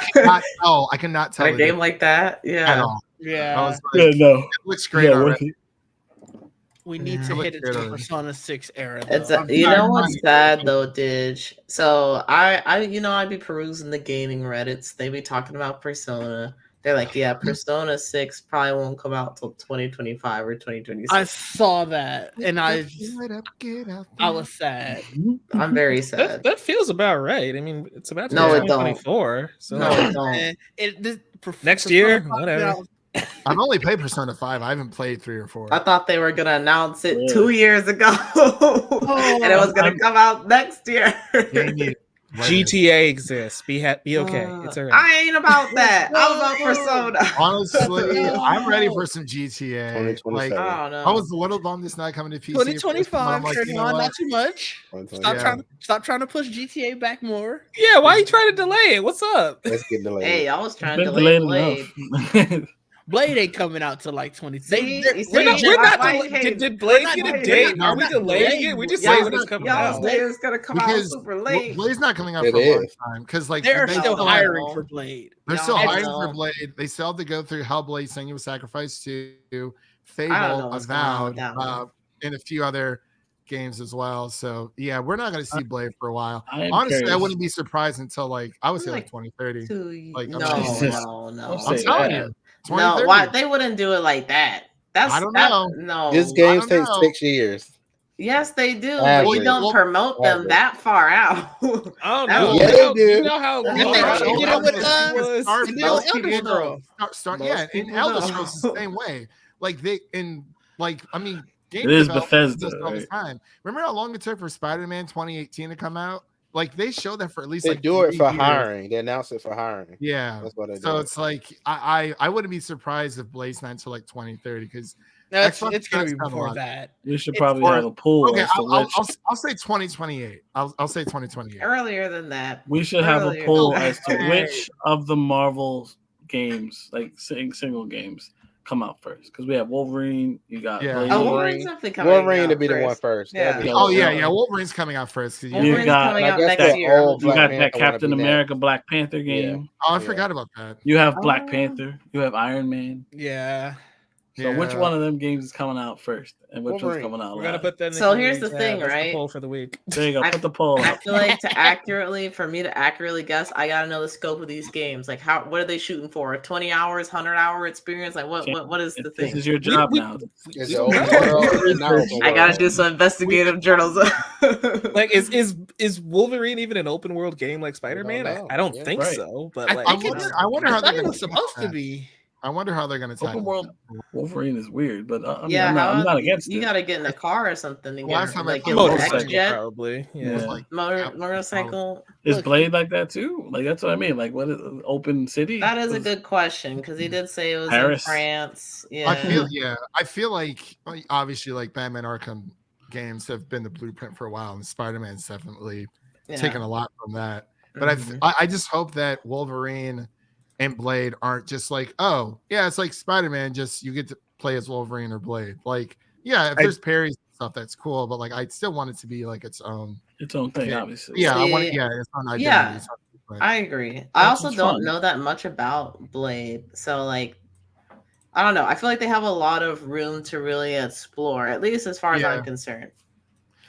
cannot tell. A game like that, at all. Yeah. I was like, no. It looks great already. We need to hit it to Persona 6 era. It's you know what's sad though, Didge? So I'd be perusing the gaming Reddits. They be talking about Persona. They're like, yeah, Persona 6 probably won't come out till 2025 or 2026. I saw that, and I was sad. I'm very sad. That feels about right. I mean, it's about to No, be it don't. 2024. So No, it don't. Next year, whatever. I've only played Persona 5. I haven't played 3 or 4. I thought they were gonna announce it 2 years ago, and it was gonna come out next year. GTA exists. Be okay. It's alright. I ain't about that. I'm about Persona. Honestly, I'm ready for some GTA. Like, I don't know. I was a little bummed it's not coming to PC. 2025, like, turn on, not too much. Stop trying to push GTA back more. Yeah, why are you trying to delay it? What's up? Let's get delayed. Hey, I was trying to delay Blade. Blade ain't coming out till like 20. Did Blade get a date? Are we delaying it? We just say when it's coming out. Blade is gonna come out super late. Blade's not coming out for a long time because like they're still hiring for Blade. They're still hiring for Blade. They still have to go through Hellblade, Senua's Sacrifice 2, Fable, Avowed, and a few other games as well. So yeah, we're not going to see Blade for a while. Honestly, I wouldn't be surprised until like I would say like 2030. Like no. I'm telling you. No, why they wouldn't do it like that? I don't know. No, these games take 6 years. Yes, they do. But you don't promote them that far out. Oh no! Yeah, they do. You know how? You know what it does? In Elder Scrolls the same way. Like I mean, it is Bethesda all the time. Remember how long it took for Spider-Man 2018 to come out? Like they show that for at least they like do it for years. hiring. They announce it for hiring. Yeah, that's what they do. So it's like I wouldn't be surprised if Blade's not until like 2030 because it's gonna be before that. We should probably have a poll. Okay, I'll say 2028. I'll say 2028. Earlier than that. We should have a poll as to which of the Marvel games, like single games, come out first because we have Wolverine. You got Wolverine's Wolverine to be the one first. Yeah. Wolverine's coming out first. Wolverine's coming out next year. You got that Captain America Black Panther game. Yeah. Oh, I forgot about that. You have Black Panther. You have Iron Man. Yeah. So which one of them games is coming out first, and which one's coming out? We're gonna put that. So here's the thing, right? The poll for the week. There you go. Put the poll. I feel like for me to accurately guess, I gotta know the scope of these games. Like, what are they shooting for? 20 hours, 100-hour experience? Like, what is the thing? This is your job now. I gotta do some investigative journals. Like, is Wolverine even an open world game like Spider-Man? I don't think so. But like, I wonder how they're supposed to be. I wonder how they're going to tackle world. Wolverine is weird, but I'm not against it. You got to get in a car or something. Last time I played motorcycle, probably. Yeah, motorcycle. Is Blade like that too? Like that's what I mean. Like what is open city? That is a good question because he did say it was in France. Yeah, I feel like obviously like Batman Arkham games have been the blueprint for a while, and Spider-Man's definitely taken a lot from that. But I just hope that Wolverine and Blade aren't just like, oh yeah, it's like Spider-Man, just you get to play as Wolverine or Blade. Like, yeah, if there's parries and stuff, that's cool, but like I still want it to be like its own thing, obviously. Yeah, I want its own identity. Yeah, I agree. I also don't know that much about Blade, so like I don't know. I feel like they have a lot of room to really explore, at least as far as I'm concerned.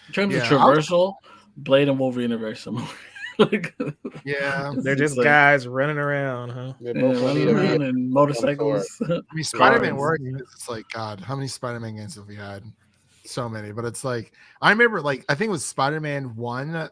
In terms of traversal, Blade and Wolverine are very similar. They're just guys running around, huh? Running around and motorcycles. I mean, Spider-Man works. It's like, God, how many Spider-Man games have we had? So many, but it's like I remember, like I think it was Spider-Man 1.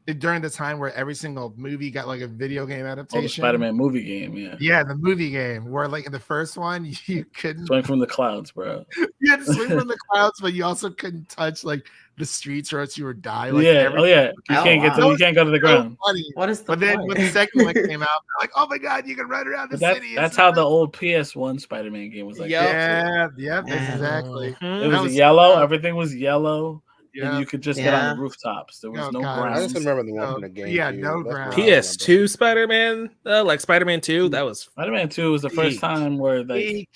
during the time where every single movie got like a video game adaptation. The Spider-Man movie game, yeah, the movie game where like in the first one you couldn't swing from the clouds, bro. You had to swing from the clouds, but you also couldn't touch like the streets or else you would die. Like, you can't get to, you can't go to the ground. Funny. What is the But then when the second one came out, they're like, oh my god, you can run around the city. That's how the old PS1 Spider-Man game was like. Yeah, exactly. It was yellow. Everything was yellow. Yeah. And you could just get on the rooftops. There was no ground. I just remember the one from the game. Yeah, no ground. PS2 Spider-Man, like Spider-Man 2, that was Spider-Man 2 was the first time where like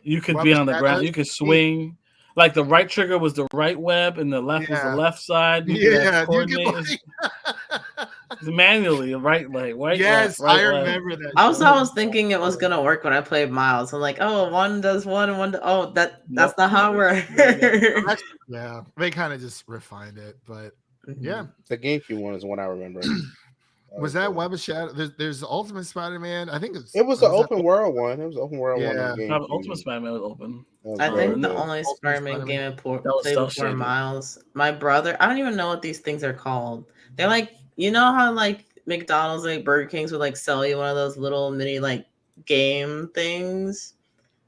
you could be on the ground, you could swing. Like the right trigger was the right web, and the left was the left side. Manually, right leg, right. Yes, left, right I remember that. I was thinking it was gonna work when I played Miles. I'm like, oh, one does one and one. That's not how it works. Yeah, they kind of just refined it, but yeah, the GameCube one is one I remember. Was that Web of Shadow? There's the Ultimate Spider-Man. I think it was the open world one. It was the open world one. Yeah, Ultimate Spider-Man was open. I think the only Spider-Man game I played before Miles. My brother, I don't even know what these things are called. They're like, you know how like McDonald's, like Burger Kings would like sell you one of those little mini like game things,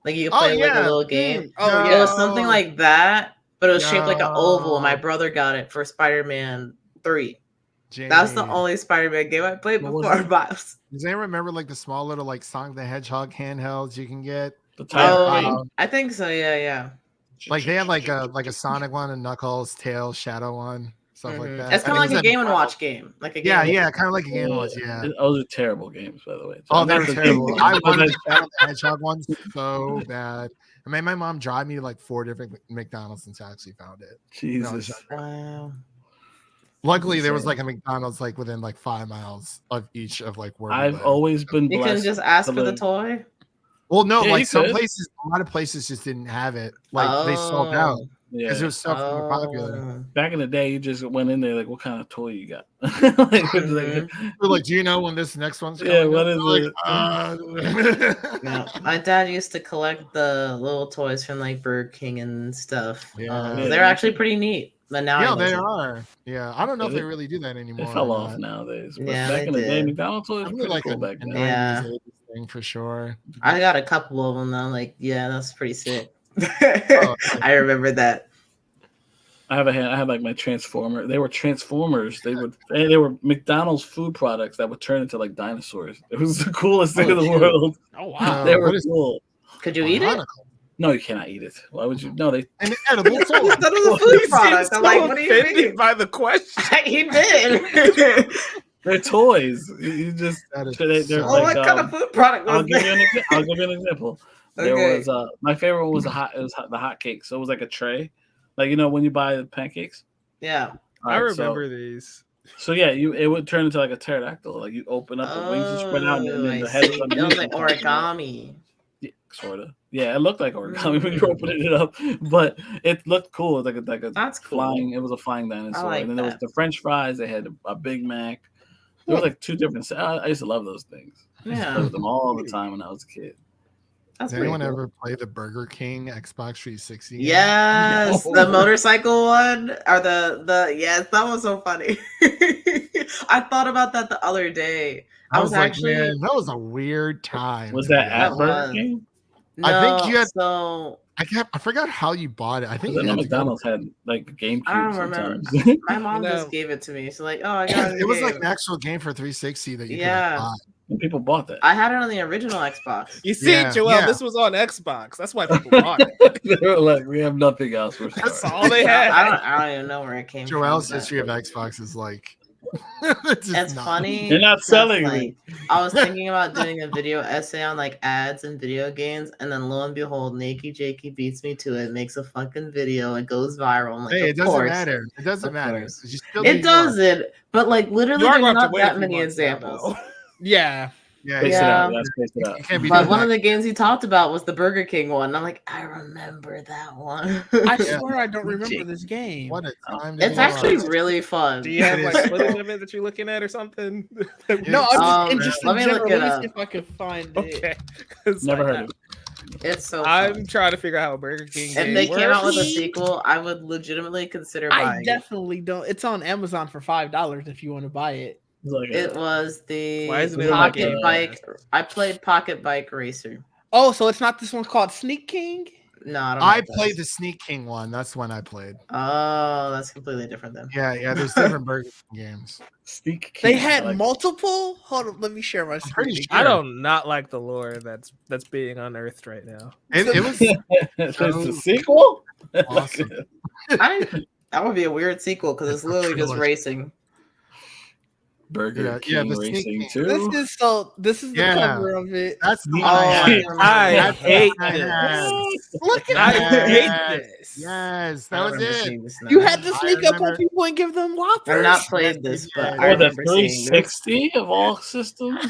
like you could play like a little game. It was something like that, but it was shaped like an oval. My brother got it for Spider-Man 3. That's the only Spider-Man game I played before Miles. Does anyone remember like the small little like Sonic the Hedgehog handhelds you can get? I think so. Yeah. Like they had like a Sonic one, a Knuckles, Tails, Shadow one, stuff like that. It's kind of like a Game & Watch game. Like a game. Yeah, kind of like a Game & Watch. Yeah, those are terrible games, by the way. Oh, they're terrible. I wanted the Shadow the Hedgehog ones so bad. I made my mom drive me to like 4 different McDonald's until I actually found it. Jesus. Wow. Luckily, there was like a McDonald's like within like 5 miles of each of like where I've always been blessed. You couldn't just ask for the toy? Well, no, like some places, a lot of places just didn't have it. Like they sold out because it was so popular. Back in the day, you just went in there like, "What kind of toy you got?" like, do you know when this next one's coming? Yeah, what is it? My dad used to collect the little toys from like Burger King and stuff. Yeah, they're actually pretty neat. But now they are. Yeah, I don't know if they really do that anymore. They fell off nowadays. But yeah, back in the day, McDonald's toys were like cool back then. Yeah, thing for sure. I got a couple of them though. Like, yeah, that's pretty sick. I remember that. I had like my Transformer. They were Transformers. They were McDonald's food products that would turn into like dinosaurs. It was the coolest thing in the world. Oh wow, they were cool. Could you eat it? No, you cannot eat it. Why would you? No, they. An edible toy. That was a food product. I'm like, what do you mean? By the question, he did. They're toys. You just. They're what kind of food product was I'll give you an example. There was my favorite one was the hot cake. So it was like a tray, like when you buy the pancakes. Yeah, I remember these. So yeah, it would turn into like a pterodactyl. Like you open up the wings and spread out, and then the head was underneath. It was like origami. Yeah, sort of. Yeah, it looked like origami when you were opening it up, but it looked cool. It was like a That's flying. Cool. It was a flying dinosaur, like and then there was the French fries. They had a Big Mac. There was like 2 different. I used to love those things. I used to play with them all the time when I was a kid. Did anyone ever play the Burger King Xbox 360? Yes, the motorcycle one, or the yes, that was so funny. I thought about that the other day. I was like, actually, man, that was a weird time. Was that at Burger King? No, I think you had. So I forgot how you bought it. I think McDonald's had like GameCube. I don't remember. My mom just gave it to me. So like, oh, I got it. It was like an actual game for 360 that you could buy. And people bought that. I had it on the original Xbox. You see, Joel, this was on Xbox. That's why people bought it. They were like, we have nothing else. That's all they had. I don't even know where it came from. Joel's history of Xbox is like. It's funny. They're not selling like, I was thinking about doing a video essay on like ads and video games, and then lo and behold, Nakey Jakey beats me to it, makes a fucking video, and goes viral. I'm like, hey, it doesn't matter. It doesn't matter. It doesn't. But like literally, there's not that many examples. Yeah. Space it out. Space it out. But one of the games he talked about was the Burger King one. I'm like, I remember that one. I swear I don't remember this game. What a time! It's actually really fun. Do you have like footage of it that you're looking at or something? No, I'm just let me look look it up. See if I can find it. Okay. Never heard of it. It's so I'm fun. trying to figure out how a Burger King If game they came out with a works. sequel, I would legitimately consider buying I definitely don't. It's on Amazon for $5 if you want to buy it. it. Was the Why isn't it on Pocket Game Bike. Pass? I played Pocket Bike Racer. Oh, so it's not this one called Sneak King? No, I don't. I played the Sneak King one. That's one I played. Oh, that's completely different then. Yeah. There's different Burger King games. Sneak They King, had I like multiple. Hold on, let me share my pretty screen. sure. I don't not like the lore that's being unearthed right now. It was There's the sequel. awesome. That would be a weird sequel because it's literally just racing. Burger Yeah, King the Sneak Racing King. 2. This is the Yeah. cover of it. That's the I hate I this. had. Look at I that. hate this. Yes, I that was remember it. seeing this now. You had to I sneak up on remember- people and give them whoppers. I've not played this, but I Or the remember seeing this. 360 of all systems.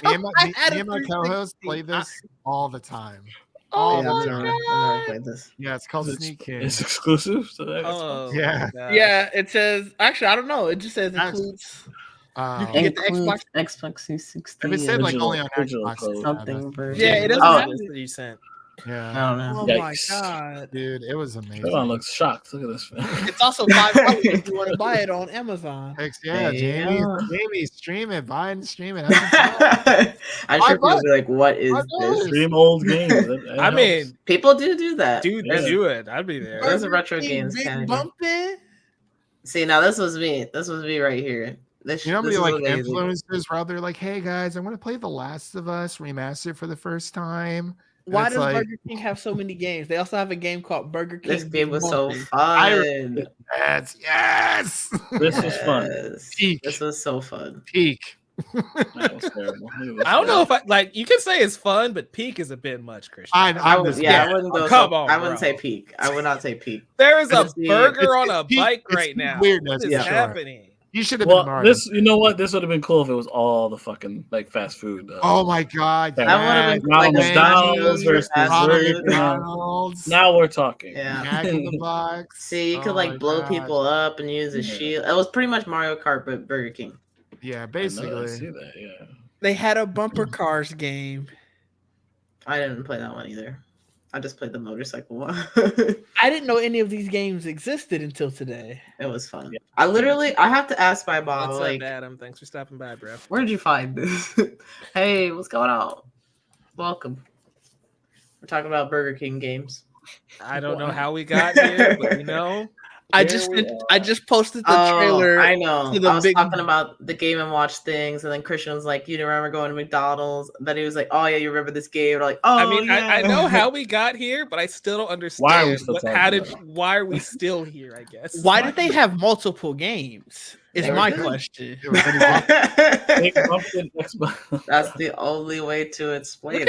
Me and my, I had me a and my 360. co-host play this all the time. Oh Yeah, my I've never god. played this. Yeah, it's called It's, Sneak King. it's exclusive to that. Oh, Yeah. my God. Yeah, it says. Actually, I don't know. It just says includes. You can get the Xbox. Xbox 360. If it said like Original- only on original Xbox, code. something version. Yeah, it doesn't Oh, have that you sent. Yeah, I don't know. Oh my Yikes. god. dude, it was amazing. Everyone looks shocked. Look at this. It's also $5 if you want to buy it on Amazon. Heck yeah, Yeah. Jamie, stream it, buy and stream it. I'm sure people will be like, "What is this?" Stream old games. That I mean, helps. People do that. dude, Yeah. do it. I'd be there. There's a retro Big games category. bumping. See, now this was me. This was me right here. This, You know, this many is like amazing. influencers were out there like, "Hey guys, I want to play The Last of Us remastered for the first time." And Why it's does like, Burger King have so many games? They also have a game called Burger King. This game was so Bumping. fun. yes, This was fun. Yes. Peak. This was so fun. peak. That was terrible. It was I don't know terrible. if I like. You can say it's fun, but peak is a bit much, Christian. I would, yeah. I wouldn't go. Come so, on, I wouldn't bro. say peak. I would not say peak. There is a It's the- burger on a it's peak- bike it's right peak now. weirdness, What is yeah. happening? You should have been Well, Mario. you know what? This would have been cool if it was all the fucking like fast food. Oh my god! That That would have been Ronald like a McDonald's versus fast Burger food. King. McDonald's. Now we're talking. Yeah. Jack in the Box. See, you could Oh like my blow gosh. people up and use a Yeah. shield. It was pretty much Mario Kart, but Burger King. Yeah, I know, I basically. see that. Yeah. They had a bumper cars game. I didn't play that one either. I just played the motorcycle one. I didn't know any of these games existed until today. It was fun. Yeah. I have to ask my mom, What's like, up, Adam? Thanks for stopping by, bro. where did you find this? Hey, what's going on? Welcome. We're talking about Burger King games. I don't know how we got here, but we know. I Here just we I just posted the trailer. I know. to the I was big- talking about the Game and Watch things, and then Christian was like, "You remember going to McDonald's?" Then he was like, "Oh yeah, you remember this game?" We're like, "Oh, I mean, yeah. I know how we got here, but I still don't understand. Why are we still talking how did? about Why are we still here? I guess. Why did they have multiple games? Is They were my good. question. It was pretty awesome. Big bumping Xbox. That's the only way to explain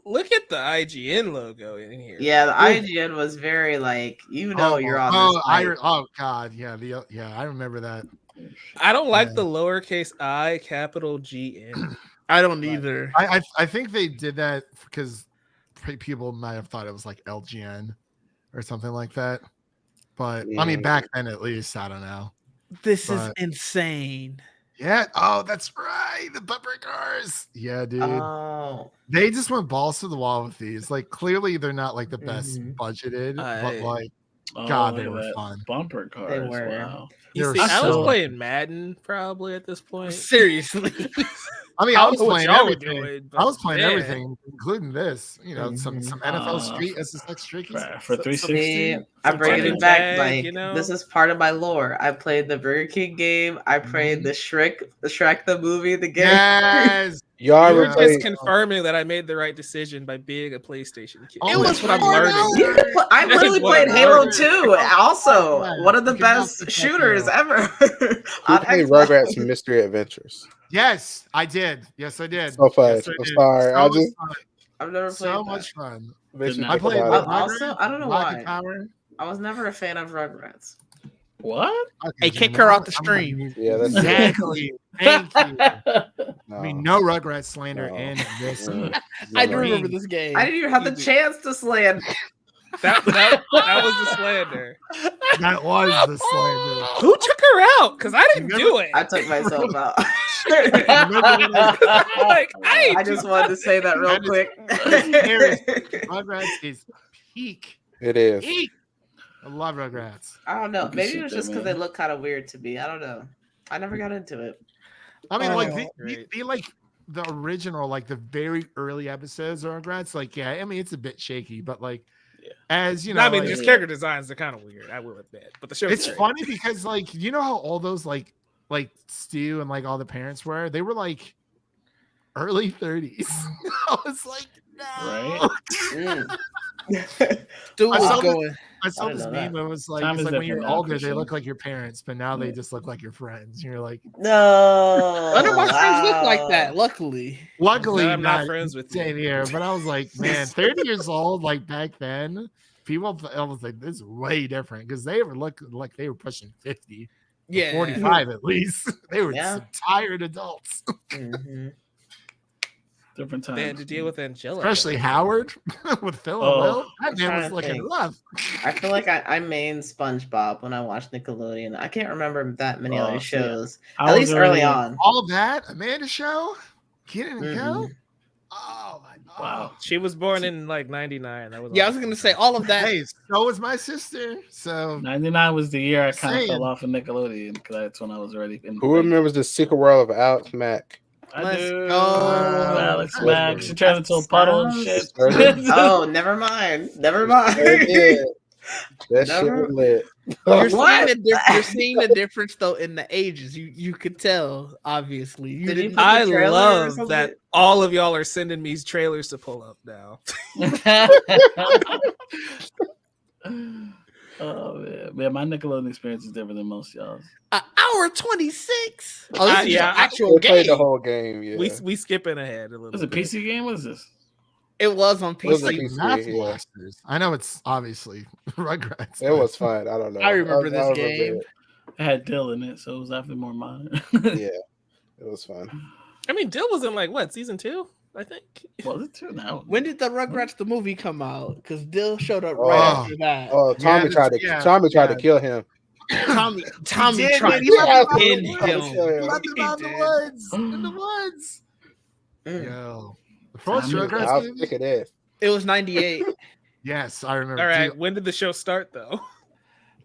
Look it. at the IGN logo in here. Yeah, the IGN was very like, you're on this. Site. oh god, yeah, I remember that. I don't like Yeah. the lowercase I, capital GN. I don't either. I think they did that because people might have thought it was like LGN or something like that. But I mean, back then at least, I don't know. This is But- insane. Yeah. Oh, that's right. The bumper cars. Yeah, dude. Oh, They just went balls to the wall with these. Like, clearly they're not like the best Mhm. budgeted, but I- like, Oh, God, they look at were that. fun. Bumper cars. were. Wow. They were See, I was so- playing Madden probably at this point. Seriously. I mean, I I don't was know what playing y'all were everything. doing, I was but playing man. everything, including this. You know, some NFL Street SSX Street. For 360. see, I'm Some bringing Titan it back. Tag, Like you know? this is part of my lore. I played the Burger King game. I played the Shrek the movie, the game. Yes. Y'all You were ever just played? confirming that I made the right decision by being a PlayStation kid. It That's was what I'm $4. learning. You could play- I That's literally what played I'm Halo learning. 2. Also, Yeah, one of the you can best definitely play shooters Halo. ever. Who on played Xbox. Rugrats Mystery Adventures? Yes, I did. Yes, I did. So fun. Yes, I I'm did. sorry. I So just fun. I've never played So that. much fun. makes me I I think played about it. Also, I don't know Rocket why. Power. I was never a fan of Rugrats. What? Hey, kick her off the stream. Yeah, that's Exactly. Thank you. no. I mean, no Rugrats slander No. in this. I do Right. remember this game. I didn't even have the chance to slam. That was the slander. That was the slander. Who took her out because I didn't do it. I took myself out. Like, I just wanted to say that real quick. Rugrats is peak. It is. Peak. I love Rugrats. I don't know. You Maybe can it was sit just there, because they man. look kind of weird to me. I don't know. I never got into it. I mean, like great. the like the original, like the very early episodes of Rugrats. Like, yeah, I mean, it's a bit shaky, but like, as you know, I mean, like, just character designs are kind of weird. I will admit, but the show. it's funny because like you know how all those like Stu and like all the parents were, they were like early 30s. I was like, no. Right? Dude was going. I saw didn't this know meme. that. It was like, Time it's is like when you're different now, older, they Christian. look like your parents, but now they just look like your friends. You're like, No. None of my friends look like that. Luckily, luckily, I'm not friends with you. same here. But I was like, man, 30 years old, like back then, people, I was like, this is way different because they were look like they were pushing 50, yeah. 45 at least. They were Yeah. some tired adults, Mhm. Different times. They had to deal with Angela, especially Howard with Phil Oh. and Will. That I'm man trying was to looking think. rough. I feel like I main SpongeBob when I watched Nickelodeon. I can't remember that many Oh, other see, shows. I At was least early already- on. All that Amanda show, Keenan and Kel. Mhm. Oh my god! Wow. She was born in like '99. That was Yeah, I was gonna say all of that. Hey, so was my sister. So 99 was the year I kind of Saying. fell off of Nickelodeon because that's when I was already in. Who remembers the Secret World of Alex Mack? I Let's do. go. Alex That Mack. She turned into a puddle and shit. Oh, never mind. Never mind. That shit Never- was lit. You're What? seeing the difference though in the ages. You could tell, obviously. You Did he didn't. put the I trailer or love something? that all of y'all are sending me trailers to pull up now. Oh man, my Nickelodeon experience is different than most y'all's. Hour 26. Oh, this is yeah, an actual We played the game. whole game. Yeah, We skipping ahead a little. Was it bit. PC game? What is this? It was on was a PC. PC, Math yeah. Blasters. I know it's obviously Rugrats. It was fun. I don't know. I remember I this was a game. It had Dill in it, so it was definitely more modern. bit- yeah, it was fun. I mean, Dill was in like what season 2? I think. Was it too now? When did the Rugrats the movie come out? Because Dill showed up Oh. right after that. Oh, Tommy tried to yeah, Tommy tried to yeah. kill him. Tommy did, tried man. He to left him end out in the him. woods. Left him out in the He woods. In the woods. Mm. Yo, the first Tommy- Rugrats I'll movie? stick it in. It was 98. Yes, I remember. All right, too. when did the show start though?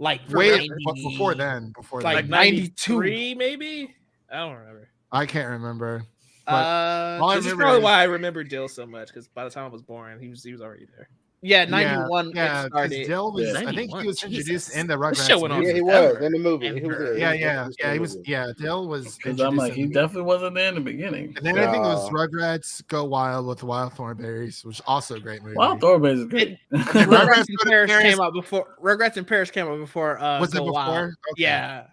Like Way 90 before then. Before Like then. 92. 93 maybe. I don't remember. I can't remember. Uh, All I This is remember probably is- why I remember Dill so much because by the time I was born, he was already there. yeah, 91. Yeah, it because started. Dill was. Yeah. I think he 91, was introduced Jesus. in the This Rugrats. show went on movie. Yeah, he was Forever. in the movie. He was Ever. in- Yeah, he yeah, was in yeah. the He was. movie. Yeah, Dill was. Because I'm like, introduced he in the- definitely wasn't there in the beginning. And then I think it was No. Rugrats Go Wild with Wild Thornberries, which is also a great movie. Wild Thornberries is great. And Rugrats Rugrats in Go to Paris Paris- came out before. Rugrats in Paris came out before. Was it Go before? Wild. Okay. Yeah,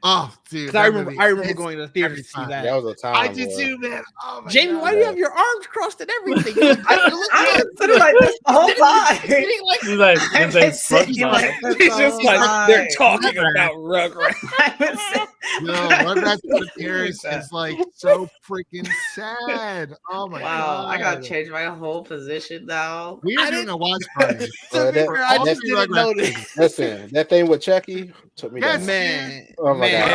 Oh, dude. 'Cause that I remember. movie I remember hits going to the theater every to see time. that. That was a time. I did boy. too, man. Oh my Jamie, God. why do you have your arms crossed and everything? You look I've been sitting like this the whole time. sitting like He's like, I've been sitting like this He's the just whole like they're time. talking Rugrats. about Rugrats. I've been sitting- No, Rugrats Go to Paris is like so freaking sad. Oh my Wow, God. I gotta change my whole position now. We are doing a watch party. To Well, be that- fair, I all just three didn't Rugrats notice. movies. Listen, that thing with Chucky took me Yes, down. Man, Oh my man.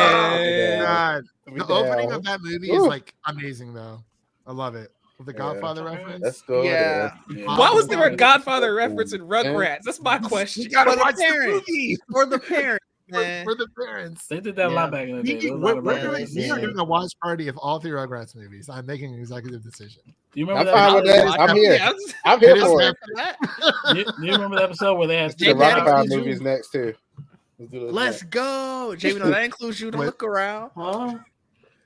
God. God, Took me the opening down. of that movie is Ooh. like amazing, though. I love it. With the Yeah. Godfather reference. Let's go. Yeah. Yeah. Why was there a Godfather reference in Rugrats? That's my You question. gotta For the watch the parents. movie For the parents, man. for the parents. They did that a lot back in the day. There was a lot of We're references. we are doing a watch party of all three Rugrats movies. I'm making an executive decision. Do you I'm remember fine that? with that. I'm here. Yeah, I'm here It is for bad it. Do you remember the episode where they had The Jay, that Rocket Power includes you. movies next too. Let's do those Let's next. go, Jamie. No, that includes you to What? look around. Huh?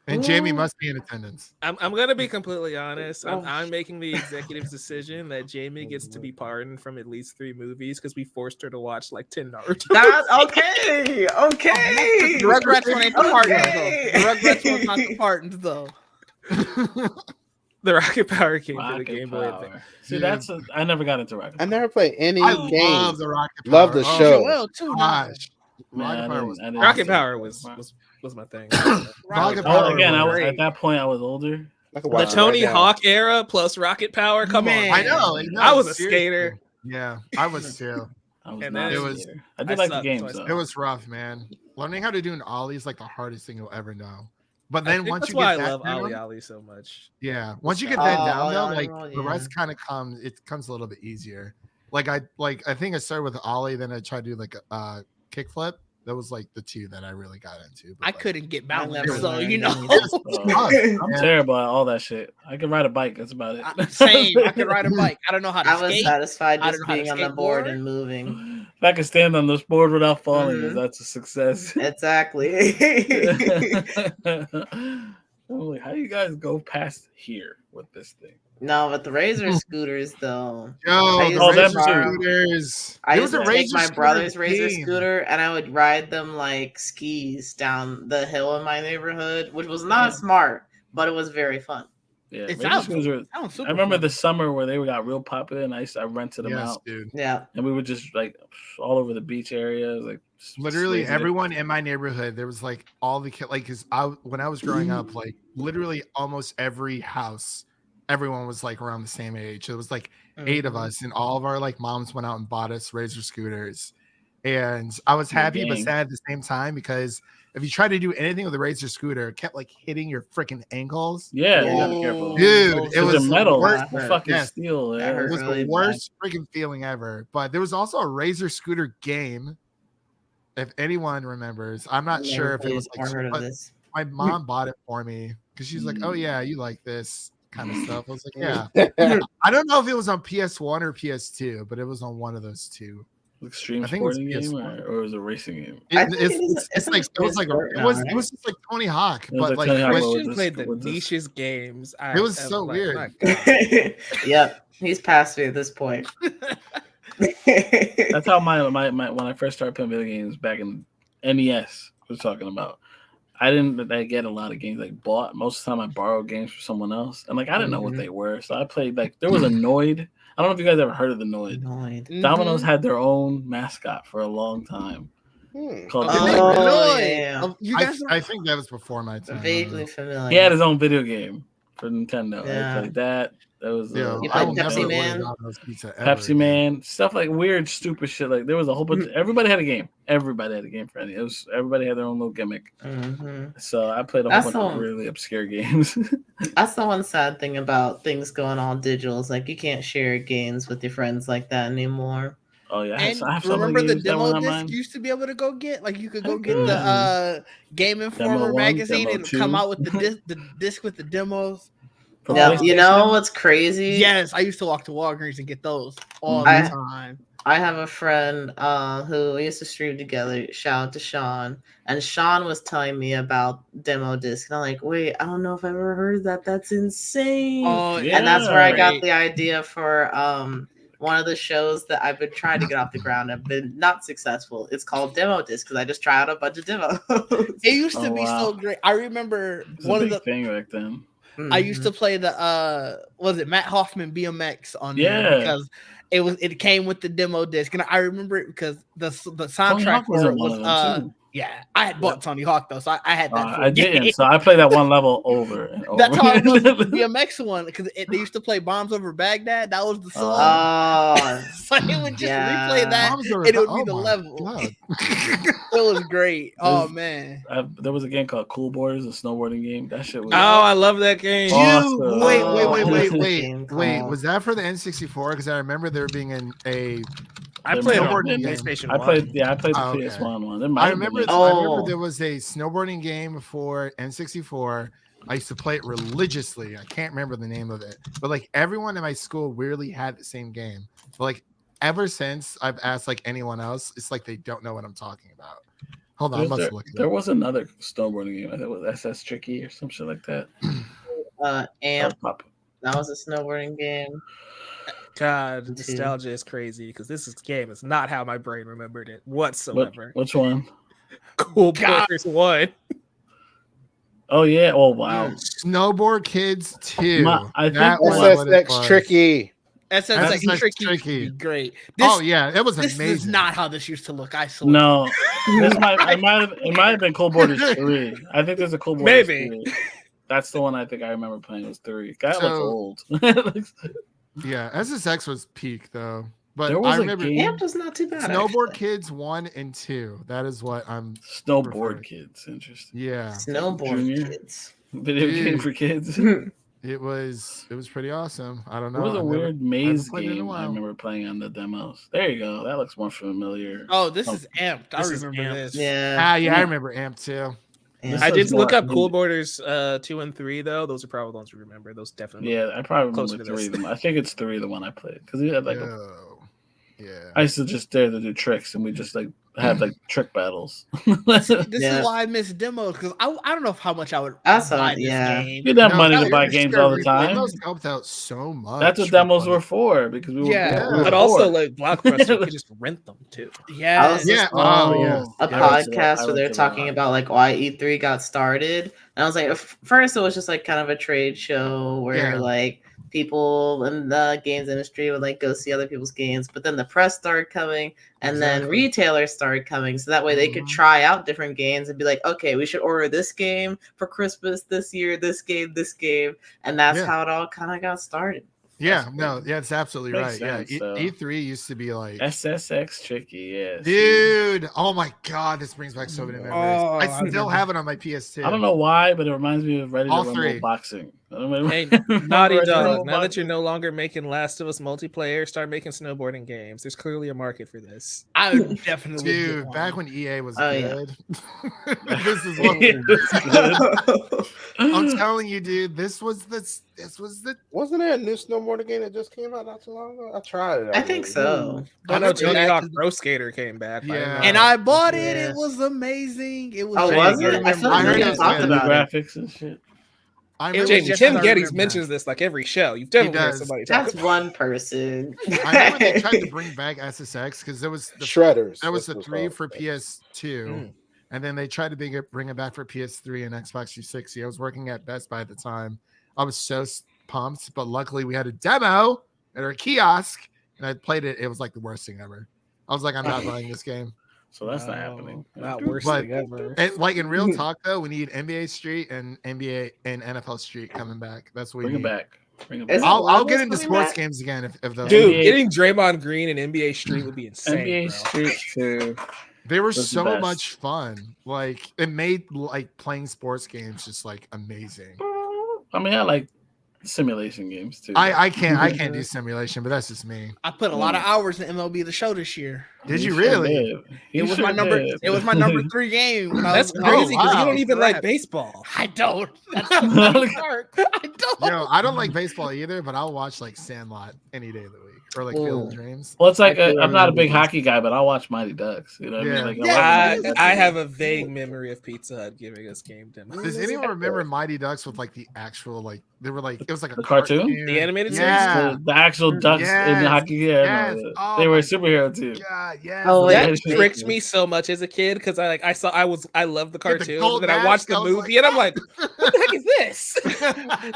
And Jamie must be in attendance. I'm gonna be completely honest. I'm making the executive's decision that Jamie gets to be pardoned from at least 3 movies because we forced her to watch like 10 Naruto. That's okay. Okay. The Rugrats one ain't the Partons, Okay. though. The Rugrats one's not the Partons, though. The Rocket Power came to the Rocket Game Boy Power. Advance. See, that's I never got into Rocket I Power. never played any I love games. the Rocket Power. Love the Oh, show. Well, too. Gosh. Man, Rocket I Power didn't- was I didn't Rocket see Power it. was my thing. Rocket Oh, Power again, was at that point I was older. I could The watch it Tony right now. Hawk era plus Rocket Power. Come Man. on, I know. I was a seriously. skater. Yeah, I was too. I was And not. then- It was. I did like the games. It was rough, man. Learning how to do an ollie is like the hardest thing you'll ever know. But then once that's you why get I that love down, Ollie Ollie so much. yeah, once you get that down though, like yeah. the rest kind of comes. It comes a little bit easier. Like I think I started with ollie, then I tried to do like a kickflip. That was like the two that I really got into. But I like, couldn't get balance, never so learned you know. I'm terrible at all that shit. I can ride a bike. That's about it. Same. I can ride a bike. I don't know how to I was skate. satisfied I just don't know how to being on the board skateboard. and moving. If I can stand on this board without falling, Mhm. that's a success. Exactly. I'm like, how do you guys go past here with this thing? No, but the Razor scooters though. yo, used the to Razor borrow- scooters. I There used was to a take Razor my scooter brother's Razor game. scooter and I would ride them like skis down the hill in my neighborhood, which was not smart, but it was very fun. Yeah, It Razor sounds scooters were- super I remember fun. the summer where they got real popular, and I rented them Yes, out, dude. Yeah. and we would just like all over the beach areas, like Literally crazy. everyone in my neighborhood, there was like all the kids, like, cause when I was growing up, like literally almost every house, everyone was like around the same age. It was like 8 of us, and all of our like moms went out and bought us Razor scooters. And I was happy but gang. sad at the same time, because if you try to do anything with a Razor scooter, it kept like hitting your freaking ankles. Yeah, you gotta be careful. Dude, Those it It was was metal, worst- fucking yes. steel. That Yeah. hurt. It was really the worst freaking feeling ever. But there was also a Razor scooter game. If anyone remembers, I'm not sure if it was like, heard of but this. my mom bought it for me because she's like, "Oh yeah, you like this kind of stuff." I was like, "Yeah." I don't know if it was on PS1 or PS2, but it was on one of those two. Extreme I think it was sporting game, PS1. or it was a racing game. I think It's like it was like sport it now, was right? it was just like Tony Hawk, It was but like like Tony Hawk, with- but Christian with played this- the with this- nichest games. It was so weird. my God. Yep. He's past me at this point. That's how my when I first started playing video games back in NES was talking about. I didn't get a lot of games like bought. Most of the time I borrowed games from someone else. And like I didn't know what they were. So I played like there was a Noid. I don't know if you guys ever heard of the Noid. Annoyed. Domino's had their own mascot for a long time. Called Did they Domino. really? yeah. You guys I think that was before my time. Vaguely familiar. He had his own video game for Nintendo. Yeah. I played that. That was Yeah, You I played will never Pepsi order Man? Domino's pizza ever Pepsi again. Man, stuff like weird, stupid shit. Like there was a whole bunch. Everybody had a game. Everybody had a game for any. It was everybody had their own little gimmick. Mhm. So I played a That's whole bunch of all. really obscure games. That's the one sad thing about things going all digital. Is like you can't share games with your friends like that anymore. Oh yeah, And I have so many remember the games that demo were on disc mine. you used to be able to go get? Like you could go Heck get the Game Informer 1, magazine. Demo It'll come 2. out with the disc with the demos. For Yeah, PlayStation. you know what's crazy? Yes, I used to walk to Walgreens and get those all I- the time. I have a friend who we used to stream together. Shout out to Sean. And Sean was telling me about demo disc. And I'm like, wait, I don't know if I've ever heard that. That's insane. Oh, Yeah. And that's where I got Right. the idea for one of the shows that I've been trying to get off the ground. I've been not successful. It's called Demo Disc because I just try out a bunch of demos. It used to Oh, be wow. so great. I remember It was one a of big the. thing back then. I used to play the was it Matt Hoffman BMX on there Yeah. because it came with the demo disc, and I remember it because the Tony soundtrack Hawk was for in it one was of them too. yeah, I had bought Tony Hawk though, so I had that. for I a game. didn't, so I played that one level over and over. That's how it was with the BMX one because they used to play Bombs Over Baghdad. That was the song. Oh, So it would just yeah. replay that, Bombs and Over- it would be oh the my level. God. It was great. Oh man. There was a game called Cool Boarders, a snowboarding game. That shit was. Oh, I love that game. Awesome. Dude, Game wait. called- Was that for the N64? Because I remember there being a. I There played might on have been. PlayStation I 1. played the Oh, okay. PS1 one. There might I have remember. been I remember Oh. there was a snowboarding game for N64. I used to play it religiously. I can't remember the name of it, but like everyone in my school weirdly had the same game. But like ever since I've asked like anyone else, it's like they don't know what I'm talking about. Hold on, I must look it There up. was another snowboarding game. I think it was SS Tricky or some shit like that. Amp. Pop. That was a snowboarding game. God, Too. nostalgia is crazy because game is not how my brain remembered it whatsoever. Which one? Cool God. Boarders 1. Oh yeah. Oh wow. Snowboard Kids 2. I think That was that's what it SSX was. tricky. SSX SSX Tricky. Tricky. Would be great. Oh yeah, it was This amazing. is not how this used to look. I swear. No. It might have been Cool Boarders 3. I think there's a Cool Boarders Maybe. 3. That's the one I think I remember playing was 3. That So- looks old. Yeah, SSX was peak though. But I remember Amp was not too bad. Snowboard Kids 1 and 2. That is what I'm Snowboard Kids. Interesting. Yeah. Snowboard Kids. Video game for kids. It was pretty awesome. I don't know. It was a weird maze game I remember playing on the demos. There you go. That looks more familiar. Oh, this is Amped. I remember this. Yeah. I remember Amped too. I did look up Cool Borders 2 and 3 though. Those are probably the ones we remember. Those definitely. Yeah, I probably remember 3 of them. I think it's 3 the one I played because we had like. I used to just dare to do tricks, and we just like have like trick battles. This is why I miss demos because I don't know how much I would buy this game. You didn't have money to buy games all the time. Demos helped out so much. That's what demos were for because we were. But also like Blockbuster, you could just rent them too. Yeah. A podcast where they're talking about like why E3 got started, and I was like, first it was just like kind of a trade show where like people in the games industry would like go see other people's games, but then the press started coming and then retailers started coming, so that way they could try out different games and be like, okay, we should order this game for Christmas this year, this game, and that's how it all kind of got started. It's absolutely right. Sense, E3 used to be like SSX tricky, yes. Dude, oh my god, this brings back so many memories. I still have it on my PS2. I don't know why, but it reminds me of Ready to Rumble boxing. Hey, Naughty Dog, now that you're no longer making Last of Us multiplayer, start making snowboarding games. There's clearly a market for this. I would definitely Dude, back when EA was good. This is what I'm telling you, dude. This was the Wasn't there a new snowboarding game that just came out not too long ago? I tried it. I think so. I know Tony Hawk Pro Skater came back. And I bought it. It was amazing. It was. Oh, was it? I heard you talked about graphics and shit. Tim Geddes mentions this like every show. You've definitely heard somebody talk. That's one person. I remember they tried to bring back SSX because there was the Shredders. That was the 3 for PS2, and then they tried to bring it back for PS3 and Xbox 360. I was working at Best Buy at the time. I was so pumped, but luckily we had a demo at our kiosk, and I played it. It was like the worst thing ever. I was like, I'm not buying this game. So that's not happening. Not worse thing ever. And like in real talk though, we need NBA Street and NBA and NFL Street coming back. That's what we need. Bring it back. I'll get into sports games again if those. Dude, getting Draymond Green and NBA Street would be insane. NBA Street too. They were so much fun. Like it made like playing sports games just like amazing. I mean, I like simulation games too. I can't do simulation, but that's just me. I put a lot of hours in MLB The Show this year. Did you really? It was my number. It was my number 3 game. That's crazy because you don't even like baseball. I don't. That's I don't. I don't like baseball either, but I'll watch like Sandlot any day of the week or like Field of Dreams. Well, it's like I'm not a big hockey guy, but I'll watch Mighty Ducks. You know what I mean? I have a vague memory of Pizza Hut giving us game demos. Does anyone remember Mighty Ducks with like the actual like they were like it was like a cartoon? The animated series? The actual ducks in the hockey. Yeah, they were a superhero too. God, yes. That tricked me so much as a kid because I loved the cartoon and then I watched the movie and I'm like, what the heck is this?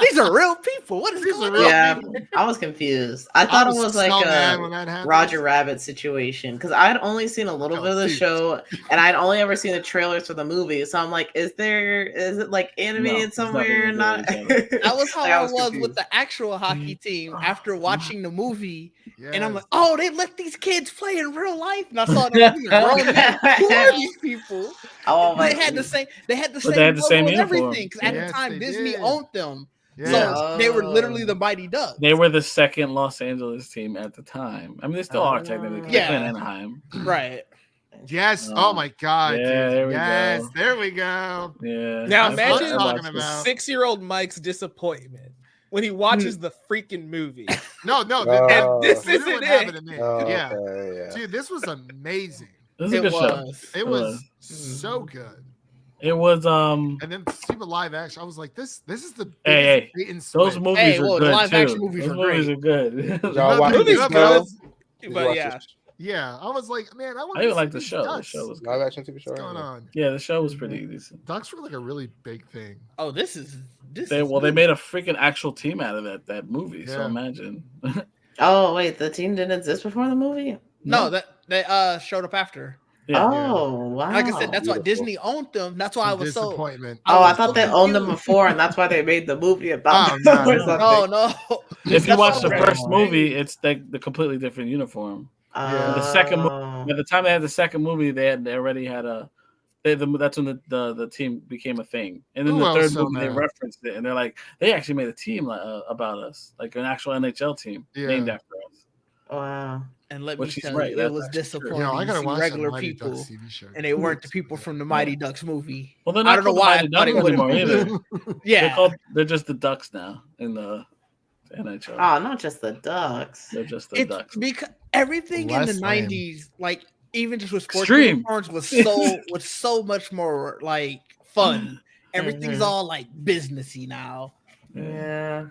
These are real people. What is going on? Yeah, I was confused. I thought it was like a Roger Rabbit situation because I'd only seen a little bit of the show and I'd only ever seen the trailers for the movie. So I'm like, is it like animated somewhere? Not. That was how I was with the actual hockey team after watching the movie. And I'm like, oh, they let these kids play in real life. And I saw them grown men. Who are these people? Oh, they had the same and everything. Because at the time, Disney owned them. So they were literally the Mighty Ducks. They were the second Los Angeles team at the time. I mean, they still are technically. Yeah, in Anaheim. Right. Yes. Oh my God. Yeah. There we go. There we go. Yeah. Now imagine 6-year-old Mike's disappointment when he watches the freaking movie. No, this isn't it. Dude, this was amazing. It was so good. It was and then to see the live action, I was like, this is the those movies are good live too. Action movies those are movies are good. Movies are good. But yeah, I was like, man, I even like the show. The show was live action TV show. What's going on? Yeah, the show was pretty decent. Ducks were like a really big thing. Oh, this is. They made a freaking actual team out of that movie. Yeah. So imagine. Oh wait, the team didn't exist before the movie? No, that they showed up after. Yeah. Oh, wow. Like I said, that's why Disney owned them. That's why I was so. Disappointment. I thought they owned them before, and that's why they made the movie about them. No. If you watch the first movie, it's the completely different uniform. The second movie, by the time they had the second movie, they already had that's when the team became a thing. And then the third movie, they referenced it, and they're like, they actually made a team about us, like an actual NHL team named after us. Wow. And let me tell you, it was disappointing. I gotta watch regular people, and they weren't the people from the Mighty Ducks movie. Well, they're not. I don't know why I thought it would anymore either. Yeah, they're just the Ducks now in the NHL. Oh, not just the Ducks. They're just the Ducks. Because everything in the '90s, like even just with sports uniforms, was so much more like fun. Everything's all like businessy now. Yeah.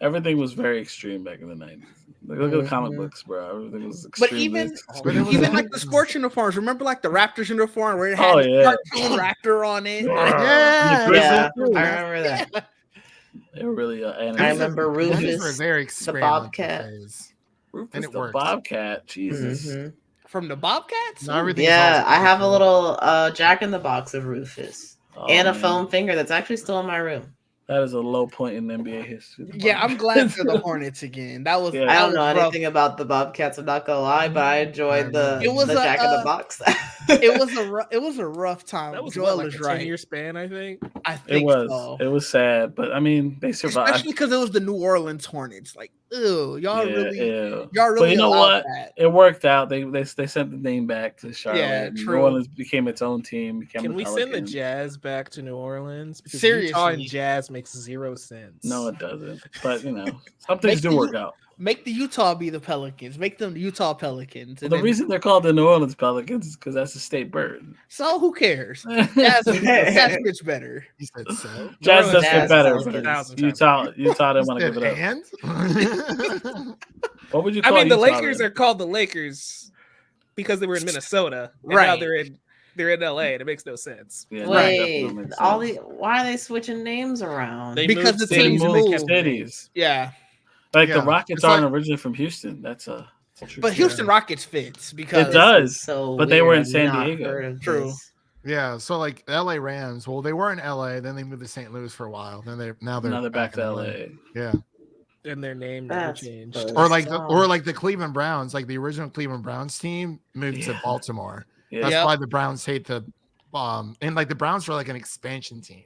Everything was very extreme back in the '90s. Like, look at the comic books, bro. Everything was extreme. But even like the sports uniforms. Remember, like the Raptors uniform where it had the cartoon raptor on it. Yeah, I remember that. They were really. I remember Rufus, the Bobcat. Rufus the Bobcat. Jesus. From the Bobcats? Yeah, I have a little Jack in the Box of Rufus and a foam finger that's actually still in my room. That is a low point in NBA history. Yeah, I'm glad for the Hornets again. I don't know anything about the Bobcats. I'm not gonna lie, but I enjoyed the Jack in the Box. it was a rough time. That was Joel like is a right. 10-year span, I think. It was sad, but I mean, they survived. Especially because it was the New Orleans Hornets. Like, ew, y'all really. But you know what? That. It worked out. They sent the name back to Charlotte. Yeah, true. New Orleans became its own team. Can we send the Jazz back to New Orleans? Because seriously, Utah and Jazz makes 0 sense. No, it doesn't. But some things do work out. Make the Utah be the Pelicans. Make them the Utah Pelicans. The reason they're called the New Orleans Pelicans is because that's the state bird. So who cares? Jazz gets better. You said so. Jazz does get better. Utah didn't want to give it up. What would you call the Lakers are called the Lakers because they were in Minnesota. Right. Now they're in LA and it makes no sense. Yeah, wait, why are they switching names around? Because the teams move cities. Yeah. Like the Rockets aren't originally from Houston. That's a but Houston Rockets fits because it does. But they were in San Diego. True. Yeah, so like LA Rams. Well, they were in LA, then they moved to St. Louis for a while. Then they're back to LA. Yeah. And their name never changed. Or like the Cleveland Browns, like the original Cleveland Browns team moved to Baltimore. Yeah. That's why the Browns hate the and like the Browns are like an expansion team.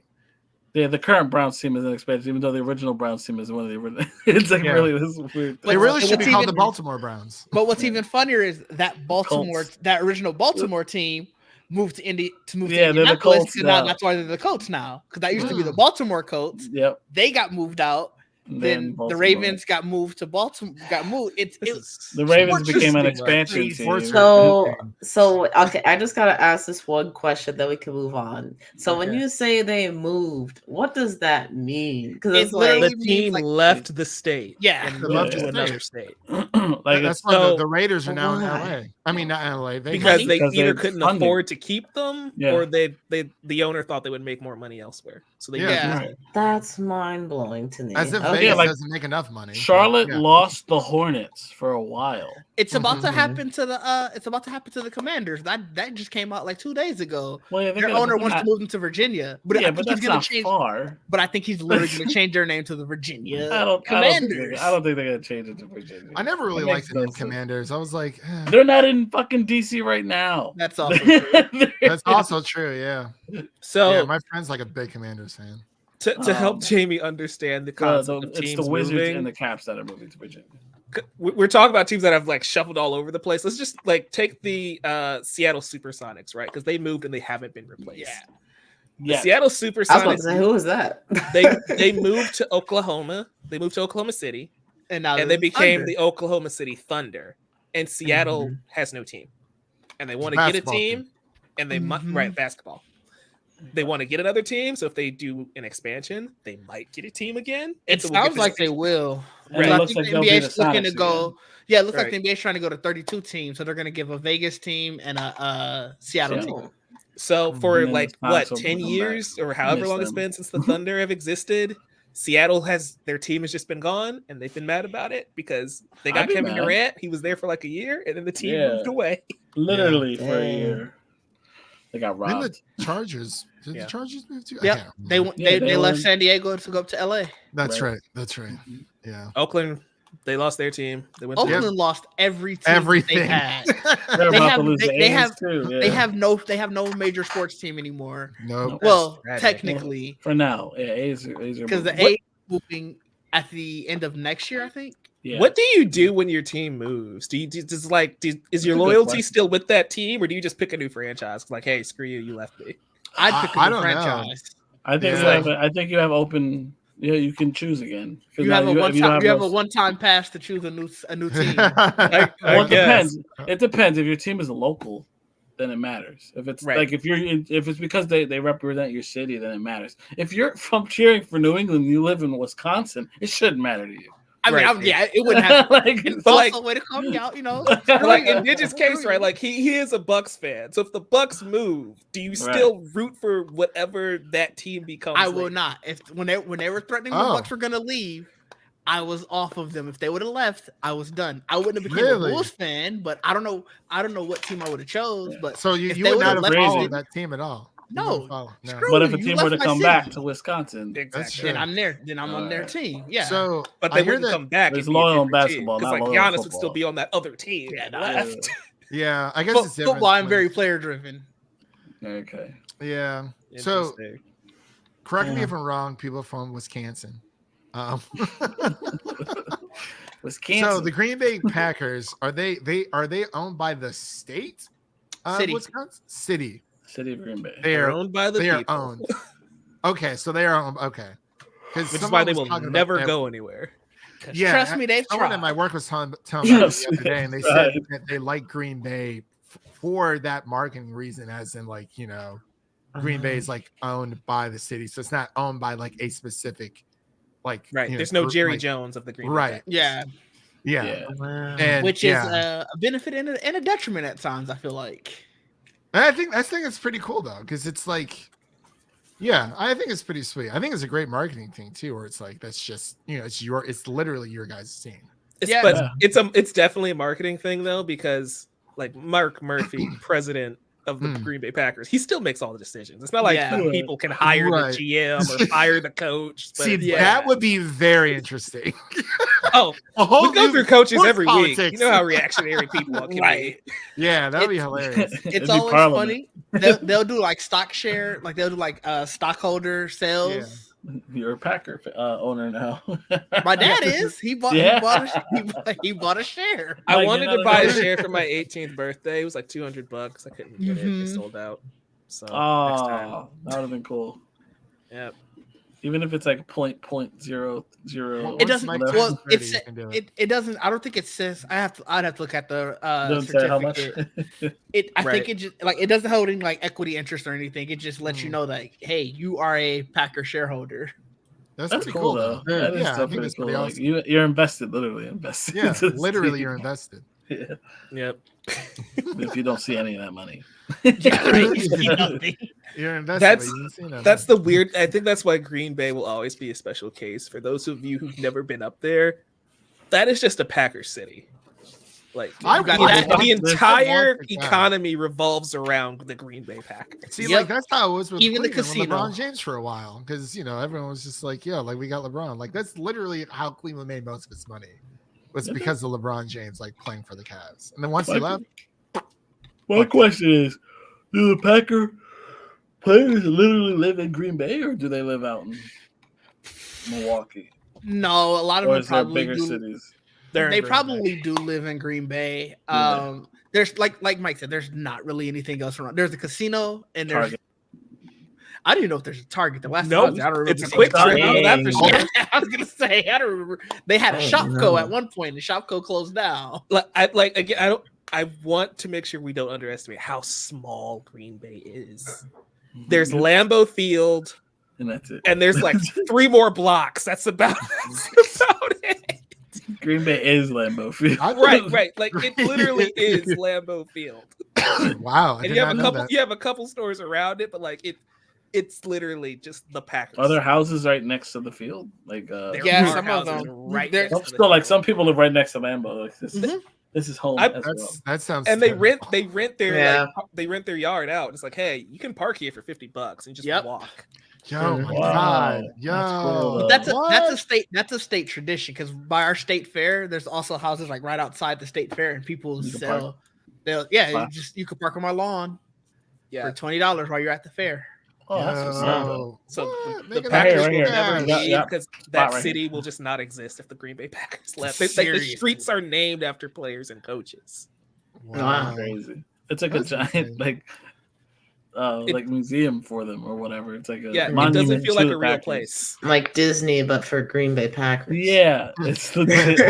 Yeah, the current Browns team is an expansion, even though the original Browns team is one of the original. It's like really this is weird. They really should be called the Baltimore Browns. But what's even funnier is that that original Baltimore team moved to Indianapolis. That's why they're the Colts now. Because that used to be the Baltimore Colts. Yep. They got moved out. Then the Ravens got moved to Baltimore. The Ravens became an expansion team. So okay, I just gotta ask this one question, then we can move on. So when you say they moved, what does that mean? Because it's like the team left the state. Yeah, and moved to another state. That's why the Raiders are now in LA. I mean, not in LA. Because they either couldn't afford to keep them, or the owner thought they would make more money elsewhere. So they That's mind blowing to me. As if Vegas doesn't make enough money. Charlotte lost the Hornets for a while. It's about to happen to the Commanders. That just came out like 2 days ago. Well, their owner wants to move them to Virginia, but I think he's going to change. Far. But I think he's literally going to change their name to the Virginia Commanders. I don't think they're going to change it to Virginia. I never really liked the name Commanders. I was like, they're not in fucking DC right now. That's also true. That's also true. Yeah. So my friend's like a big Commanders fan. To help Jamie understand the concept of teams it's the Wizards moving, and the Caps that are moving to Virginia. We're talking about teams that have like shuffled all over the place. Let's just like take the Seattle Supersonics, right? Because they moved and they haven't been replaced. The Seattle Supersonics. I was about to say, who is that? They moved to Oklahoma. They moved to Oklahoma City, and they became the Oklahoma City Thunder. And Seattle has no team, and they want to get a team, and they basketball. They want to get another team, so if they do an expansion, they might get a team again. It sounds like they will. Right. I think the NBA is looking to go. Yeah, it looks like the NBA is trying to go to 32 teams, so they're going to give a Vegas team and a Seattle team. So for 10 years or however long it's been since the Thunder have existed, Seattle their team has just been gone, and they've been mad about it because they got Kevin Durant. He was there for like a year, and then the team moved away. Literally for a year. They got robbed. And the Chargers. Did the Chargers move to? Yeah, they left San Diego to go up to LA. That's right. Yeah. Oakland, they lost their team. They went. Oakland lost everything they had. They have no major sports team anymore. No. Well, technically, for now, A's because the A's moving at the end of next year, I think. Yeah. What do you do when your team moves? Is your loyalty still with that team, or do you just pick a new franchise? Like, hey, screw you, you left me. I'd pick a new franchise. I think you have open. Yeah, you can choose again. You have a one-time pass to choose a new team. It depends. It depends. If your team is local, then it matters. If it's like if it's because they represent your city, then it matters. If you're from cheering for New England, you live in Wisconsin, it shouldn't matter to you. I mean, it wouldn't have a way to come out, in Digit's case, right? Like he is a Bucks fan, so if the Bucks move, do you still root for whatever that team becomes? I will not. When they were threatening the Bucks were gonna leave, I was off of them. If they would have left, I was done. I wouldn't have become a Bulls fan, but I don't know what team I would have chose. But so you would not have followed that team at all. No. But if a team were to come back to Wisconsin, then I'm there. Then I'm on their team. Yeah. So, but they wouldn't come back. It's loyal in basketball. Because Giannis would still be on that other team. Left. Yeah, I guess it's football. I'm very player driven. Okay. Yeah. So, correct me if I'm wrong. People from Wisconsin. Wisconsin. So the Green Bay Packers are they owned by the state? City. Wisconsin? City of Green Bay. They are owned by the people. They are owned. Okay, so they are owned. Okay, which is why they will never go anywhere. Yeah, trust me, they've someone tried. at my work was telling me the other day, and they said that they like Green Bay for that marketing reason, as in Green Bay is owned by the city, so it's not owned by a specific There's no Jerry Jones of the Green Bay. Right. Yeah. And which is a benefit and a detriment at times, I feel like. And I think it's pretty cool though, because it's I think it's pretty sweet. I think it's a great marketing thing too, where it's that's just it's literally your guys' team. It's definitely a marketing thing though, because Mark Murphy, president of the Green Bay Packers, he still makes all the decisions. It's not like people can hire the GM or fire the coach. See, that would be very interesting. We go through coaches every week. You know how reactionary people can be. Yeah, that would be hilarious. It's always funny. They'll do stock share, they'll do stockholder sales. Yeah. You're a Packer owner now. My dad is. He bought a share. I wanted to buy a share for my 18th birthday. It was $200. I couldn't get it. It sold out. So next time. That would have been cool. Yep. Even if it's 0.00. It doesn't. Well, it doesn't. I don't think it says. I'd have to look at the certificate. I think it just it doesn't hold any equity interest or anything. It just lets you know that hey, you are a Packer shareholder. That's pretty cool though. Yeah, I think that's pretty awesome. You're invested, literally invested. Yeah, literally you're invested. Yeah. Yep. If you don't see any of that money. You're invested. That's the weird. I think that's why Green Bay will always be a special case for those of you who've never been up there. That is just a Packer city. The entire economy revolves around the Green Bay Packers. See, that's how it was with even the casino. LeBron James for a while, because everyone was just we got LeBron. That's literally how Cleveland made most of its money. Was because of LeBron James playing for the Cavs, and then once he left. My question is: do the Packer players literally live in Green Bay, or do they live out in Milwaukee? No, a lot of them probably bigger do. Cities. They probably do live in Green Bay. There's like Mike said, there's not really anything else around. There's a casino and there's. Target. I don't even know if there's a Target. The last time I don't remember. It's a quick trip. That for sure. I was gonna say I don't remember. They had a Shopco at one point, and Shopco closed down. I want to make sure we don't underestimate how small Green Bay is. There's Lambeau Field, and that's it. And there's 3 more blocks. That's about it. Green Bay is Lambeau Field. Right. It literally is Lambeau Field. Wow. And you have a couple stores around it, but it's literally just the Packers. Are there houses right next to the field? Some of them. Right. Some people live right next to Lambeau. This is home. That sounds. And they rent their yard out. It's like, hey, you can park here for $50 and just walk. Yo, my God, yo, that's a state tradition because by our state fair, there's also houses like right outside the state fair, and people sell. You could park on my lawn for $20 while you're at the fair. Oh, that's so the Packers will never leave because that city will just not exist if the Green Bay Packers left. The streets are named after players and coaches. Wow, crazy! It's like a giant like museum for them or whatever. It's like a it doesn't feel like a real place, like Disney, but for Green Bay Packers. Yeah, it's legit.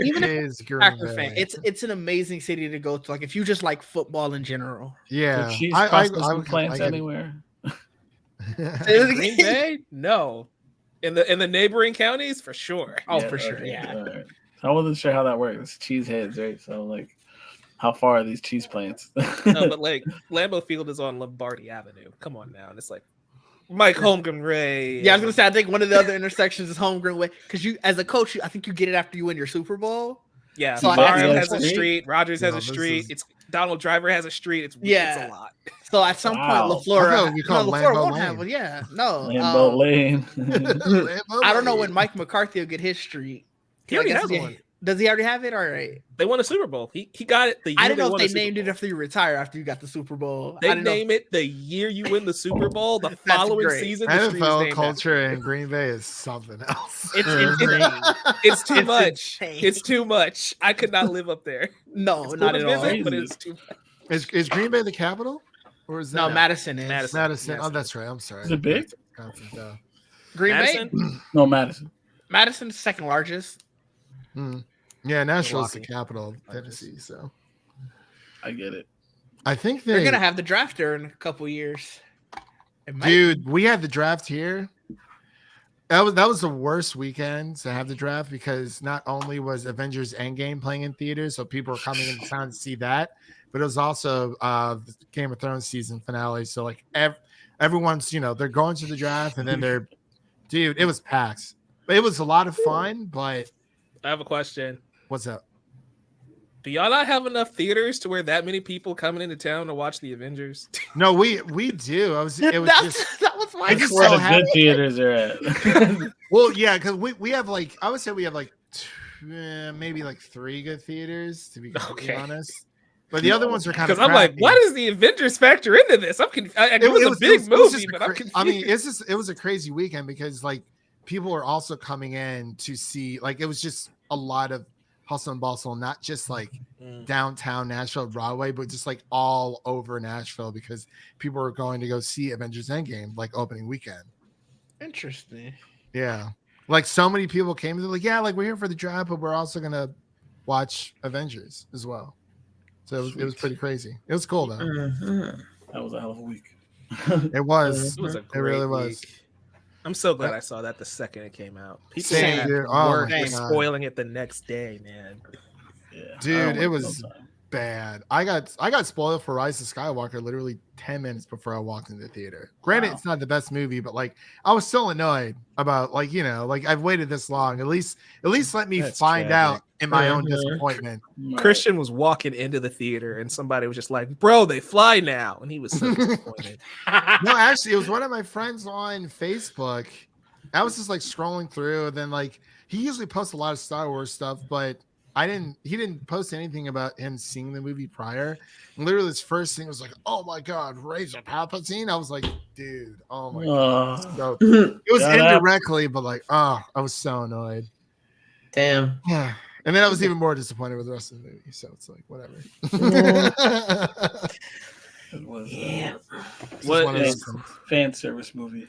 Even if you're a Packer fan, it's an amazing city to go to. Like if you just like football in general. Yeah, I plants anywhere. Green Bay? No. In the neighboring counties, for sure. For sure. Yeah. Right. I wasn't sure how that works. It's cheese heads, right? So like, how far are these cheese plants? No, but like Lambeau Field is on Lombardi Avenue. Come on now. And it's like Mike Holmgren Ray. Yeah, I was gonna say I think one of the other intersections is Holmgren Way because you, as a coach, I think you get it after you win your Super Bowl. Yeah, so Favre has a street. Rogers has a street. It's Donald Driver has a street. It's a lot. So at some point, LaFleur won't have one. Yeah, no. Lambeau Lane. I don't know when Mike McCarthy will get his street. He already has one. Does he already have it? All right. They won a Super Bowl. He got it the year I didn't know if they named it after you retire after you got the Super Bowl. They name it the year you win the Super Bowl. The following season, the NFL culture in Green Bay is something else. It's too much. It's too much. I could not live up there. No, not at all. But it's too much. Is Green Bay the capital? Or is that no, Madison is. Madison. Oh, that's right. I'm sorry. Is it big? Green Bay? No, Madison. Madison's second largest. Yeah, Nashville's the capital of Tennessee, so I get it. I think they're gonna have the draft there in a couple years. Dude, we had the draft here. That was the worst weekend to have the draft because not only was Avengers Endgame playing in theaters, so people were coming into town to see that, but it was also the Game of Thrones season finale. So like everyone's, they're going to the draft and then it was packed. But it was a lot of fun, but I have a question. What's up? Do y'all not have enough theaters to where that many people coming into town to watch the Avengers? No, we do. That was my where the good theaters are at. Well, yeah, because we have I would say we have maybe 3 good theaters to be completely honest. But the other ones are kind of. Because I'm like, why does the Avengers factor into this? I'm confused. It was a big movie, but I'm confused. I mean, it was a crazy weekend because people are also coming in to see, it was just a lot of hustle and bustle, not just downtown Nashville, Broadway, but just all over Nashville because people were going to go see Avengers Endgame opening weekend. Interesting. Yeah. So many people came to we're here for the draft, but we're also going to watch Avengers as well. So it was pretty crazy. It was cool though. That was a hell of a week. It was. It really was. I'm so glad I saw that the second it came out. People were spoiling it the next day, man. Yeah, dude, it was bad. I got spoiled for Rise of Skywalker literally 10 minutes before I walked into the theater. Granted, It's not the best movie, but I was still annoyed about I've waited this long. At least let me find out in my own disappointment. Christian was walking into the theater and somebody was just like, "Bro, they fly now," and he was so disappointed. No, actually, it was one of my friends on Facebook. I was just scrolling through, and then he usually posts a lot of Star Wars stuff, but he didn't post anything about him seeing the movie prior. And literally his first thing was "Oh my god, Razor Palpatine." I was like, dude, oh my god. So, it was indirectly, but I was so annoyed. Damn. Yeah. And then I was even more disappointed with the rest of the movie. So it's whatever. It was what is fan service movie?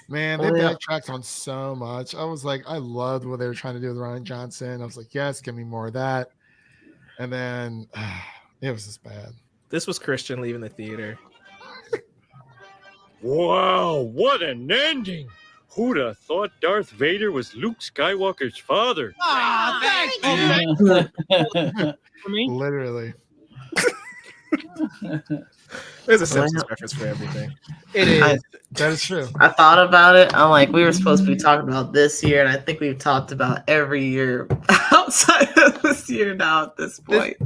Man, they backtracked on so much. I was I loved what they were trying to do with Ryan Johnson. I was yes, give me more of that. And then it was just bad. This was Christian leaving the theater. Wow, what an ending! Who'd have thought Darth Vader was Luke Skywalker's father? Thanks. Literally. There's a Simpsons reference for everything. It is. That is true. I thought about it. I'm like, we were supposed to be talking about this year, and I think we've talked about every year outside of this year now at this point.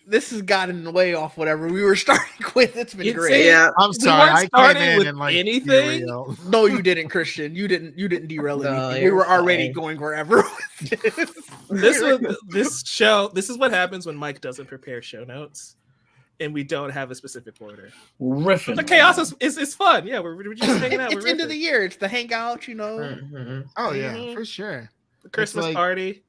This has gotten way off whatever we were starting with. It's been great. Yeah. I'm sorry. I came in with and like anything. No, you didn't, Christian. You didn't derail No, anything. We were already fine. going wherever with This show. This is what happens when Mike doesn't prepare show notes, and we don't have a specific order. Riffing. The chaos is fun. Yeah, we're just hanging out. It's end of the year. It's the hangout, you know. Mm-hmm. Oh yeah, for sure. The Christmas like- party.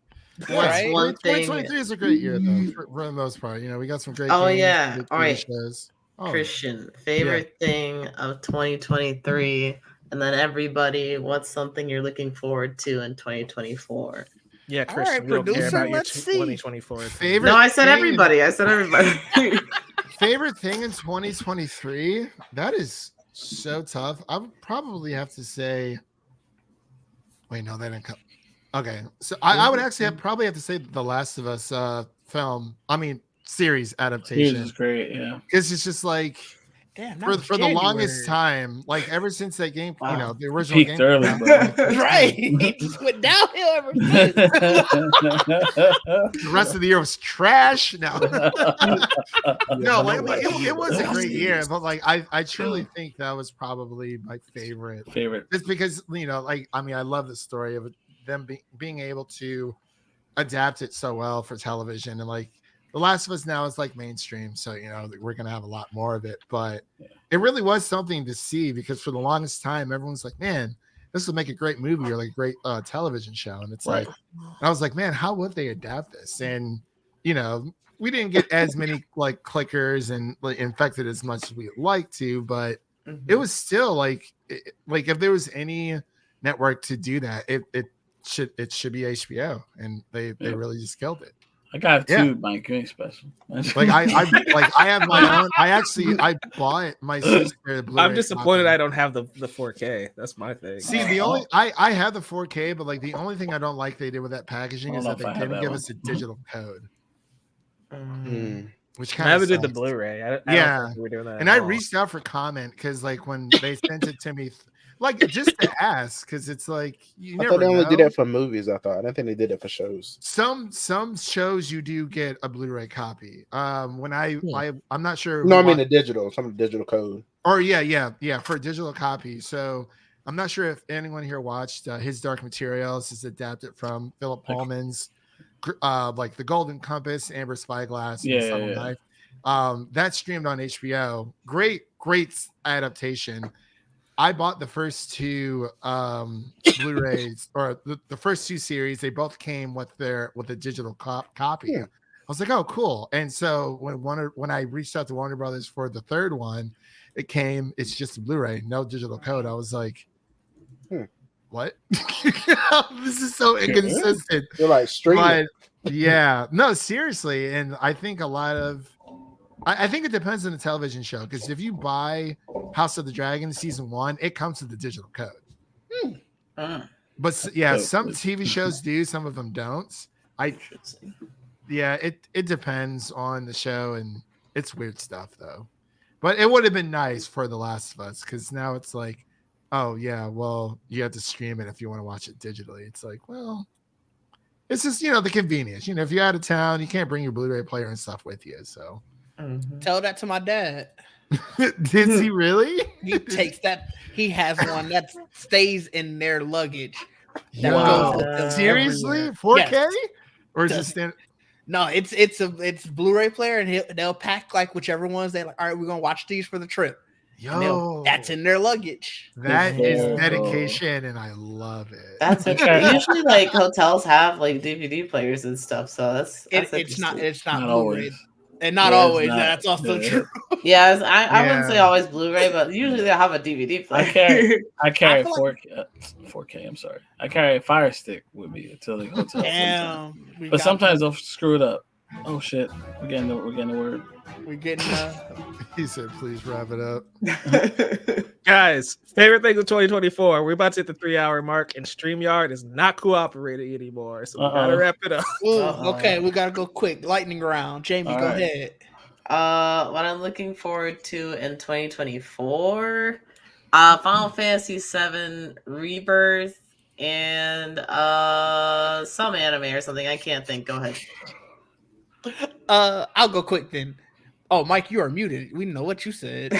Right? One thing. 2023 is a great year though, for the most part. You know, we got some great. Oh, games, yeah. great All TV right. shows. Oh, Christian, favorite thing of 2023, and then everybody, what's something you're looking forward to in 2024? Yeah, All Christian, right, we don't care producer, about your let's see. 2024. favorite. No, I said thing- everybody. I said everybody. Favorite thing in 2023? That is so tough. I would probably have to say. Wait, no, that didn't come. Okay, so I would actually probably have to say The Last of Us series adaptation. This is great. Yeah. Because it's just like Damn, for the longest time, like ever since that game, Wow. you know, the original Peaked game. early, bro. Right. He just went downhill ever since. The rest of the year was trash. No, no, like, it was a great year, but like I truly think that was probably my favorite. Just because, you know, like I love the story of them being able to adapt it so well for television, and like The Last of Us now is like mainstream, so you know we're gonna have a lot more of it. But it really was something to see, because for the longest time everyone's like, man, this would make a great movie or like a great television show, and it's like, I was like, man, how would they adapt this? And you know, we didn't get as many like clickers and like infected as much as we'd like to, but it was still like if there was any network to do that, it should be HBO, and they really just killed it. I got two, Mike. You ain't special. Like I have my own. I bought my sister. I'm disappointed I don't have the 4K. That's my thing. See, the only I have the 4K, but like the only thing I don't like they did with that packaging is that they didn't give us a digital code. Which kind of did the Blu-ray. I don't think we're doing that. And I reached out for comment because like when they sent it to me, like just to ask, because it's like you never thought they only know. did that for movies. I don't think they did it for shows. Some shows you do get a Blu-ray copy. When I'm not sure. No, I mean the digital, some of the digital code. Or yeah, for a digital copy. So I'm not sure if anyone here watched His Dark Materials. Is adapted from Philip Pullman's like The Golden Compass, Amber Spyglass, and Subtle Knife. That's streamed on HBO. Great adaptation. I bought the first two Blu-rays, or the first two series. They both came with a digital copy. I was like, oh, cool. And so when I reached out to Warner Brothers for the third one, it's just a Blu-ray, no digital code. I was like, what? This is so inconsistent. You're like streaming. But yeah, no, seriously. And I think I think it depends on the television show, because if you buy House of the Dragon season 1, it comes with the digital code. But yeah, some TV shows do, some of them don't. It depends on the show, and it's weird stuff though. But it would have been nice for The Last of Us, because now it's like, oh yeah, well, you have to stream it if you want to watch it digitally. It's like, well, it's just, you know, the convenience. You know, if you're out of town, you can't bring your Blu-ray player and stuff with you. So tell that to my dad. Did he really? He takes that. He has one that stays in their luggage. Seriously? 4K? Yes. Or just no, it's Blu-ray player, and they'll pack like whichever ones they like. All right, we're gonna watch these for the trip. That's in their luggage. That is dedication, and I love it. That's okay. Usually, like hotels have like DVD players and stuff, so it's not Blu-ray. And not always. That's also true. Yes, I wouldn't say always Blu-ray, but usually they have a DVD player. I carry 4K. I'm sorry. I carry a Fire Stick with me until the hotel. Damn. But sometimes they'll screw it up. Oh shit! We're getting the word. We're getting. He said, "Please wrap it up." Guys, favorite thing of 2024. We're about to hit the 3-hour mark, and StreamYard is not cooperating anymore, so we gotta wrap it up. Okay, we gotta go quick. Lightning round. Jamie, go ahead. What I'm looking forward to in 2024, Final Fantasy VII Rebirth and some anime or something. I can't think. Go ahead. I'll go quick then. Oh, Mike, you are muted. We know what you said.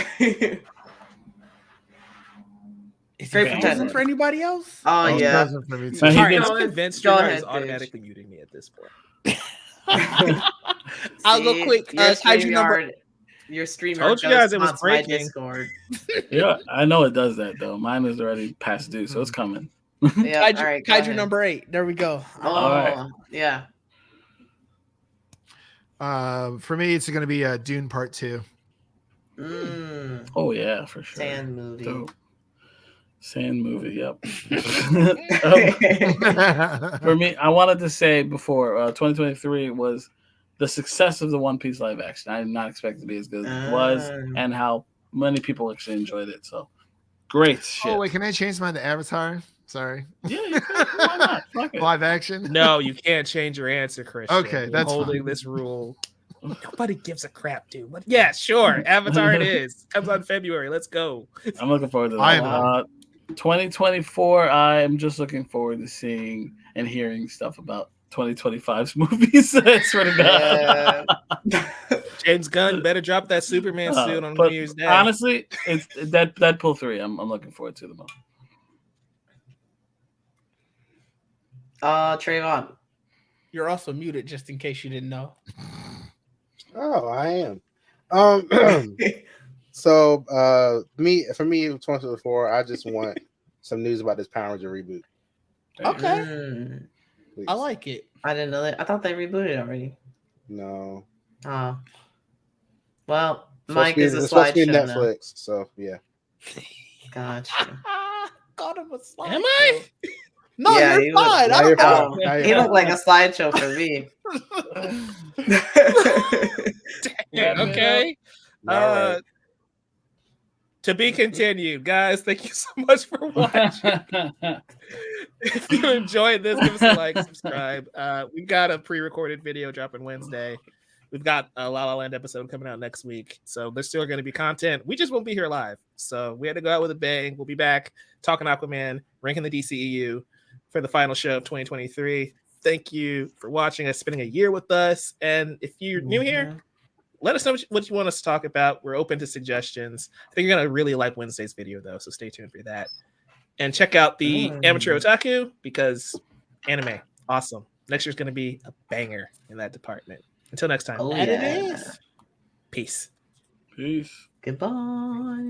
Is it present for anybody else? Oh yeah. For me too. All right, I'm convinced Go you're ahead, automatically muting me at this point. I'll go quick. Kaiju number. Your streamer Told you guys it was my breaking. Discord. Yeah, I know it does that though. Mine is already past due, so it's coming. Yeah, Kaiju, all right, Kaiju number 8. There we go. Oh, All right. Yeah. For me, it's going to be Dune Part 2. Oh yeah, for sure. Sand movie. Dope. Sand movie. Yep. For me, I wanted to say before 2023 was the success of the One Piece live action. I did not expect it to be as good as it was, and how many people actually enjoyed it. So great shit. Oh wait, can I change mine to Avatar? Sorry. Yeah, you can. Why not? Fuck it. Live action? No, you can't change your answer, Christian. Okay, We're that's holding fine. this rule. Nobody gives a crap, dude. But yeah, sure. Avatar it is. Comes on February. Let's go. I'm looking forward to I that. know. 2024, I am just looking forward to seeing and hearing stuff about 2025's movies. I swear to God. James Gunn better drop that Superman suit on But New Year's Day. honestly, it's Deadpool 3. I'm looking forward to the most. Trayvon. You're also muted, just in case you didn't know. Oh, I am. So for me, 2024, I just want some news about this Power Ranger reboot. Okay. Please. I like it. I didn't know that. I thought they rebooted already. No. Well, It's Mike is a supposed to be slideshow now. Netflix, so yeah. Gotcha. Got him a slide. Am I? No, Yeah, you're fine. I don't know. Now you're He fine. looked like a slideshow for me. Yeah, okay. All right. To be continued, guys. Thank you so much for watching. If you enjoyed this, give us a like, subscribe. We've got a pre-recorded video dropping Wednesday. We've got a La La Land episode coming out next week. So there's still going to be content. We just won't be here live. So we had to go out with a bang. We'll be back talking Aquaman, ranking the DCEU for the final show of 2023. Thank you for watching us, spending a year with us. And if you're new here, let us know what you want us to talk about. We're open to suggestions. I think you're going to really like Wednesday's video, though, so stay tuned for that. And check out the Amateur Otaku, because anime, awesome. Next year's going to be a banger in that department. Until next time. Oh, That yeah. it is. Peace. Peace. Goodbye.